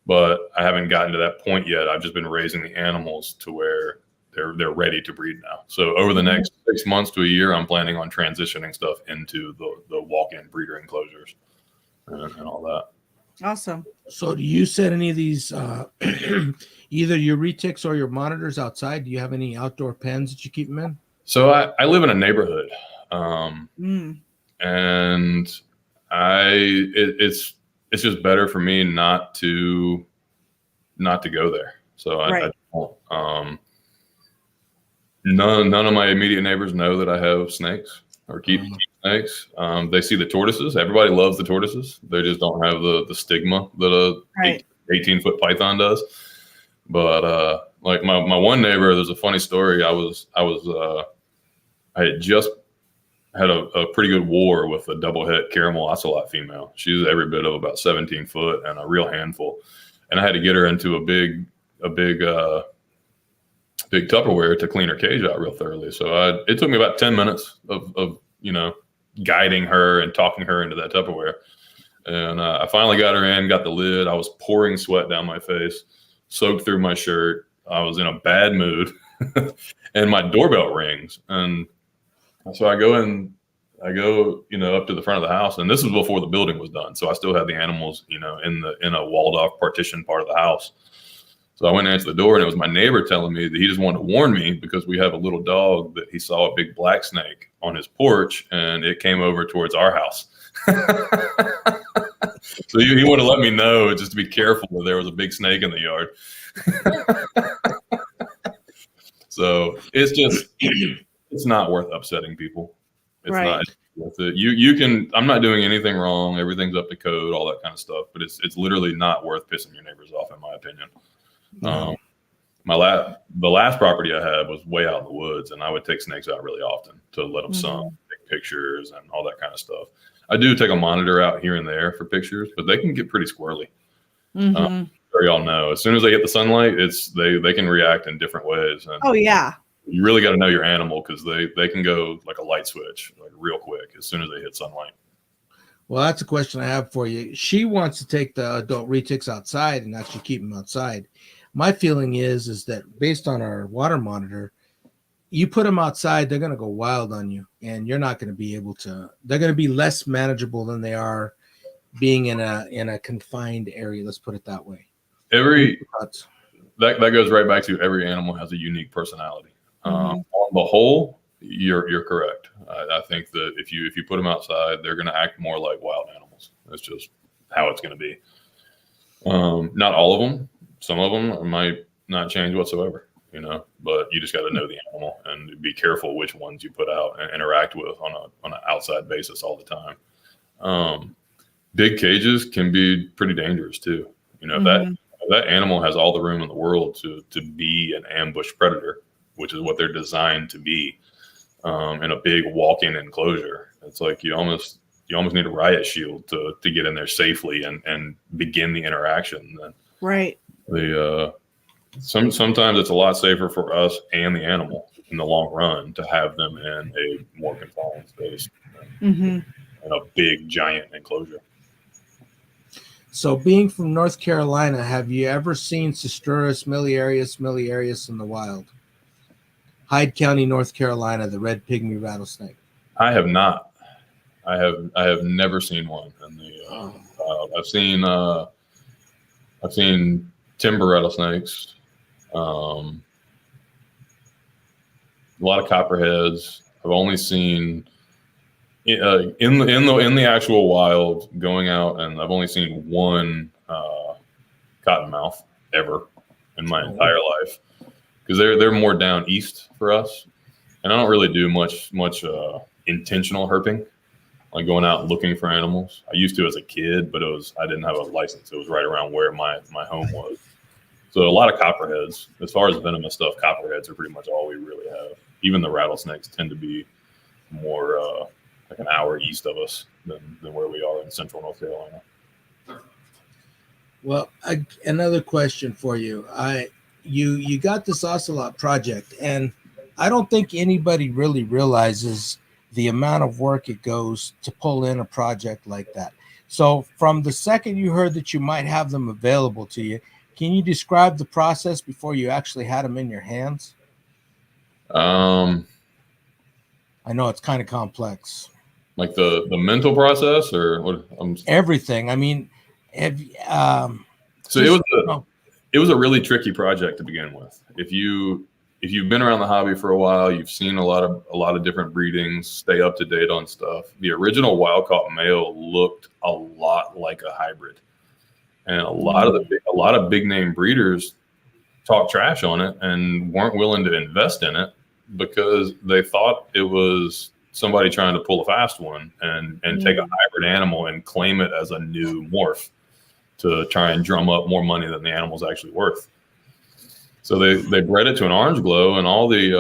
But I haven't gotten to that point yet. I've just been raising the animals to where they're ready to breed now. So over the next 6 months to a year, I'm planning on transitioning stuff into the walk-in breeder enclosures and all that. Awesome. So do you set any of these, either your retics or your monitors outside? Do you have any outdoor pens that you keep them in? So I live in a neighborhood, and it's just better for me not to go there. So I don't. None of my immediate neighbors know that I have snakes or keep snakes. They see the tortoises. Everybody loves the tortoises. They just don't have the stigma that a 18-foot python does. But like my one neighbor, there's a funny story. I had just had a pretty good war with a double het caramel ocelot female. She's every bit of about 17 foot and a real handful. And I had to get her into a big Tupperware to clean her cage out real thoroughly. So it took me about 10 minutes of guiding her and talking her into that Tupperware. And I finally got her in, got the lid. I was pouring sweat down my face, soaked through my shirt. I was in a bad mood and my doorbell rings. And so I go up to the front of the house, and this was before the building was done. So I still had the animals, in a walled off partition part of the house. So I went and answered the door, and it was my neighbor telling me that he just wanted to warn me because we have a little dog that he saw a big black snake on his porch, and it came over towards our house. So he wanted to let me know just to be careful that there was a big snake in the yard. So it's not worth upsetting people. It's not worth it. You can. I'm not doing anything wrong. Everything's up to code, all that kind of stuff. But it's literally not worth pissing your neighbors off, in my opinion. The last property I had was way out in the woods, and I would take snakes out really often to let them sun, take pictures, and all that kind of stuff. I do take a monitor out here and there for pictures, but they can get pretty squirrely. Sure y'all know, as soon as they get the sunlight, they can react in different ways. And oh yeah. you really got to know your animal, because they can go like a light switch, like real quick as soon as they hit sunlight. Well, that's a question I have for you. She wants to take the adult retics outside and actually keep them outside. My feeling is that based on our water monitor, you put them outside, they're going to go wild on you, and you're not going to be able to. They're going to be less manageable than they are being in a confined area. Let's put it that way. That goes right back to every animal has a unique personality. On the whole, you're correct. I think that if you put them outside, they're going to act more like wild animals. That's just how it's going to be. Not all of them. Some of them might not change whatsoever, but you just got to know the animal and be careful which ones you put out and interact with on an outside basis all the time. Big cages can be pretty dangerous too. If that animal has all the room in the world to be an ambush predator, which is what they're designed to be, in a big walk-in enclosure. It's like you almost need a riot shield to get in there safely and begin the interaction. Right. Sometimes it's a lot safer for us and the animal in the long run to have them in a more confined space, in a big giant enclosure. So, being from North Carolina, have you ever seen Cistrurus miliarius in the wild? Hyde County, North Carolina, the red pygmy rattlesnake. I have not. I have never seen one in the wild. I've seen timber rattlesnakes, a lot of copperheads. I've only seen in the actual wild going out, and I've only seen one cottonmouth ever in my entire life, because they're more down east for us, and I don't really do much intentional herping, like going out looking for animals. I used to as a kid, but I didn't have a license. It was right around where my home was. So a lot of copperheads. As far as venomous stuff, copperheads are pretty much all we really have. Even the rattlesnakes tend to be more like an hour east of us than where we are in central North Carolina. Well, another question for you. You got this ocelot project, and I don't think anybody really realizes the amount of work it goes to pull in a project like that. So from the second you heard that you might have them available to you, can you describe the process before you actually had them in your hands? I know it's kind of complex. Like the mental process, or what? Everything. I mean, so it was a really tricky project to begin with. If you've been around the hobby for a while, you've seen a lot of different breedings, stay up to date on stuff. The original wild caught male looked a lot like a hybrid, and a lot of big name breeders talked trash on it and weren't willing to invest in it because they thought it was somebody trying to pull a fast one and take a hybrid animal and claim it as a new morph to try and drum up more money than the animal's actually worth. So they bred it to an orange glow, and all the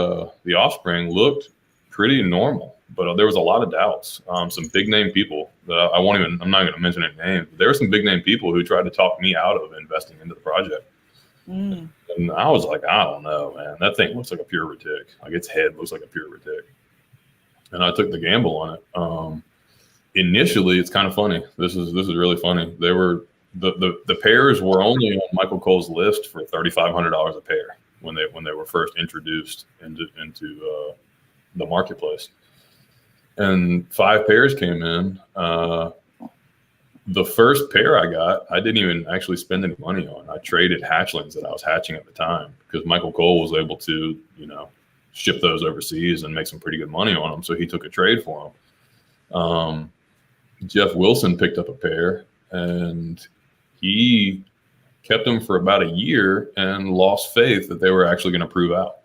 offspring looked pretty normal, but there was a lot of doubts. Some big name people that I'm not going to mention any names, but there were some big name people who tried to talk me out of investing into the project. And I was like, I don't know, man. That thing looks like a pure retic. Like its head looks like a pure retic. And I took the gamble on it. Initially, it's kind of funny. This is really funny. They were the pairs were only on Michael Cole's list for $3,500 a pair when they were first introduced into the marketplace. And 5 pairs came in. The first pair I got, I didn't even actually spend any money on. I traded hatchlings that I was hatching at the time because Michael Cole was able to, ship those overseas and make some pretty good money on them. So he took a trade for them. Jeff Wilson picked up a pair, and he kept them for about a year and lost faith that they were actually going to prove out.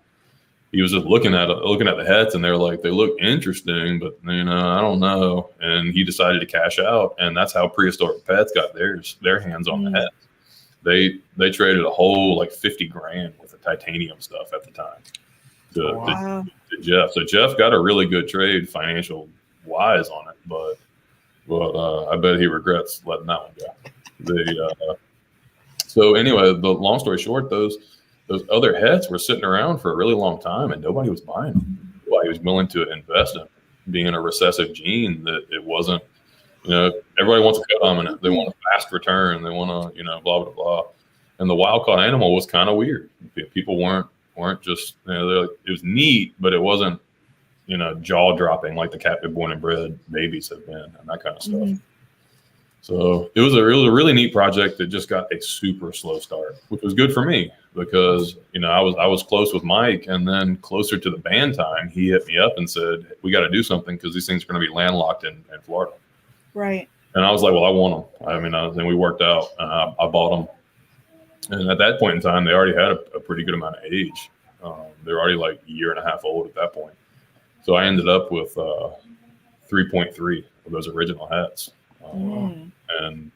He was just looking at the heads, and they look interesting, but I don't know. And he decided to cash out, and that's how Prehistoric Pets got their hands on the heads. They traded a whole $50,000 worth of titanium stuff at the time to Jeff. So Jeff got a really good trade financial wise on it, but I bet he regrets letting that one go. So anyway, the long story short, those other heads were sitting around for a really long time, and nobody was buying them. Nobody was willing to invest in being a recessive gene that it wasn't. Everybody wants a co-dominant. They want a fast return. They want to, blah blah blah. And the wild caught animal was kind of weird. People weren't just, they're like, it was neat, but it wasn't, jaw dropping like the captive born and bred babies have been and that kind of stuff. Mm-hmm. So it was a really neat project that just got a super slow start, which was good for me because, I was close with Mike, and then closer to the band time, he hit me up and said, we got to do something because these things are going to be landlocked in Florida. Right. And I was like, well, I want them. I mean, then we worked out and I bought them. And at that point in time, they already had a pretty good amount of age. They were already like a year and a half old at that point. So I ended up with 3.3 of those original hats. And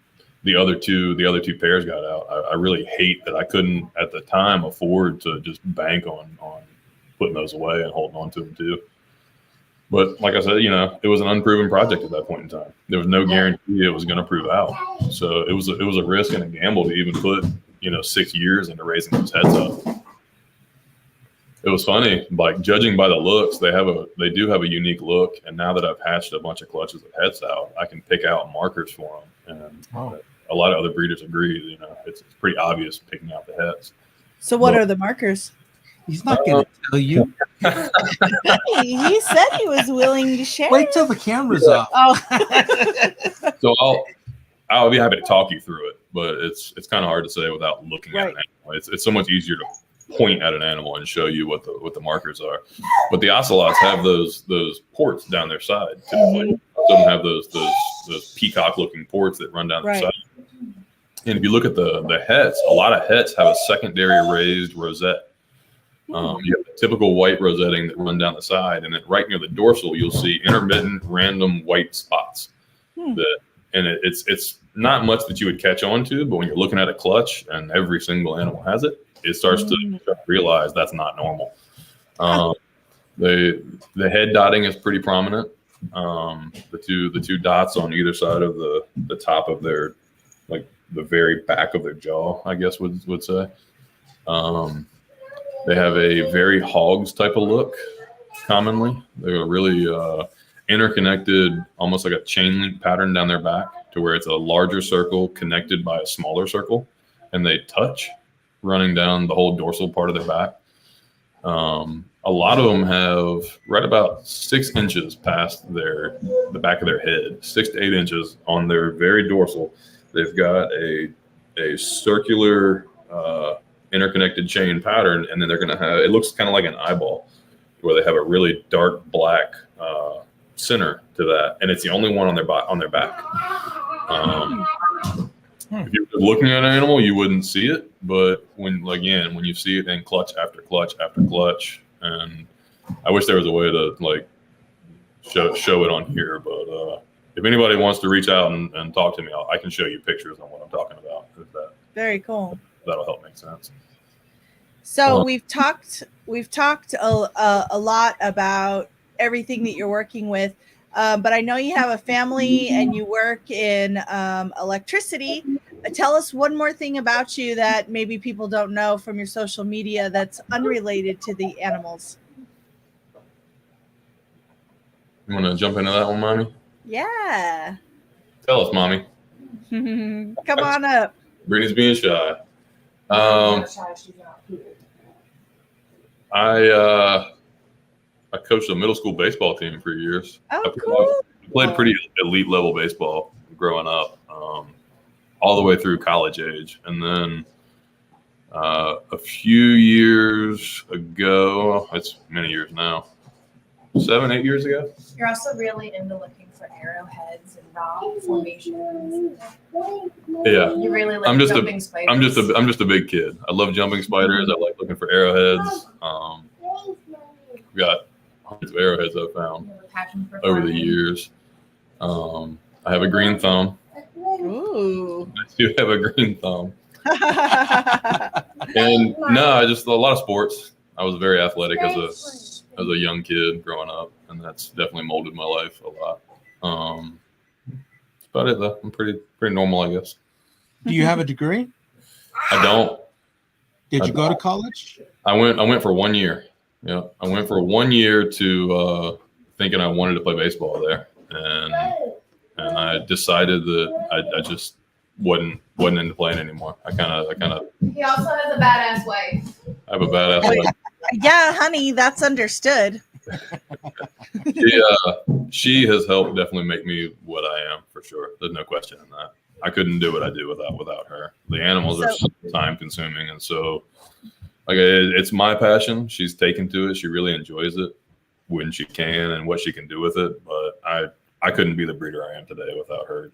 the other two pairs got out. I really hate that I couldn't at the time afford to just bank on putting those away and holding on to them too. But like I said, it was an unproven project at that point in time. There was no guarantee it was going to prove out. So it was a risk and a gamble to even put 6 years into raising those heads up. It was funny, like judging by the looks, they do have a unique look. And now that I've hatched a bunch of clutches of heads out, I can pick out markers for them. And a lot of other breeders agree. It's pretty obvious picking out the heads. So what are the markers? He's not going to tell you. He said he was willing to share. Wait till the camera's off. Oh. So I'll be happy to talk you through it, but it's kind of hard to say without looking at an animal. It's so much easier to point at an animal and show you what the markers are. But the ocelots have those ports down their side. Typically, some of them have those peacock looking ports that run down their side. And if you look at the hets, a lot of hets have a secondary raised rosette. You have the typical white rosetting that run down the side, and then right near the dorsal, you'll see intermittent, random white spots. It's not much that you would catch on to, but when you're looking at a clutch and every single animal has it, it starts to realize that's not normal. The head dotting is pretty prominent. The two dots on either side of the top of their, like the very back of their jaw, I guess would say. They have a very hogs type of look. Commonly, they're really interconnected, almost like a chain link pattern down their back, to where it's a larger circle connected by a smaller circle, and they touch, running down the whole dorsal part of their back. A lot of them have right about 6 inches past the back of their head, 6 to 8 inches on their very dorsal. They've got a circular interconnected chain pattern, and then they're going to have, it looks kind of like an eyeball, where they have a really dark black center to that, and it's the only one on their back. If you're looking at an animal, you wouldn't see it, but when you see it in clutch after clutch after clutch, and I wish there was a way to like show it on here, but if anybody wants to reach out and talk to me, I can show you pictures on what I'm talking about. Very cool. That'll help make sense. So we've talked a lot about everything that you're working with, but I know you have a family and you work in electricity. Tell us one more thing about you that maybe people don't know from your social media that's unrelated to the animals. You want to jump into that one, Mommy? Yeah. Tell us, Mommy. Come on up. Brittany's being shy. I coached a middle school baseball team for years. Oh, cool. I played pretty elite level baseball growing up, all the way through college age. And then a few years ago, it's many years now, 7-8 years ago. You're also really into looking for arrowheads and rock formations. Yeah. You really like jumping spiders. I'm just a big kid. I love jumping spiders. I like looking for arrowheads. We've got hundreds of arrowheads I've found over the years. I have a green thumb. Ooh. I do have a green thumb. And no, just a lot of sports. I was very athletic as a young kid growing up, and that's definitely molded my life a lot. That's about it though. I'm pretty normal, I guess. Do you have a degree? I don't. Did you go to college? I went for 1 year. Yeah, I went for 1 year to thinking I wanted to play baseball there, and I decided that I just wasn't into playing anymore. I kind of. He also has a badass wife. I have a badass wife. Yeah, honey, that's understood. She has helped definitely make me what I am, for sure. There's no question in that. I couldn't do what I do without her. The animals are so time consuming, and so like it's my passion. She's taken to it. She really enjoys it when she can and what she can do with it. But I couldn't be the breeder I am today without her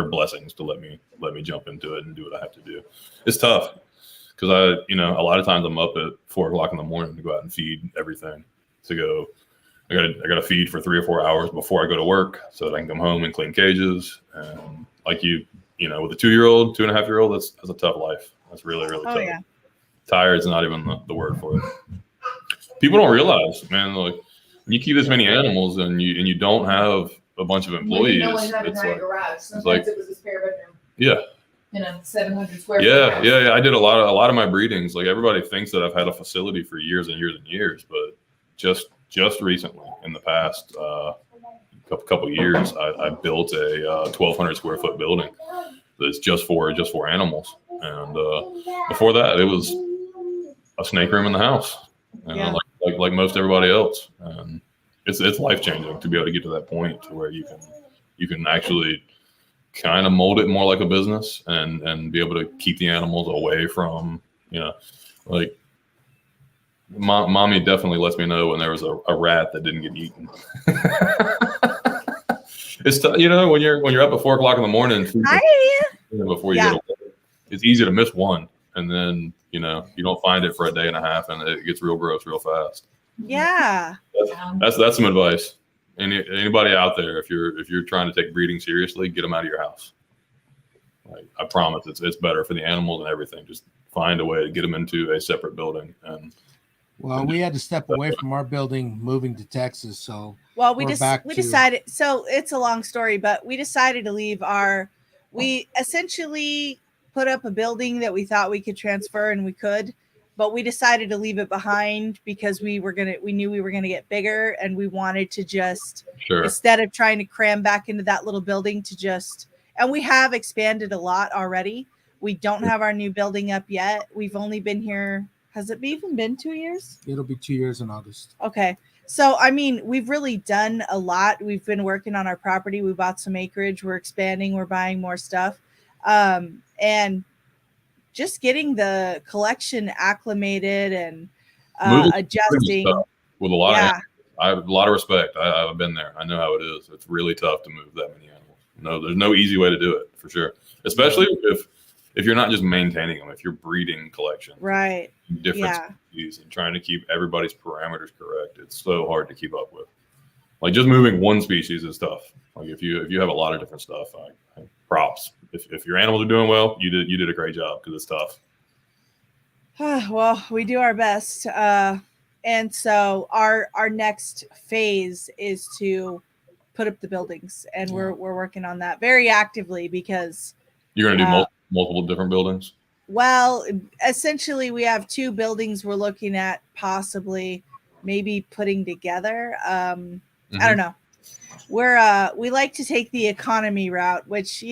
blessings to let me jump into it and do what I have to do. It's tough because a lot of times I'm up at 4 o'clock in the morning to go out and feed everything. I gotta feed for 3 or 4 hours before I go to work so that I can come home and clean cages. And like with a 2-year-old, 2.5-year-old, that's a tough life. That's really tough. Yeah. Tired is not even the word for it. People don't realize, man, like when you keep this many animals and you don't have a bunch of employees, No one had a it's giant like, garage. Sometimes it was a spare bedroom. Yeah. In a 700 square foot house. Yeah. I did a lot of my breedings. Like everybody thinks that I've had a facility for years and years and years, but just recently, in the past couple years, I built a 1,200 square foot building that's just for animals. And before that, it was a snake room in the house, like most everybody else. And it's life changing to be able to get to that point to where you can actually kind of mold it more like a business and be able to keep the animals away from like. Mommy definitely lets me know when there was a rat that didn't get eaten. It's when you're up at 4 o'clock in the morning before you go to work, it's easy to miss one, and then you don't find it for a day and a half, and it gets real gross real fast. Yeah, that's some advice. Anybody out there, if you're trying to take breeding seriously, get them out of your house. Like, I promise, it's better for the animals and everything. Just find a way to get them into a separate building and. Well, we had to step away from our building, moving to Texas. So, we decided. So it's a long story, but we decided to leave we essentially put up a building that we thought we could transfer, and we could, but we decided to leave it behind because we knew we were gonna get bigger, and we wanted to just instead of trying to cram back into that little building and we have expanded a lot already. We don't have our new building up yet. We've only been here. Has it even been 2 years? It'll be 2 years in August. Okay. So, we've really done a lot. We've been working on our property. We bought some acreage. We're expanding. We're buying more stuff. And just getting the collection acclimated and adjusting. With a lot I have a lot of respect. I've been there. I know how it is. It's really tough to move that many animals. No, there's no easy way to do it, for sure. Especially if you're not just maintaining them, if you're breeding collection, right? Different species and trying to keep everybody's parameters correct, it's so hard to keep up with. Like just moving one species is tough. Like if you have a lot of different stuff, props. If your animals are doing well, you did a great job because it's tough. Well, we do our best, and so our next phase is to put up the buildings, and we're working on that very actively because you're going to do multiple different buildings. Well, essentially, we have 2 buildings we're looking at possibly maybe putting together. I don't know. We like to take the economy route, which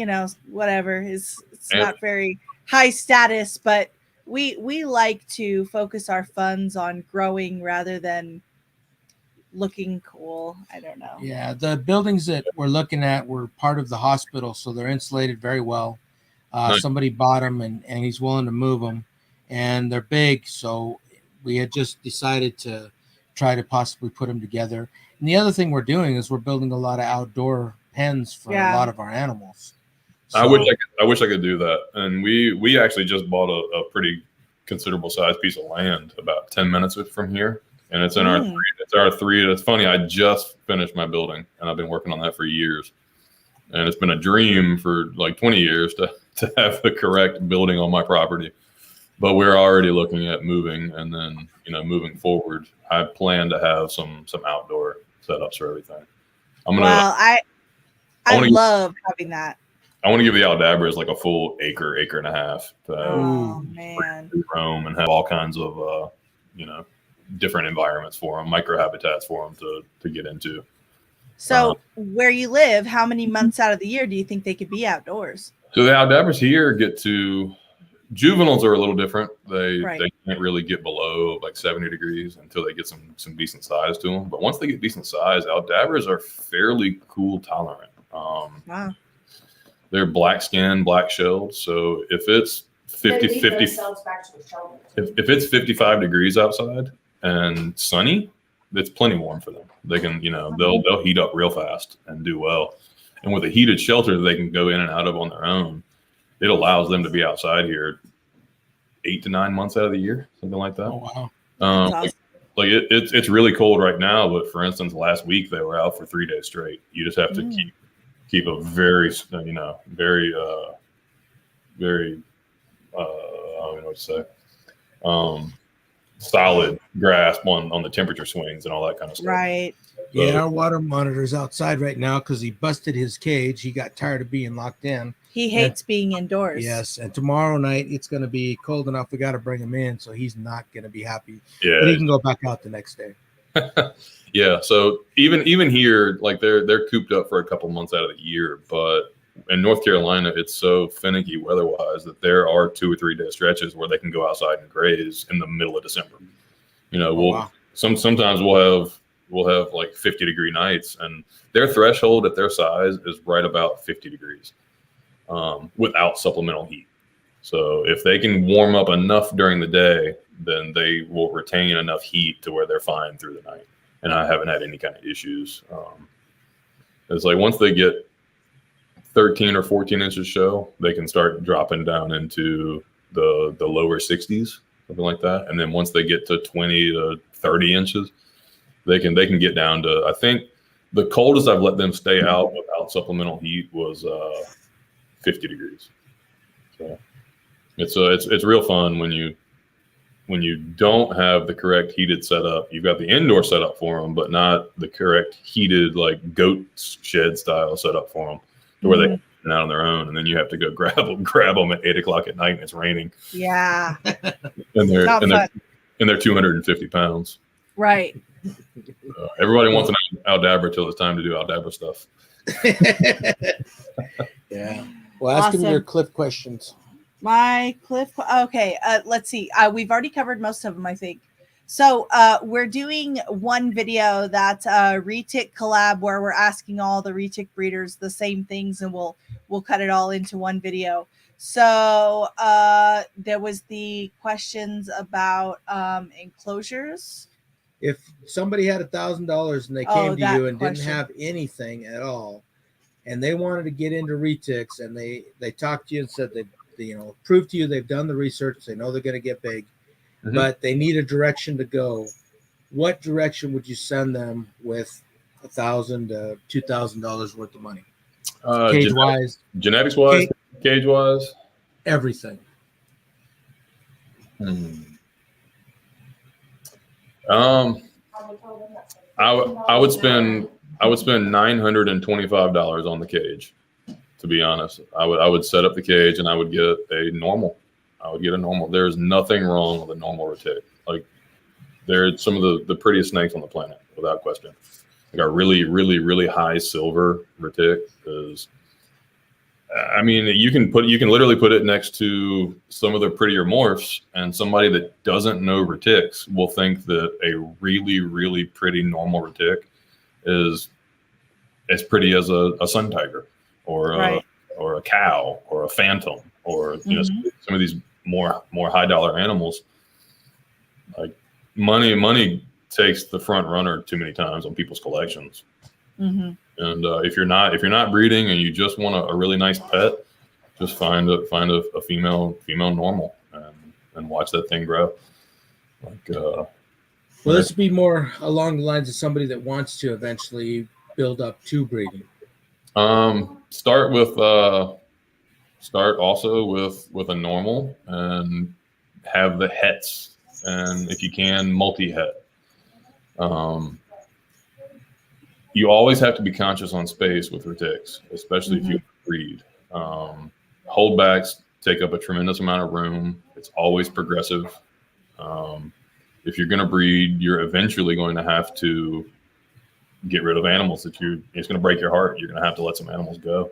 whatever it's not very high status, but we like to focus our funds on growing rather than looking cool. I don't know. Yeah, the buildings that we're looking at were part of the hospital, so they're insulated very well. Nice. Somebody bought them and he's willing to move them, and they're big. So we had just decided to try to possibly put them together. And the other thing we're doing is we're building a lot of outdoor pens for a lot of our animals. So, I wish I could do that. And we actually just bought a pretty considerable size piece of land about 10 minutes from here. And it's in our 3. It's funny. I just finished my building and I've been working on that for years. And it's been a dream for like 20 years to have the correct building on my property. But we're already looking at moving, and then moving forward, I plan to have some outdoor setups for everything. I love having that. I want to give the Aldabras like a full acre and a half to Oh man. roam and have all kinds of different environments for them, microhabitats for them to get into. So where you live, how many months out of the year do you think they could be outdoors? So the Aldabras here get to, juveniles are a little different. They can't really get below like 70 degrees until they get some decent size to them. But once they get decent size, Aldabras are fairly cool tolerant. Wow. They're black skinned, black shelled. So if it's 50, if it's 55 degrees outside and sunny, it's plenty warm for them. They can, they'll heat up real fast and do well. And with a heated shelter that they can go in and out of on their own, it allows them to be outside here 8 to 9 months out of the year, something like that. Oh, wow. Awesome. Like it's really cold right now, but for instance, last week they were out for 3 days straight. You just have to keep a very, very, very, I don't know what to say, solid grasp on the temperature swings and all that kind of stuff. Right. So, Yeah, our water monitor's outside right now because he busted his cage. He got tired of being locked in. He hates being indoors. Yes, and tomorrow night it's going to be cold enough. We got to bring him in, so he's not going to be happy. yeah, But he can go back out the next day. yeah. So even here, like they're cooped up for a couple months out of the year, but in North Carolina, it's so finicky weather-wise that there are 2 or 3 day stretches where they can go outside and graze in the middle of December. Sometimes we'll have like 50-degree nights, and their threshold at their size is right about 50 degrees without supplemental heat. So if they can warm up enough during the day, then they will retain enough heat to where they're fine through the night. And I haven't had any kind of issues. It's like once they get 13 or 14 inches show, they can start dropping down into the lower 60s, something like that. And then once they get to 20 to 30 inches, they can get down to, I think the coldest I've let them stay out without supplemental heat was 50 degrees. So it's real fun when you don't have the correct heated setup. You've got the indoor setup for them, but not the correct heated like goat shed style setup for them, to where they can get out on their own, and then you have to go grab them at 8 o'clock at night and it's raining. Yeah. and they're 250 pounds. Right. Everybody wants an Aldabra till it's time to do Aldabra stuff. Yeah. Well, ask him your cliff questions. My cliff. Okay. Let's see. We've already covered most of them, I think. So we're doing one video that's a retic collab where we're asking all the retic breeders the same things, and we'll cut it all into one video. So there was the questions about enclosures. If somebody had $1,000 and they came to you and didn't have anything at all, and they wanted to get into retics, and they talked to you and said they proved to you they've done the research, they know they're going to get big, but they need a direction to go, what direction would you send them with $1,000 to $2,000 worth of money? Cage wise, genetics wise, cage wise, everything. I would spend $925 on the cage. To be honest, I would set up the cage and I would get a normal. There's nothing wrong with a normal retic. Like they're some of the prettiest snakes on the planet, without question. Like a really, really, really high silver retic is. I mean, you can literally put it next to some of the prettier morphs, and somebody that doesn't know retics will think that a really, really pretty normal retic is as pretty as a sun tiger, or a cow, or a phantom, or some of these more high dollar animals. Like money takes the front runner too many times on people's collections. And if you're not breeding and you just want a really nice pet, just find a female normal and watch that thing grow. Like well, this would be more along the lines of somebody that wants to eventually build up to breeding. Start also with a normal and have the hets, and if you can, multi-het. You always have to be conscious on space with retics, especially if you breed. Holdbacks take up a tremendous amount of room. It's always progressive. If you're going to breed, you're eventually going to have to get rid of animals it's going to break your heart. You're going to have to let some animals go.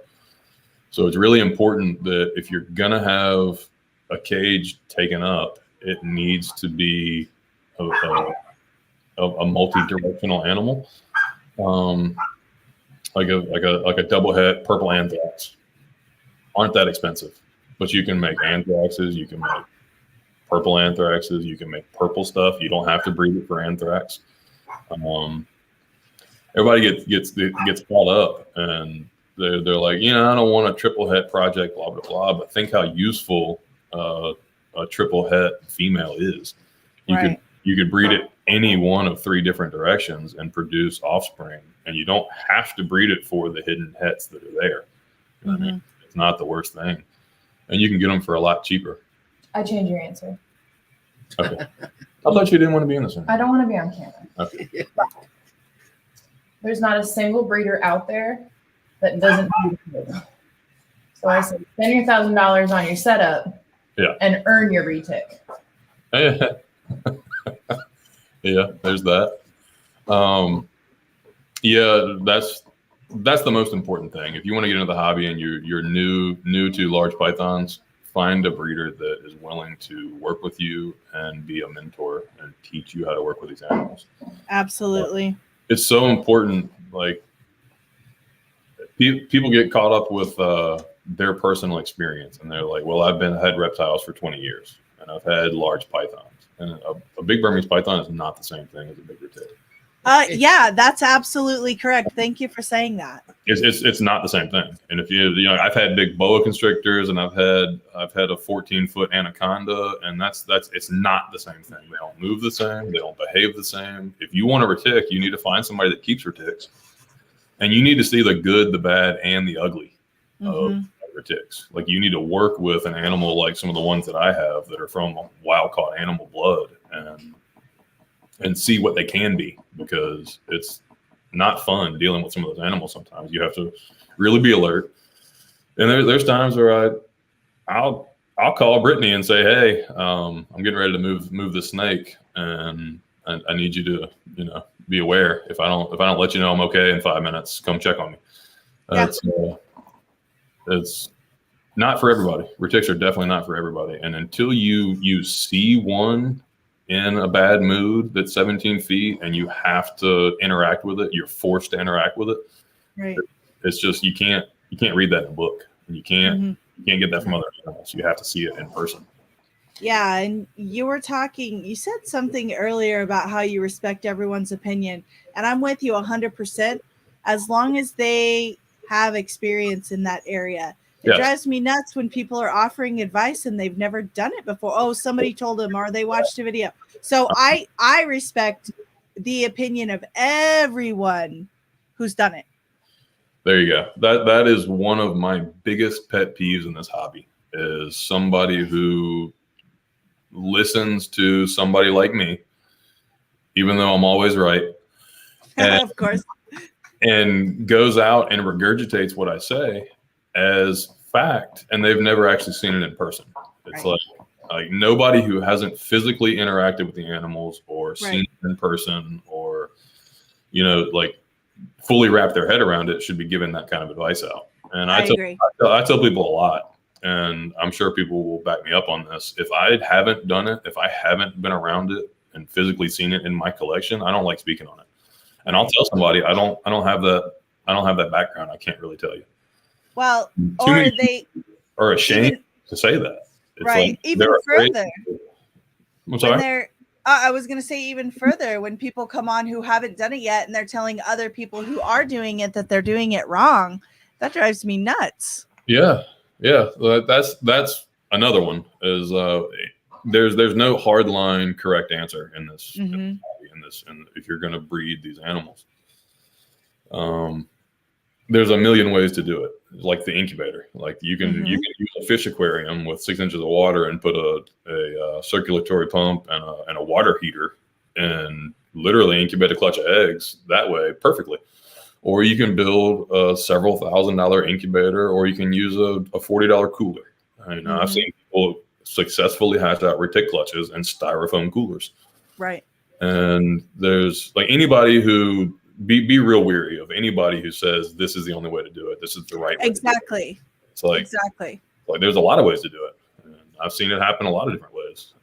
So it's really important that if you're going to have a cage taken up, it needs to be a multi-directional animal, like a double head purple anthrax. Aren't that expensive, but you can make anthraxes, you can make purple anthraxes, you can make purple stuff. You don't have to breed it for anthrax. Everybody gets caught up, and they're like, I don't want a triple het project, blah blah blah. But think how useful a triple het female is. You could breed it any one of 3 different directions and produce offspring, and you don't have to breed it for the hidden hets that are there. You know what I mean? It's not the worst thing, and you can get them for a lot cheaper. I change your answer. Okay. I thought you didn't want to be in this one. I don't want to be on camera. Okay. There's not a single breeder out there that doesn't do it. So I said, spend your $1,000 on your setup and earn your retic. Yeah, there's that. That's the most important thing. If you want to get into the hobby and you're new to large pythons, find a breeder that is willing to work with you and be a mentor and teach you how to work with these animals. Absolutely. It's so important. Like, people get caught up with their personal experience, and they're like, well, I've had reptiles for 20 years and I've had large pythons, and a big Burmese python is not the same thing as a big retic. Yeah, that's absolutely correct. Thank you for saying that. It's not the same thing. And if I've had big boa constrictors, and I've had a 14-foot anaconda, and that's it's not the same thing. They don't move the same. They don't behave the same. If you want a retic, you need to find somebody that keeps retics, and you need to see the good, the bad, and the ugly of retics. Like, you need to work with an animal like some of the ones that I have that are from wild caught animal blood, and see what they can be, because it's not fun dealing with some of those animals. Sometimes you have to really be alert. And there's times where I'll call Brittany and say, hey, I'm getting ready to move the snake, and I need you to be aware. If I don't let you know I'm okay in 5 minutes, come check on me. It's not for everybody. Retics are definitely not for everybody. And until you see one in a bad mood that's 17 feet and you have to interact with it, you're forced to interact with it. Right. It's just, you can't read that in a book. You can't get that from other animals. You have to see it in person. Yeah. And you said something earlier about how you respect everyone's opinion. And I'm with you 100%, as long as they have experience in that area. It drives me nuts when people are offering advice and they've never done it before. Oh, somebody told them, or they watched a video. So I respect the opinion of everyone who's done it. There you go. That is one of my biggest pet peeves in this hobby, is somebody who listens to somebody like me, even though I'm always right. And, of course. And goes out and regurgitates what I say as fact, and they've never actually seen it in person. It's like nobody who hasn't physically interacted with the animals or seen it in person, or like fully wrap their head around it, should be given that kind of advice out. And I tell people a lot, and I'm sure people will back me up on this. If I haven't done it, if I haven't been around it and physically seen it in my collection, I don't like speaking on it. And I'll tell somebody I don't have that background. I can't really tell you. Well, or they are ashamed to say that. It's like, even further. I'm sorry. I was going to say even further, when people come on who haven't done it yet and they're telling other people who are doing it that they're doing it wrong, that drives me nuts. Yeah. That's another one. Is there's no hard line correct answer in this. And if you're going to breed these animals, there's a million ways to do it. Like the incubator, like you can use a fish aquarium with 6 inches of water and put a circulatory pump and a water heater and literally incubate a clutch of eggs that way perfectly. or you can build a several $1,000 incubator, or you can use a $40 cooler. I've seen people successfully hatch out retic clutches and styrofoam coolers. Right. And there's like anybody who be real weary of anybody who says this is the only way to do it. This is the right way. Exactly. To do it. It's like exactly. Like there's a lot of ways to do it. And I've seen it happen a lot of different ways.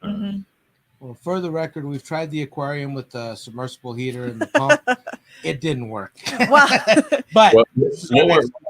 Well, for the record, we've tried the aquarium with the submersible heater and the pump. It didn't work. Well, but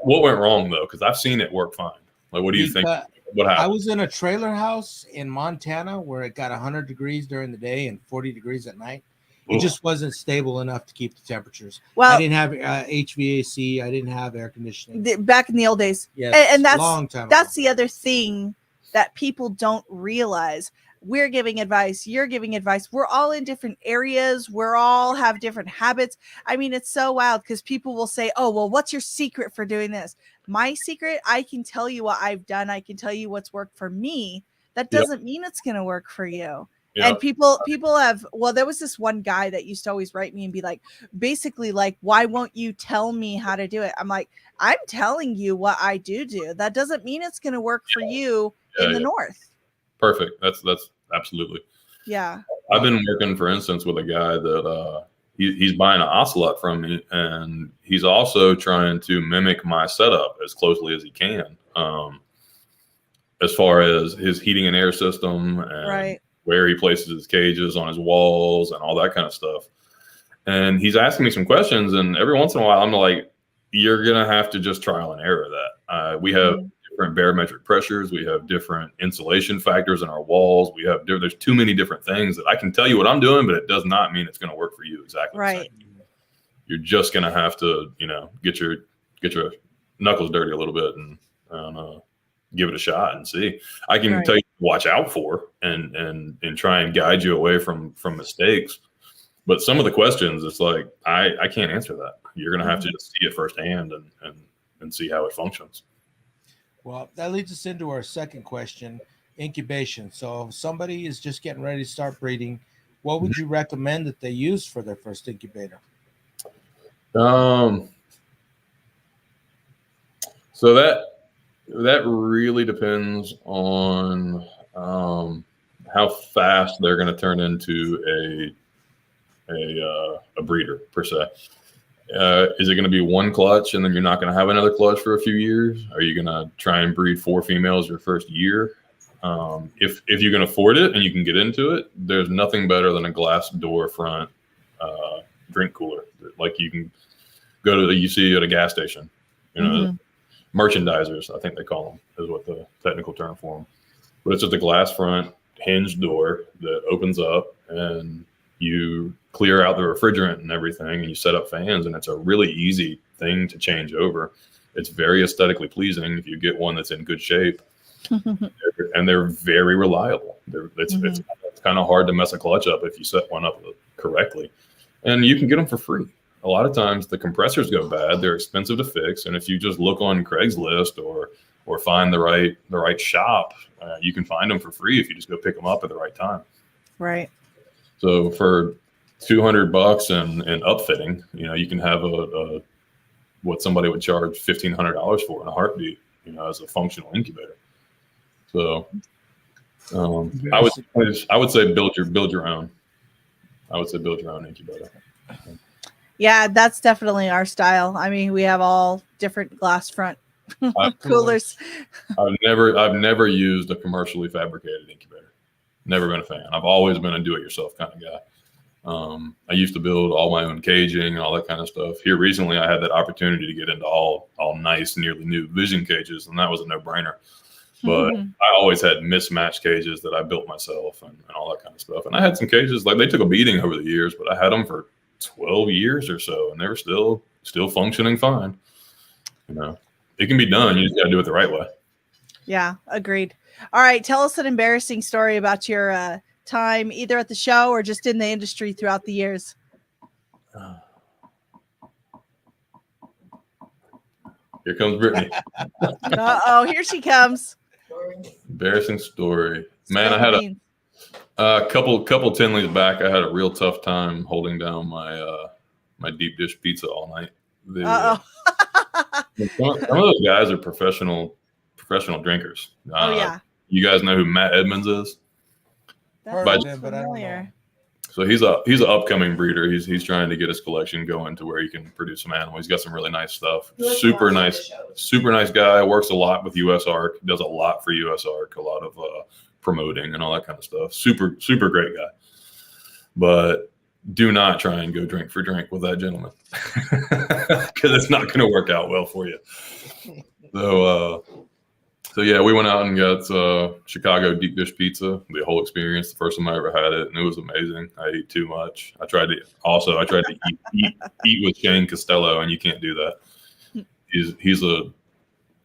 what went wrong though? Because I've seen it work fine. Like, what do you think? What happened? I was in a trailer house in Montana where it got 100 degrees during the day and 40 degrees at night. It just wasn't stable enough to keep the temperatures. Well, I didn't have HVAC. I didn't have air conditioning. Back in the old days. Yes, and that's long time that's ago. the other thing that people don't realize. We're giving advice. You're giving advice. We're all in different areas. We're all have different habits. I mean, it's so wild because people will say, oh, well, what's your secret for doing this? My secret, I can tell you what I've done. I can tell you what's worked for me. That doesn't mean it's going to work for you. Yeah. And people have, well, there was this one guy that used to always write me and be like, basically like, why won't you tell me how to do it? I'm like, I'm telling you what I do. That doesn't mean it's going to work for you in the North. Perfect. That's absolutely. Yeah. I've been working, for instance, with a guy that he's buying an ocelot from me, and he's also trying to mimic my setup as closely as he can, as far as his heating and air system and where he places his cages on his walls and all that kind of stuff. And he's asking me some questions, and every once in a while I'm like, you're gonna have to just trial and error that. We have different barometric pressures, we have different insulation factors in our walls, there's too many different things that I can tell you what I'm doing, but it does not mean it's going to work for you exactly the same. You're just going to have to get your knuckles dirty a little bit and give it a shot and see. I can tell you to watch out for and try and guide you away from mistakes, but some of the questions, it's like I can't answer that. You're going to have to just see it firsthand and see how it functions. Well, that leads us into our second question, incubation. So if somebody is just getting ready to start breeding, what would you recommend that they use for their first incubator? So that really depends on how fast they're going to turn into a breeder per se. Is it going to be one clutch and then you're not going to have another clutch for a few years? Are you going to try and breed 4 females your first year? If you can afford it and you can get into it, there's nothing better than a glass door front drink cooler. Like you can go to you see at a gas station, merchandisers, I think they call them, is what the technical term for them. But it's just a glass front hinged door that opens up and you clear out the refrigerant and everything, and you set up fans, and it's a really easy thing to change over. It's very aesthetically pleasing if you get one that's in good shape, and they're very reliable. It's kind of hard to mess a clutch up if you set one up correctly, and you can get them for free. A lot of times the compressors go bad; they're expensive to fix, and if you just look on Craigslist or find the right shop, you can find them for free if you just go pick them up at the right time. Right. So for $200 and upfitting, you can have a what somebody would charge $1,500 for in a heartbeat, as a functional incubator. So I would say build your own. I would say build your own incubator. Yeah, that's definitely our style. I mean, we have all different glass front coolers. I've never used a commercially fabricated incubator. Never been a fan. I've always been a do-it-yourself kind of guy. I used to build all my own caging and all that kind of stuff. Here recently, I had that opportunity to get into all nice, nearly new vision cages, and that was a no-brainer. But I always had mismatched cages that I built myself and all that kind of stuff. And I had some cages, like they took a beating over the years, but I had them for 12 years or so, and they were still functioning fine. It can be done. You just got to do it the right way. Yeah, agreed. All right, tell us an embarrassing story about your time either at the show or just in the industry throughout the years. Here comes Brittany. Uh-oh, here she comes. Embarrassing story. Man, I had a couple Tinleys back. I had a real tough time holding down my deep dish pizza all night. Some of those guys are professional drinkers. Oh yeah. You guys know who Matt Edmonds is? That's Heard of sounds him, but I don't know. familiar. So he's an upcoming breeder. He's trying to get his collection going to where he can produce some animals. He's got some really nice stuff. Super nice guy. Works a lot with USARK. Does a lot for USARK. A lot of promoting and all that kind of stuff. Super great guy. But do not try and go drink for drink with that gentleman, because it's not going to work out well for you. So yeah, we went out and got Chicago deep dish pizza. The whole experience, the first time I ever had it, and it was amazing. I ate too much. I tried to eat with Shane Costello, and you can't do that. He's a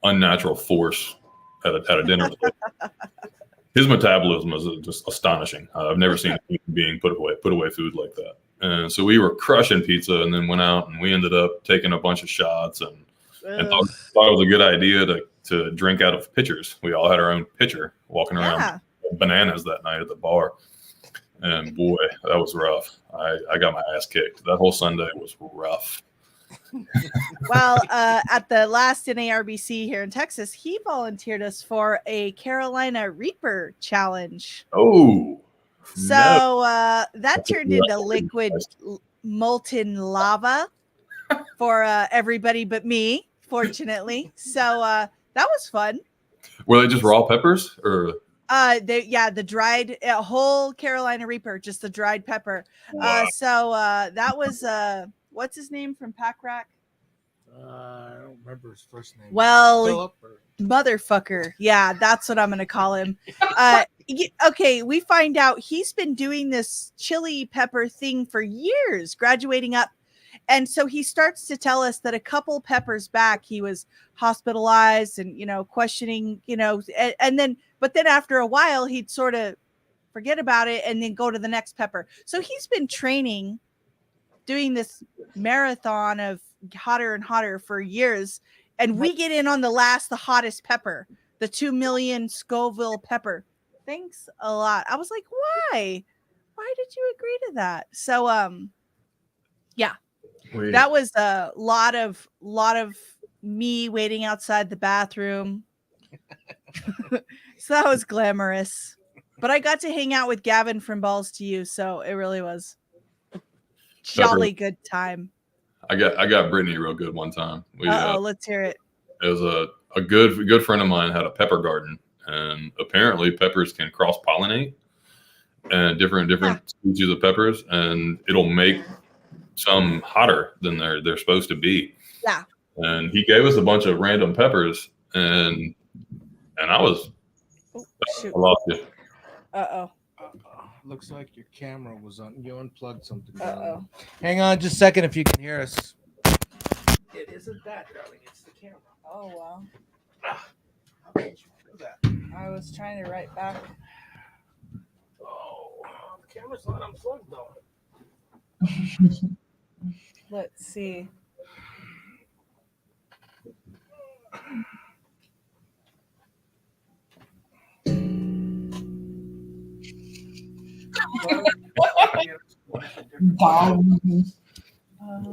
unnatural force at a dinner plate. His metabolism is just astonishing. I've never seen a human being put away food like that. And so we were crushing pizza, and then went out and we ended up taking a bunch of shots and thought it was a good idea to drink out of pitchers. We all had our own pitcher, walking around bananas that night at the bar. And boy, that was rough. I got my ass kicked. That whole Sunday was rough. Well, at the last NARBC here in Texas, he volunteered us for a Carolina Reaper challenge. Oh, so that turned into liquid molten lava for everybody but me, fortunately. So that was fun. Were they just raw peppers, or? The dried whole Carolina Reaper, just the dried pepper. Wow. So that was what's his name from Pack Rack? I don't remember his first name. Well, Philip motherfucker. Yeah, that's what I'm going to call him. Okay, we find out he's been doing this chili pepper thing for years, graduating up. And so he starts to tell us that a couple peppers back, he was hospitalized and, questioning, but then after a while, he'd sort of forget about it and then go to the next pepper. So he's been training, doing this marathon of hotter and hotter for years. And we get in on the hottest pepper, the 2 million Scoville pepper. Thanks a lot. I was like, why? Why did you agree to that? So, yeah, that was a lot of me waiting outside the bathroom. So that was glamorous, but I got to hang out with Gavin from Balls to You. So it really was a jolly good time. I got Brittany real good one time. Let's hear it. It was a good friend of mine had a pepper garden, and apparently peppers can cross pollinate and different species of peppers, and it'll make some hotter than they're supposed to be. Yeah. And he gave us a bunch of random peppers, and I was I lost you. Looks like your camera was on. You unplugged something. Hang on just a second if you can hear us. It isn't that, darling. It's the camera. Oh, wow. How did you do that? I was trying to write back. Oh, the camera's not unplugged though. Let's see.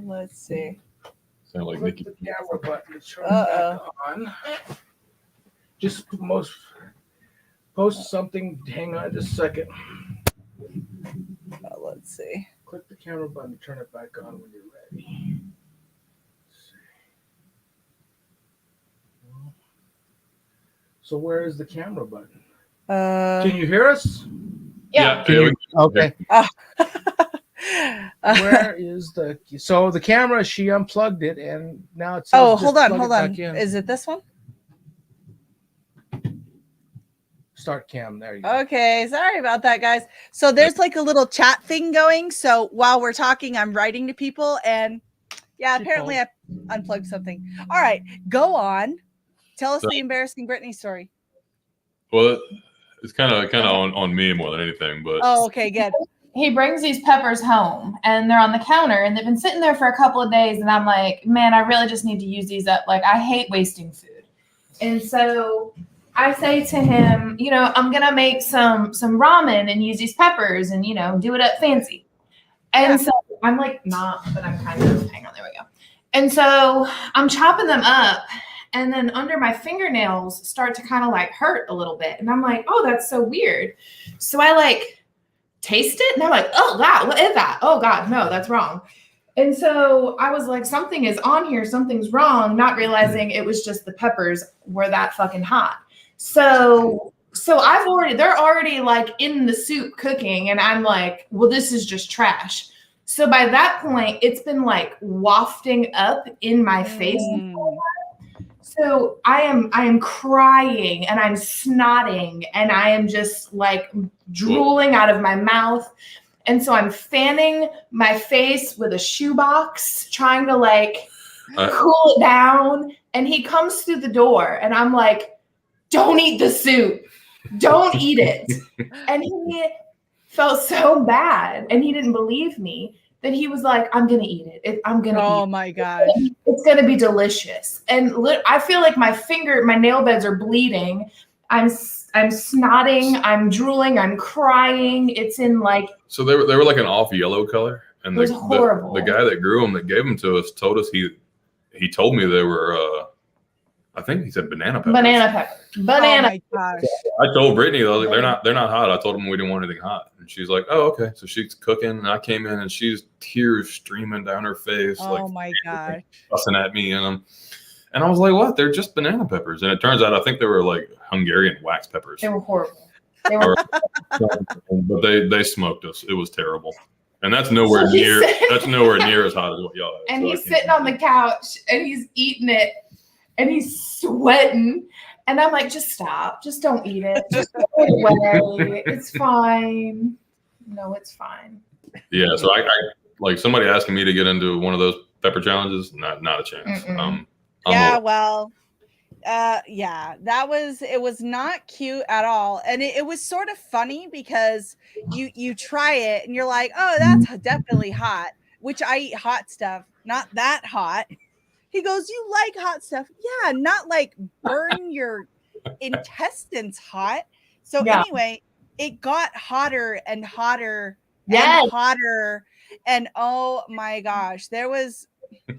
Let's see. Sound like Nikki. The camera button to turn back on. Just post something. Hang on just a second. Let's see. Click the camera button to turn it back on when you're ready. So where is the camera button? Can you hear us? Yeah. Okay. Where is the camera? She unplugged it and now it's. Hold on. Is it this one? Start cam. There you go. Okay, sorry about that, guys. So there's like a little chat thing going. So while we're talking, I'm writing to people, and apparently I unplugged something. All right, go on. Tell us the embarrassing Brittany story. Well, it's kind of on me more than anything, but. Oh, okay, good. He brings these peppers home and they're on the counter and they've been sitting there for a couple of days. And I'm like, man, I really just need to use these up. Like, I hate wasting food. And so I say to him, I'm going to make some ramen and use these peppers and, do it up fancy. And so I'm like, but I'm kind of, hang on, there we go. And so I'm chopping them up, and then under my fingernails start to kind of like hurt a little bit. And I'm like, oh, that's so weird. So I like taste it, and I'm like, oh God, what is that? Oh God, no, that's wrong. And so I was like, something is on here, something's wrong, not realizing it was just the peppers were that fucking hot. So they're already like in the soup cooking, and I'm like, well, this is just trash. So by that point, it's been like wafting up in my face. So I am crying, and I'm snotting, and I am just like drooling out of my mouth. And so I'm fanning my face with a shoebox, trying to like cool it down. And he comes through the door, and I'm like, don't eat the soup. Don't eat it. And he felt so bad, and he didn't believe me, that he was like, I'm going to eat it. I'm going to eat it. Oh my gosh. It's going to be delicious. And I feel like my nail beds are bleeding. I'm snotting, I'm drooling, I'm crying. It's in like. So they were like an off yellow color. And it was horrible. The guy that grew them, that gave them to us, told us he told me they were, I think he said banana peppers. Banana pepper. Banana. Oh my gosh. I told Brittany, I was like, they're not hot. I told them we didn't want anything hot. And she's like, oh, okay. So she's cooking, and I came in, and she's tears streaming down her face. Oh like, my God. Fussing at me. And I was like, what? They're just banana peppers. And it turns out I think they were like Hungarian wax peppers. They were horrible. They were but they smoked us. It was terrible. And that's nowhere near as hot as what y'all have. And he's sitting on the couch, and he's eating it, and he's sweating. And I'm like, just stop. Just don't eat it. Just throw it away. It's fine. No, it's fine. Yeah. So I like somebody asking me to get into one of those pepper challenges. Not a chance. Yeah, well, yeah, it was not cute at all. And it was sort of funny because you try it and you're like, oh, that's definitely hot, which I eat hot stuff, not that hot. He goes, you like hot stuff? Yeah, not like burn your intestines hot. So anyway, it got hotter and hotter and hotter. And oh my gosh, there was.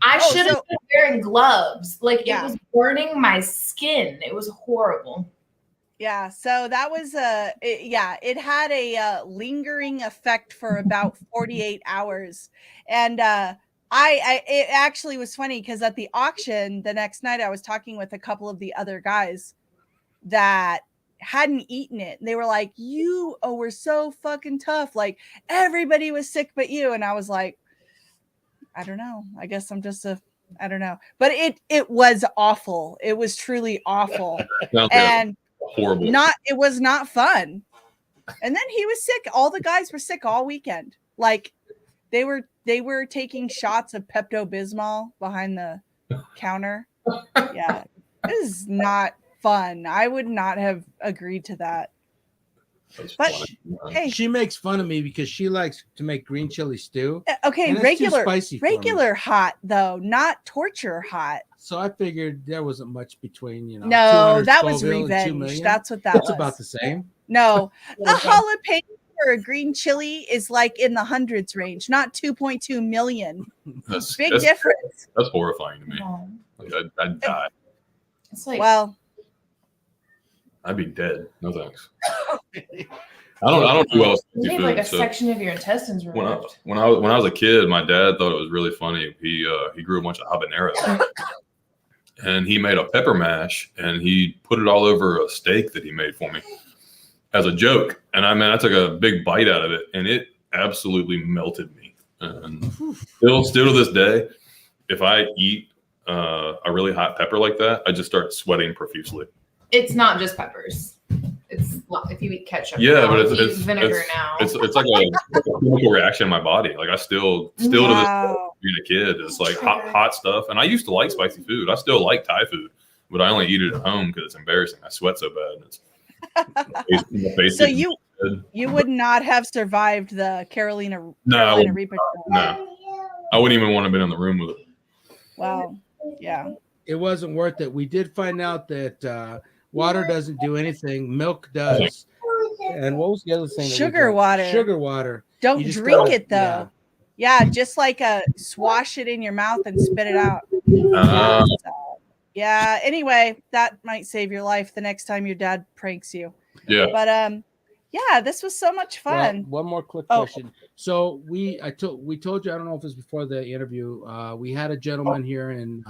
I should have been wearing gloves. Like it was burning my skin. It was horrible. Yeah. So that was it had a lingering effect for about 48 hours. And it actually was funny because at the auction the next night I was talking with a couple of the other guys that hadn't eaten it. They were like, we're so fucking tough. Like everybody was sick but you. And I was like, I don't know. I guess I'm just I don't know. But it was awful. It was truly awful. And horrible. It was not fun. And then he was sick. All the guys were sick all weekend. Like they were taking shots of Pepto-Bismol behind the counter. Yeah. This is not fun. I would not have agreed to that. But hey, she makes fun of me because she likes to make green chili stew. Okay, regular hot though, not torture hot. So I figured there wasn't much between, No, that was revenge. That's what that was. It's about the same. No, a jalapeno or a green chili is like in the hundreds range, not 2.2 million. That's difference. That's horrifying to me. Like, I'd die. It's like, well, I'd be dead. No thanks. I don't do well with you need food, like a section of your intestines removed. When I was a kid, my dad thought it was really funny. He grew a bunch of habaneros, and he made a pepper mash, and he put it all over a steak that he made for me as a joke. And I took a big bite out of it, and it absolutely melted me. And still to this day, if I eat a really hot pepper like that, I just start sweating profusely. It's not just peppers. It's if you eat ketchup. Yeah, but it's vinegar now. It's like a chemical reaction in my body. Like I still to this day, being a kid, it's like hot stuff. And I used to like spicy food. I still like Thai food, but I only eat it at home because it's embarrassing. I sweat so bad. So you would not have survived the Carolina Reaper. No, I wouldn't even want to have been in the room with it. Wow. Yeah. It wasn't worth it. We did find out that water doesn't do anything. Milk does. And what was the other thing? Sugar water. Sugar water. Don't drink it though. Yeah, just like swash it in your mouth and spit it out. Uh, Yeah. Anyway, that might save your life the next time your dad pranks you. yeah. But yeah, this was so much fun. Well, one more quick Oh. question. So we told you, I don't know if it's before the interview. We had a gentleman here in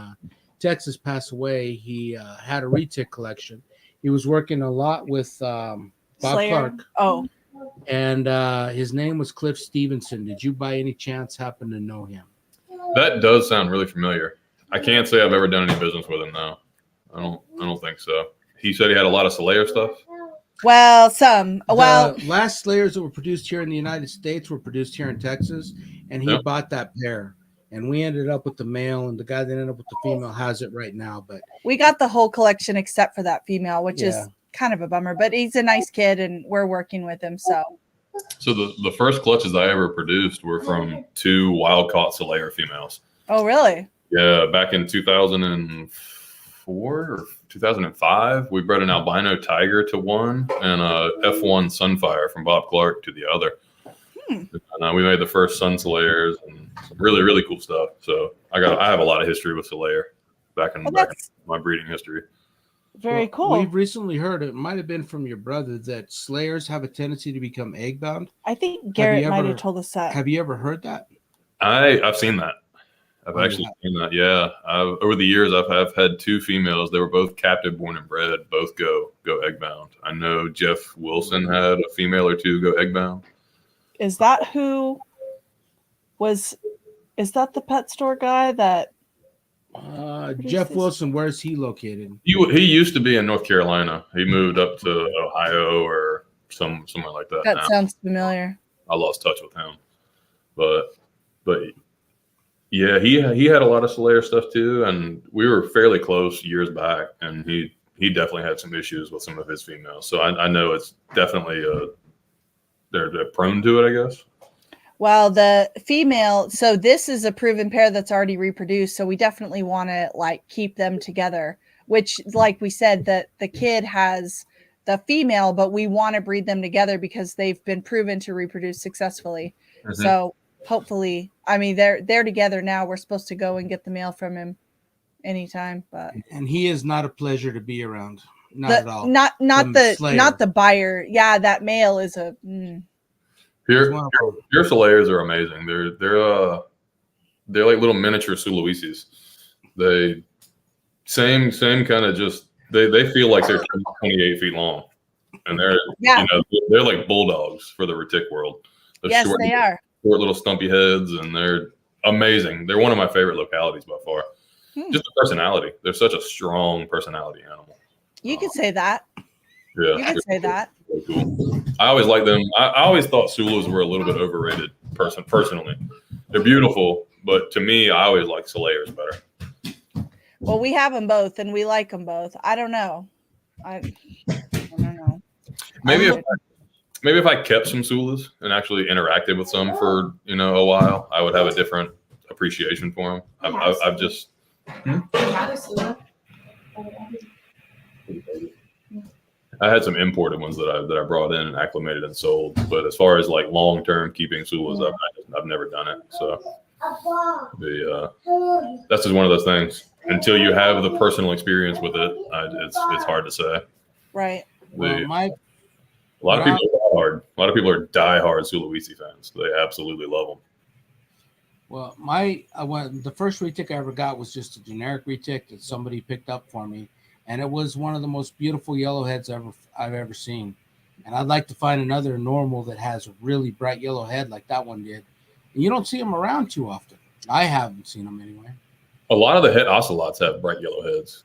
Texas pass away. He had a retic collection. He was working a lot with Bob Slayer. Clark. Oh, And his name was Cliff Stevenson. Did you by any chance happen to know him? That does sound really familiar. I can't say I've ever done any business with him now. I don't think so. He said he had a lot of Slayer stuff. well, some. Well, The last Slayers that were produced here in the United States were produced here in Texas, and he Yep. bought that pair. And we ended up with the male, and the guy that ended up with the female has it right now. But we got the whole collection except for that female, which Yeah. is kind of a bummer. But he's a nice kid, and we're working with him. So So the first clutches I ever produced were from 2 wild caught Slayer females. oh, really? Yeah, back in 2004 or 2005, we bred an albino tiger to one and a F1 Sunfire from Bob Clark to the other. And we made the first Sun Slayers and some really, really cool stuff. So I have a lot of history with Slayer back in my breeding history. Very Well, cool. We've recently heard, it might have been from your brother, that Slayers have a tendency to become egg bound. I think Garrett might ever- have told us that. Have you ever heard that? I've seen that. I've Oh, actually yeah. seen that. Yeah. Over the years, I've had 2 females. They were both captive born and bred. Both go egg bound. I know Jeff Wilson had a female or 2 go egg bound. Is that who was? Is that the pet store guy that? Jeff Wilson, where's he located? He used to be in North Carolina. He moved up to Ohio or somewhere like that. That now. sounds familiar. I lost touch with him, but yeah, he had a lot of Slayer stuff too, and we were fairly close years back, and he definitely had some issues with some of his females. So I know it's definitely they're prone to it, I guess. Well, the female, so this is a proven pair that's already reproduced. So we definitely want to like keep them together, which like we said, that the kid has the female, but we want to breed them together because they've been proven to reproduce successfully. Mhm. So hopefully, I mean, they're together now. We're supposed to go and get the male from him anytime, but And he is not a pleasure to be around. Not at all. not The Slayer. not the buyer. Yeah, that male is a He's one of them. Your Slayers are amazing. They're like little miniature Sulawesi's. They same kind of just they feel like they're 28 feet long, and they're they're like bulldogs for the retic world. They're yes, they are. Short little stumpy heads, and they're amazing. They're one of my favorite localities by far. Just the personality. They're such a strong personality animal. You could say that. Yeah, You could say that. really cool. I always liked them. I always thought Sulas were a little bit overrated. Personally, they're beautiful, but to me, I always like Slayers better. Well, we have them both, and we like them both. I don't know. I don't know. Maybe if I kept some Sulas and actually interacted with some for a while, I would have a different appreciation for them. I've just. I had some imported ones that I brought in and acclimated and sold, but as far as like long term keeping Sulas, I've never done it. So that's just one of those things. Until you have the personal experience with it, it's hard to say. Right. Well, A lot of people are diehard Sulawesi fans. They absolutely love them. Well, the first retic I ever got was just a generic retic that somebody picked up for me, and it was one of the most beautiful yellowheads I've ever seen. And I'd like to find another normal that has a really bright yellow head like that one did. And you don't see them around too often. I haven't seen them anyway. A lot of the het ocelots have bright yellow heads.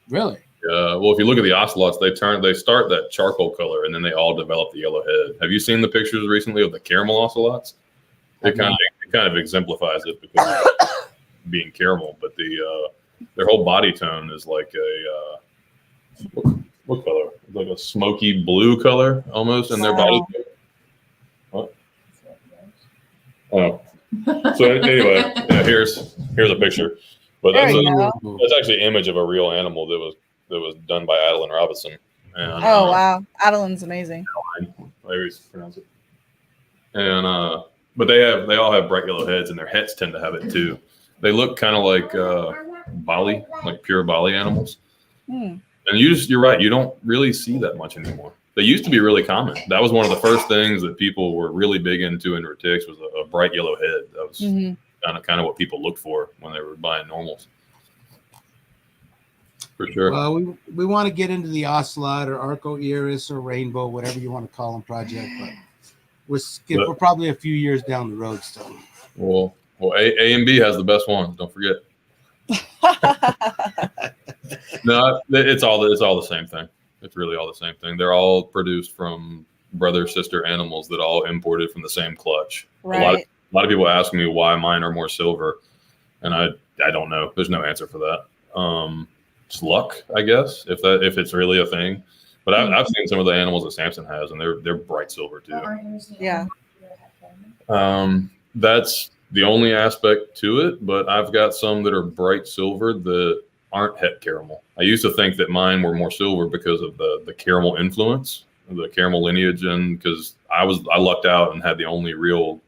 Really? Well, if you look at the ocelots, they start that charcoal color, and then they all develop the yellow head. Have you seen the pictures recently of the caramel ocelots? It kind of exemplifies it because of being caramel, but their whole body tone is like a what color? It's like a smoky blue color almost in their body. What? Oh. So anyway, here's a picture, but There you go. that's actually an image of a real animal that was done by Adeline Robinson. And, Oh wow, Adeline's amazing. I always pronounce it. And but they all have bright yellow heads, and their heads tend to have it too. They look kind of like Bali, like pure Bali animals. Hmm. And you're right. You don't really see that much anymore. They used to be really common. That was one of the first things that people were really big into in Retics was a bright yellow head. That was kind of what people looked for when they were buying normals. For sure. Well, we want to get into the ocelot or arco iris or rainbow, whatever you want to call them, project, but we're probably a few years down the road still. Well, A and B has the best ones. Don't forget. No, it's all the same thing. It's really all the same thing. They're all produced from brother sister animals that all imported from the same clutch. Right. A lot of people ask me why mine are more silver, and I don't know. There's no answer for that. It's luck, I guess, if it's really a thing. But I've seen some of the animals that Samson has, and they're bright silver too. Yeah. That's the only aspect to it, but I've got some that are bright silver that aren't het caramel. I used to think that mine were more silver because of the caramel influence, the caramel lineage, and because I lucked out and had the only real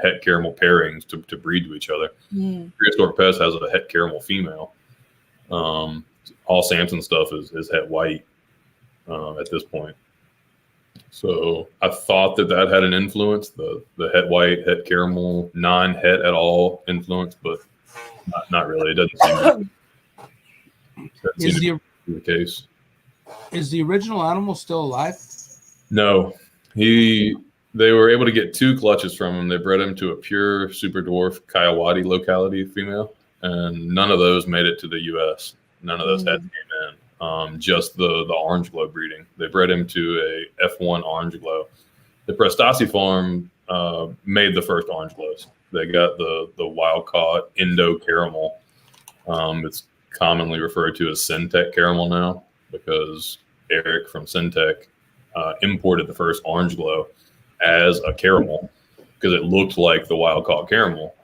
het caramel pairings to breed to each other. Prehistoric Pets has a het caramel female. All Samson stuff is het white at this point. So I thought that had an influence, the het white, het caramel, non-het at all influence, but not really. It doesn't seem to be the case. Is the original animal still alive? No, they were able to get 2 clutches from him. They bred him to a pure super dwarf Kayawati locality female, and none of those made it to the U.S. None of those heads came in. Just the orange glow breeding. They bred him to a F1 orange glow. The Prestasi farm made the first orange glows. They got the wild caught Indo caramel. It's commonly referred to as Syntec caramel now because Eric from Syntec imported the first orange glow as a caramel because it looked like the wild caught caramel.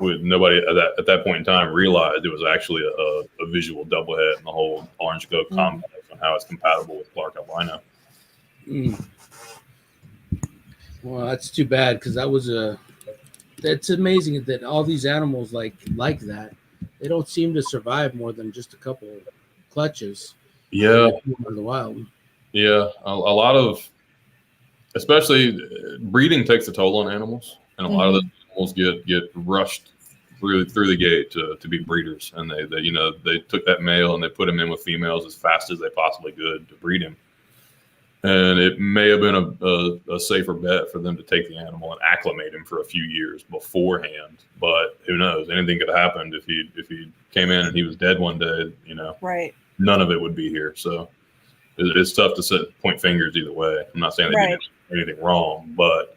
Nobody at that point in time realized it was actually a visual doublehead and the whole orange glow complex and how it's compatible with Clark albino. Well, that's too bad because that's amazing that all these animals like that, they don't seem to survive more than just a couple of clutches. Yeah, in the wild. Yeah, a lot of, especially breeding takes a toll on animals, and a lot of the animals get rushed through the gate to be breeders, and they took that male and they put him in with females as fast as they possibly could to breed him. And it may have been a safer bet for them to take the animal and acclimate him for a few years beforehand. But who knows? Anything could have happened if he came in and he was dead one day. Right. None of it would be here. So it's tough to point fingers either way. I'm not saying they did anything wrong, but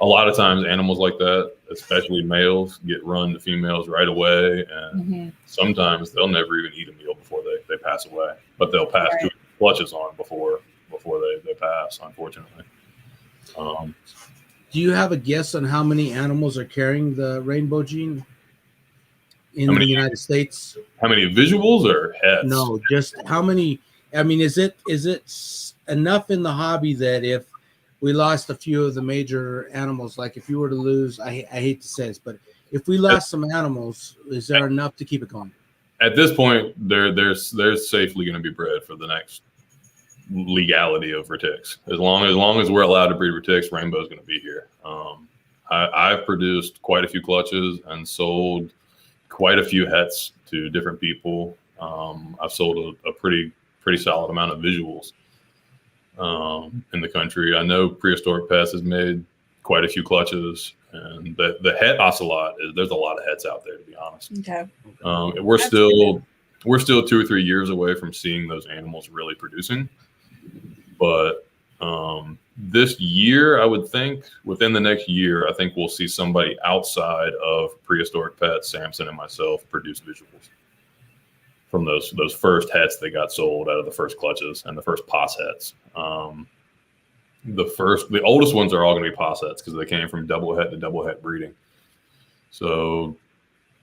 a lot of times animals like that, especially males, get run to females right away, and sometimes they'll never even eat a meal before they pass away. But they'll pass 2 clutches on before they pass, unfortunately. Do you have a guess on how many animals are carrying the rainbow gene in the United States? How many visuals or heads? No, just how many. I mean, is it enough in the hobby that if we lost a few of the major animals, like if you were to lose, I hate to say this, but if we lost some animals, is there enough to keep it going? At this point, they're safely going to be bred for the next legality of Retics. As long as we're allowed to breed Retics, Rainbow is going to be here. I've produced quite a few clutches and sold quite a few hets to different people. I've sold a pretty solid amount of visuals in the country. I know Prehistoric Pets has made quite a few clutches, and the het ocelot there's a lot of hets out there, to be honest. Okay. We're still 2 or 3 years away from seeing those animals really producing. But this year, I would think within the next year, I think we'll see somebody outside of Prehistoric Pets, Samson and myself, produce visuals from those first hets that got sold out of the first clutches and the first pos hets. The oldest ones are all going to be pos hets because they came from double het to double het breeding. So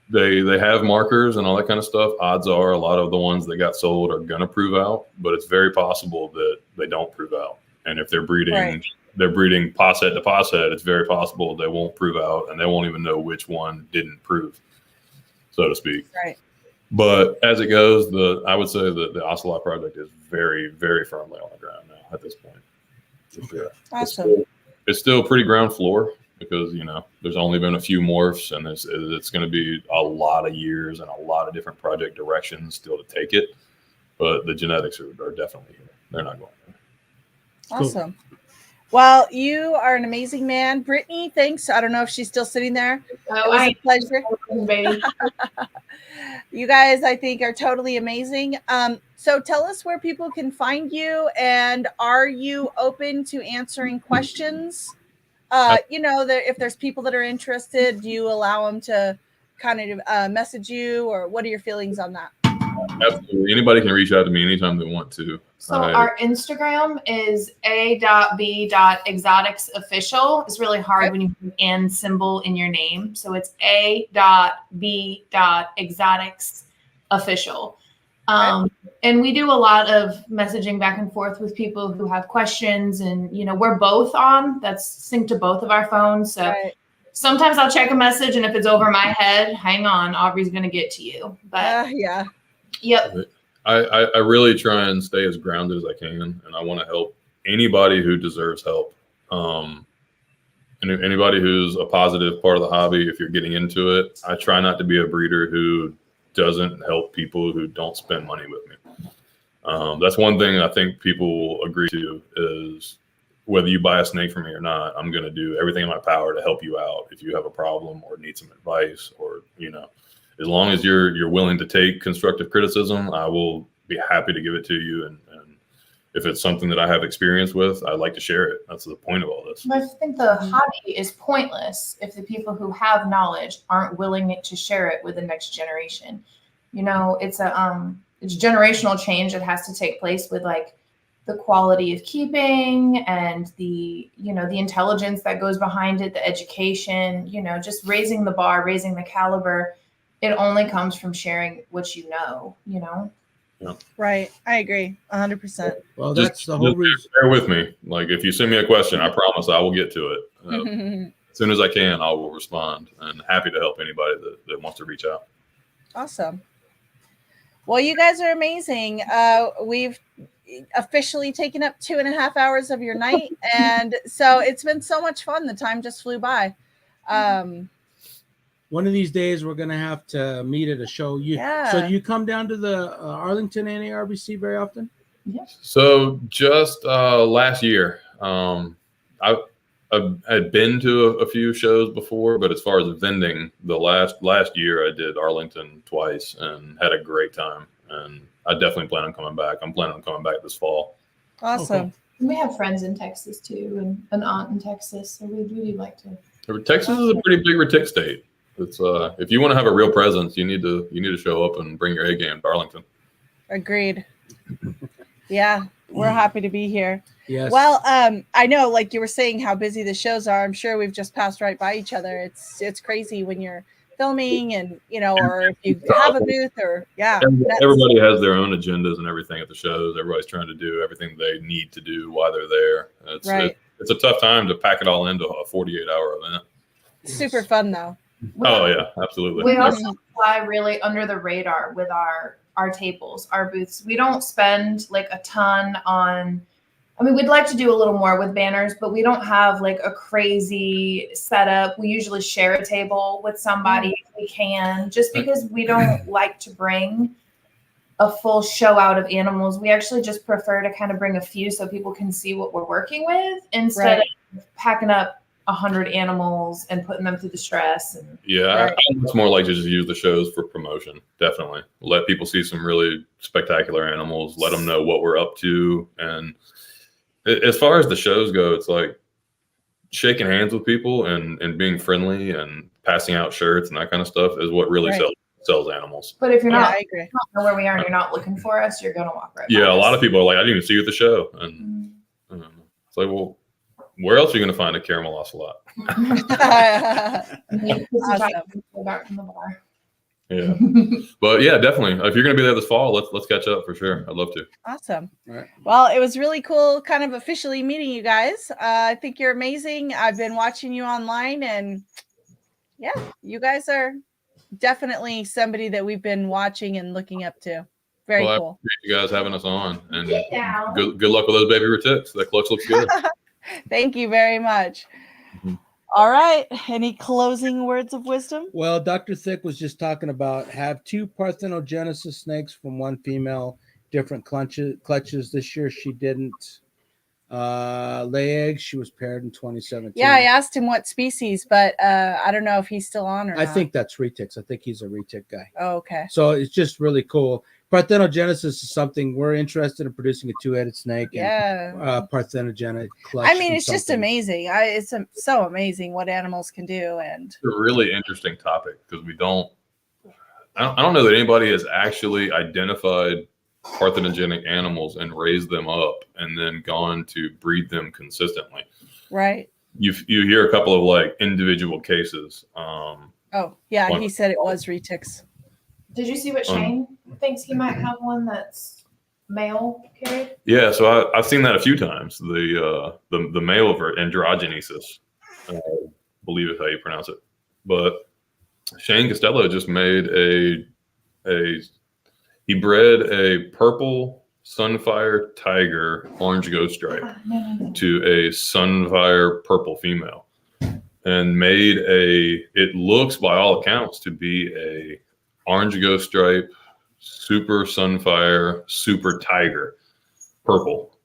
they have markers and all that kind of stuff. Odds are a lot of the ones that got sold are going to prove out, but it's very possible that they don't prove out. And if they're breeding they're breeding posset to posset, it's very possible they won't prove out, and they won't even know which one didn't prove, so to speak. Right. But as it goes, I would say that the Ocelot project is very, very firmly on the ground now at this point. For sure. Awesome. It's still pretty ground floor because, you know, there's only been a few morphs, and it's going to be a lot of years and a lot of different project directions still to take it. But the genetics are definitely here. They're not going there. Awesome. Well, you are an amazing man. Brittany, thanks. I don't know if she's still sitting there. Oh, It was a pleasure. Baby. You guys, I think, are totally amazing. So tell us where people can find you, and are you open to answering questions? You know, if there's people that are interested, do you allow them to kind of message you, or what are your feelings on that? Absolutely. Anybody can reach out to me anytime they want to. So our Instagram is a.b.exotics official. It's really hard when you put an and symbol in your name. So it's a.b.exotics official. And we do a lot of messaging back and forth with people who have questions, and, you know, we're both on. That's synced to both of our phones. So sometimes I'll check a message, and if it's over my head, hang on, Aubrey's going to get to you. But yeah. Yep. I really try and stay as grounded as I can, and I want to help anybody who deserves help. And anybody who's a positive part of the hobby, if you're getting into it, I try not to be a breeder who doesn't help people who don't spend money with me. That's one thing I think people will agree to is whether you buy a snake from me or not, I'm going to do everything in my power to help you out if you have a problem or need some advice, or, you know, as long as you're willing to take constructive criticism, I will be happy to give it to you. And if it's something that I have experience with, I like to share it. That's the point of all this. I think the hobby is pointless if the people who have knowledge aren't willing to share it with the next generation. You know, it's generational change that has to take place with, like, the quality of keeping and the, you know, the intelligence that goes behind it, the education, you know, just raising the bar, raising the caliber. It only comes from sharing what you know, you know? Yeah. Right. I agree 100%. Well, that's the whole reason. Bear with me. Like, if you send me a question, I promise I will get to it. As soon as I can, I will respond, and happy to help anybody that wants to reach out. Awesome. Well, you guys are amazing. We've officially taken up 2.5 hours of your night. And so it's been so much fun. The time just flew by. One of these days, we're going to have to meet at a show. So do you come down to the Arlington NARBC very often? Yeah. So just last year, I had been to a few shows before, but as far as vending, the last year I did Arlington twice and had a great time. And I definitely plan on coming back. I'm planning on coming back this fall. Awesome. And we have friends in Texas too, and an aunt in Texas. So we'd really like to. Texas is a pretty big retic state. It's if you want to have a real presence, you need to show up and bring your A game to Arlington. Agreed. Yeah, we're happy to be here. Yes. Well, I know, like you were saying, how busy the shows are. I'm sure we've just passed right by each other. It's crazy when you're filming, and, you know, or if you have a booth, or everybody has their own agendas and everything at the shows. Everybody's trying to do everything they need to do while they're there. It's a tough time to pack it all into a 48-hour event. Super fun though. Oh yeah, absolutely. We also fly really under the radar with our tables, our booths. We don't spend like a ton on, I mean, we'd like to do a little more with banners, but we don't have like a crazy setup. We usually share a table with somebody if we can, just because we don't like to bring a full show out of animals. We actually just prefer to kind of bring a few so people can see what we're working with instead of packing up 100 animals and putting them through the stress. And it's more like to just use the shows for promotion. Definitely let people see some really spectacular animals, let them know what we're up to. And as far as the shows go, it's like shaking hands with people and being friendly and passing out shirts and that kind of stuff is what really sells animals. But if you're I agree. you don't know where we are and you're not looking for us, you're gonna walk right by a us. lot of people are like, I didn't even see you at the show. And it's like, well, where else are you going to find a caramel ocelot? Awesome. Back from the bar. Yeah. But yeah, definitely. If you're going to be there this fall, let's catch up for sure. I'd love to. Awesome. All right. Well, it was really cool kind of officially meeting you guys. I think you're amazing. I've been watching you online, and yeah, you guys are definitely somebody that we've been watching and looking up to. Very Well, cool. I appreciate you guys having us on, and Get down. good luck with those baby retics. That clutch looks good. Thank you very much. Mhm. All right. Any closing words of wisdom? Well, Dr. Thick was just talking about have 2 Parthenogenesis snakes from one female, different clutches. This year she didn't lay eggs. She was paired in 2017. Yeah, I asked him what species, but I don't know if he's still on or I not. think that's Retics. I think he's a Retic guy. Oh, okay. So it's just really cool. Parthenogenesis is something we're interested in producing a 2-headed snake. Yeah. And, parthenogenic clutch. I mean, it's just amazing. It's so amazing what animals can do. And It's a really interesting topic because I don't know that anybody has actually identified parthenogenic animals and raised them up and then gone to breed them consistently. right. You hear a couple of like individual cases. Oh, yeah. He said it was Retics. Did you see what Shane thinks he might have one that's male carried? Yeah, so I've seen that a few times. The male of androgenesis, I believe is how you pronounce it. But Shane Costello just made he bred a purple Sunfire Tiger orange ghost stripe to a Sunfire purple female, and made it looks by all accounts to be a orange ghost stripe, super Sunfire, super Tiger, purple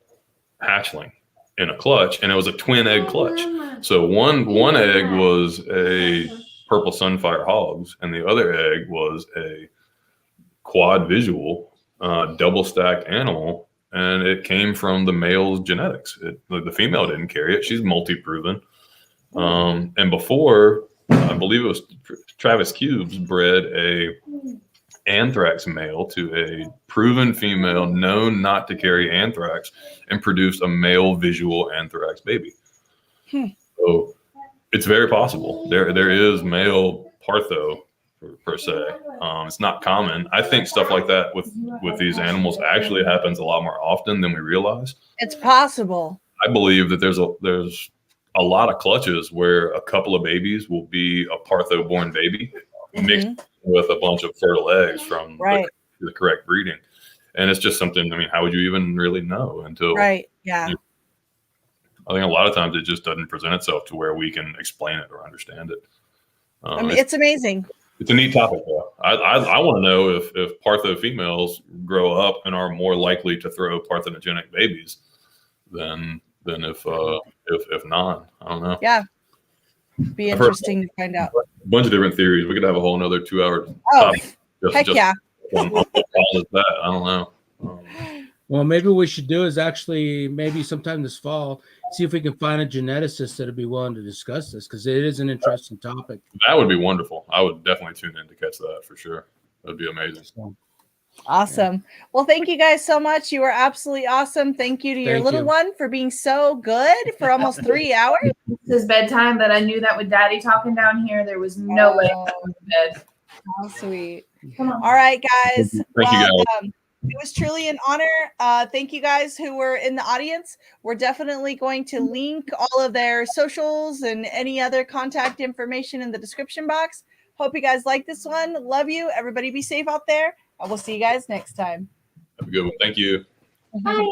hatchling in a clutch, and it was a twin egg clutch. So one egg was a purple Sunfire hogs, and the other egg was a quad visual double stacked animal, and it came from the male's genetics. The female didn't carry it. She's multi-proven. And before, I believe it was Travis Cubes bred a anthrax male to a proven female known not to carry anthrax and produced a male visual anthrax baby. So it's very possible. There is male partho per se. It's not common. I think stuff like that with these animals actually happens a lot more often than we realize. It's possible. I believe that there's a lot of clutches where a couple of babies will be a partho born baby mixed with a bunch of fertile eggs from the correct breeding. And it's just something, I mean, how would you even really know until Yeah. I think a lot of times it just doesn't present itself to where we can explain it or understand it. I mean, it's amazing. It's a neat topic, though. I want to know if partho females grow up and are more likely to throw parthenogenic babies than if non. I don't know. Yeah. Be interesting to find out. A bunch of different theories. We could have a whole another 2 hour topic. Heck yeah. On what causes that. I don't know. Well, maybe what we should do is actually maybe sometime this fall, see if we can find a geneticist that would be willing to discuss this, because it is an interesting topic. That would be wonderful. I would definitely tune in to catch that for sure. That'd be amazing. Awesome. Well, thank you guys so much. You were absolutely awesome. Thank you to your little one for being so good for almost 3 hours. This is bedtime, but I knew that with Daddy talking down here, there was no way I was in bed. How sweet. Come on. All right, guys. Thank you, guys. It was truly an honor. Thank you guys who were in the audience. We're definitely going to link all of their socials and any other contact information in the description box. Hope you guys like this one. Love you. Everybody be safe out there. And we'll see you guys next time. Have a good one. Thank you. Bye.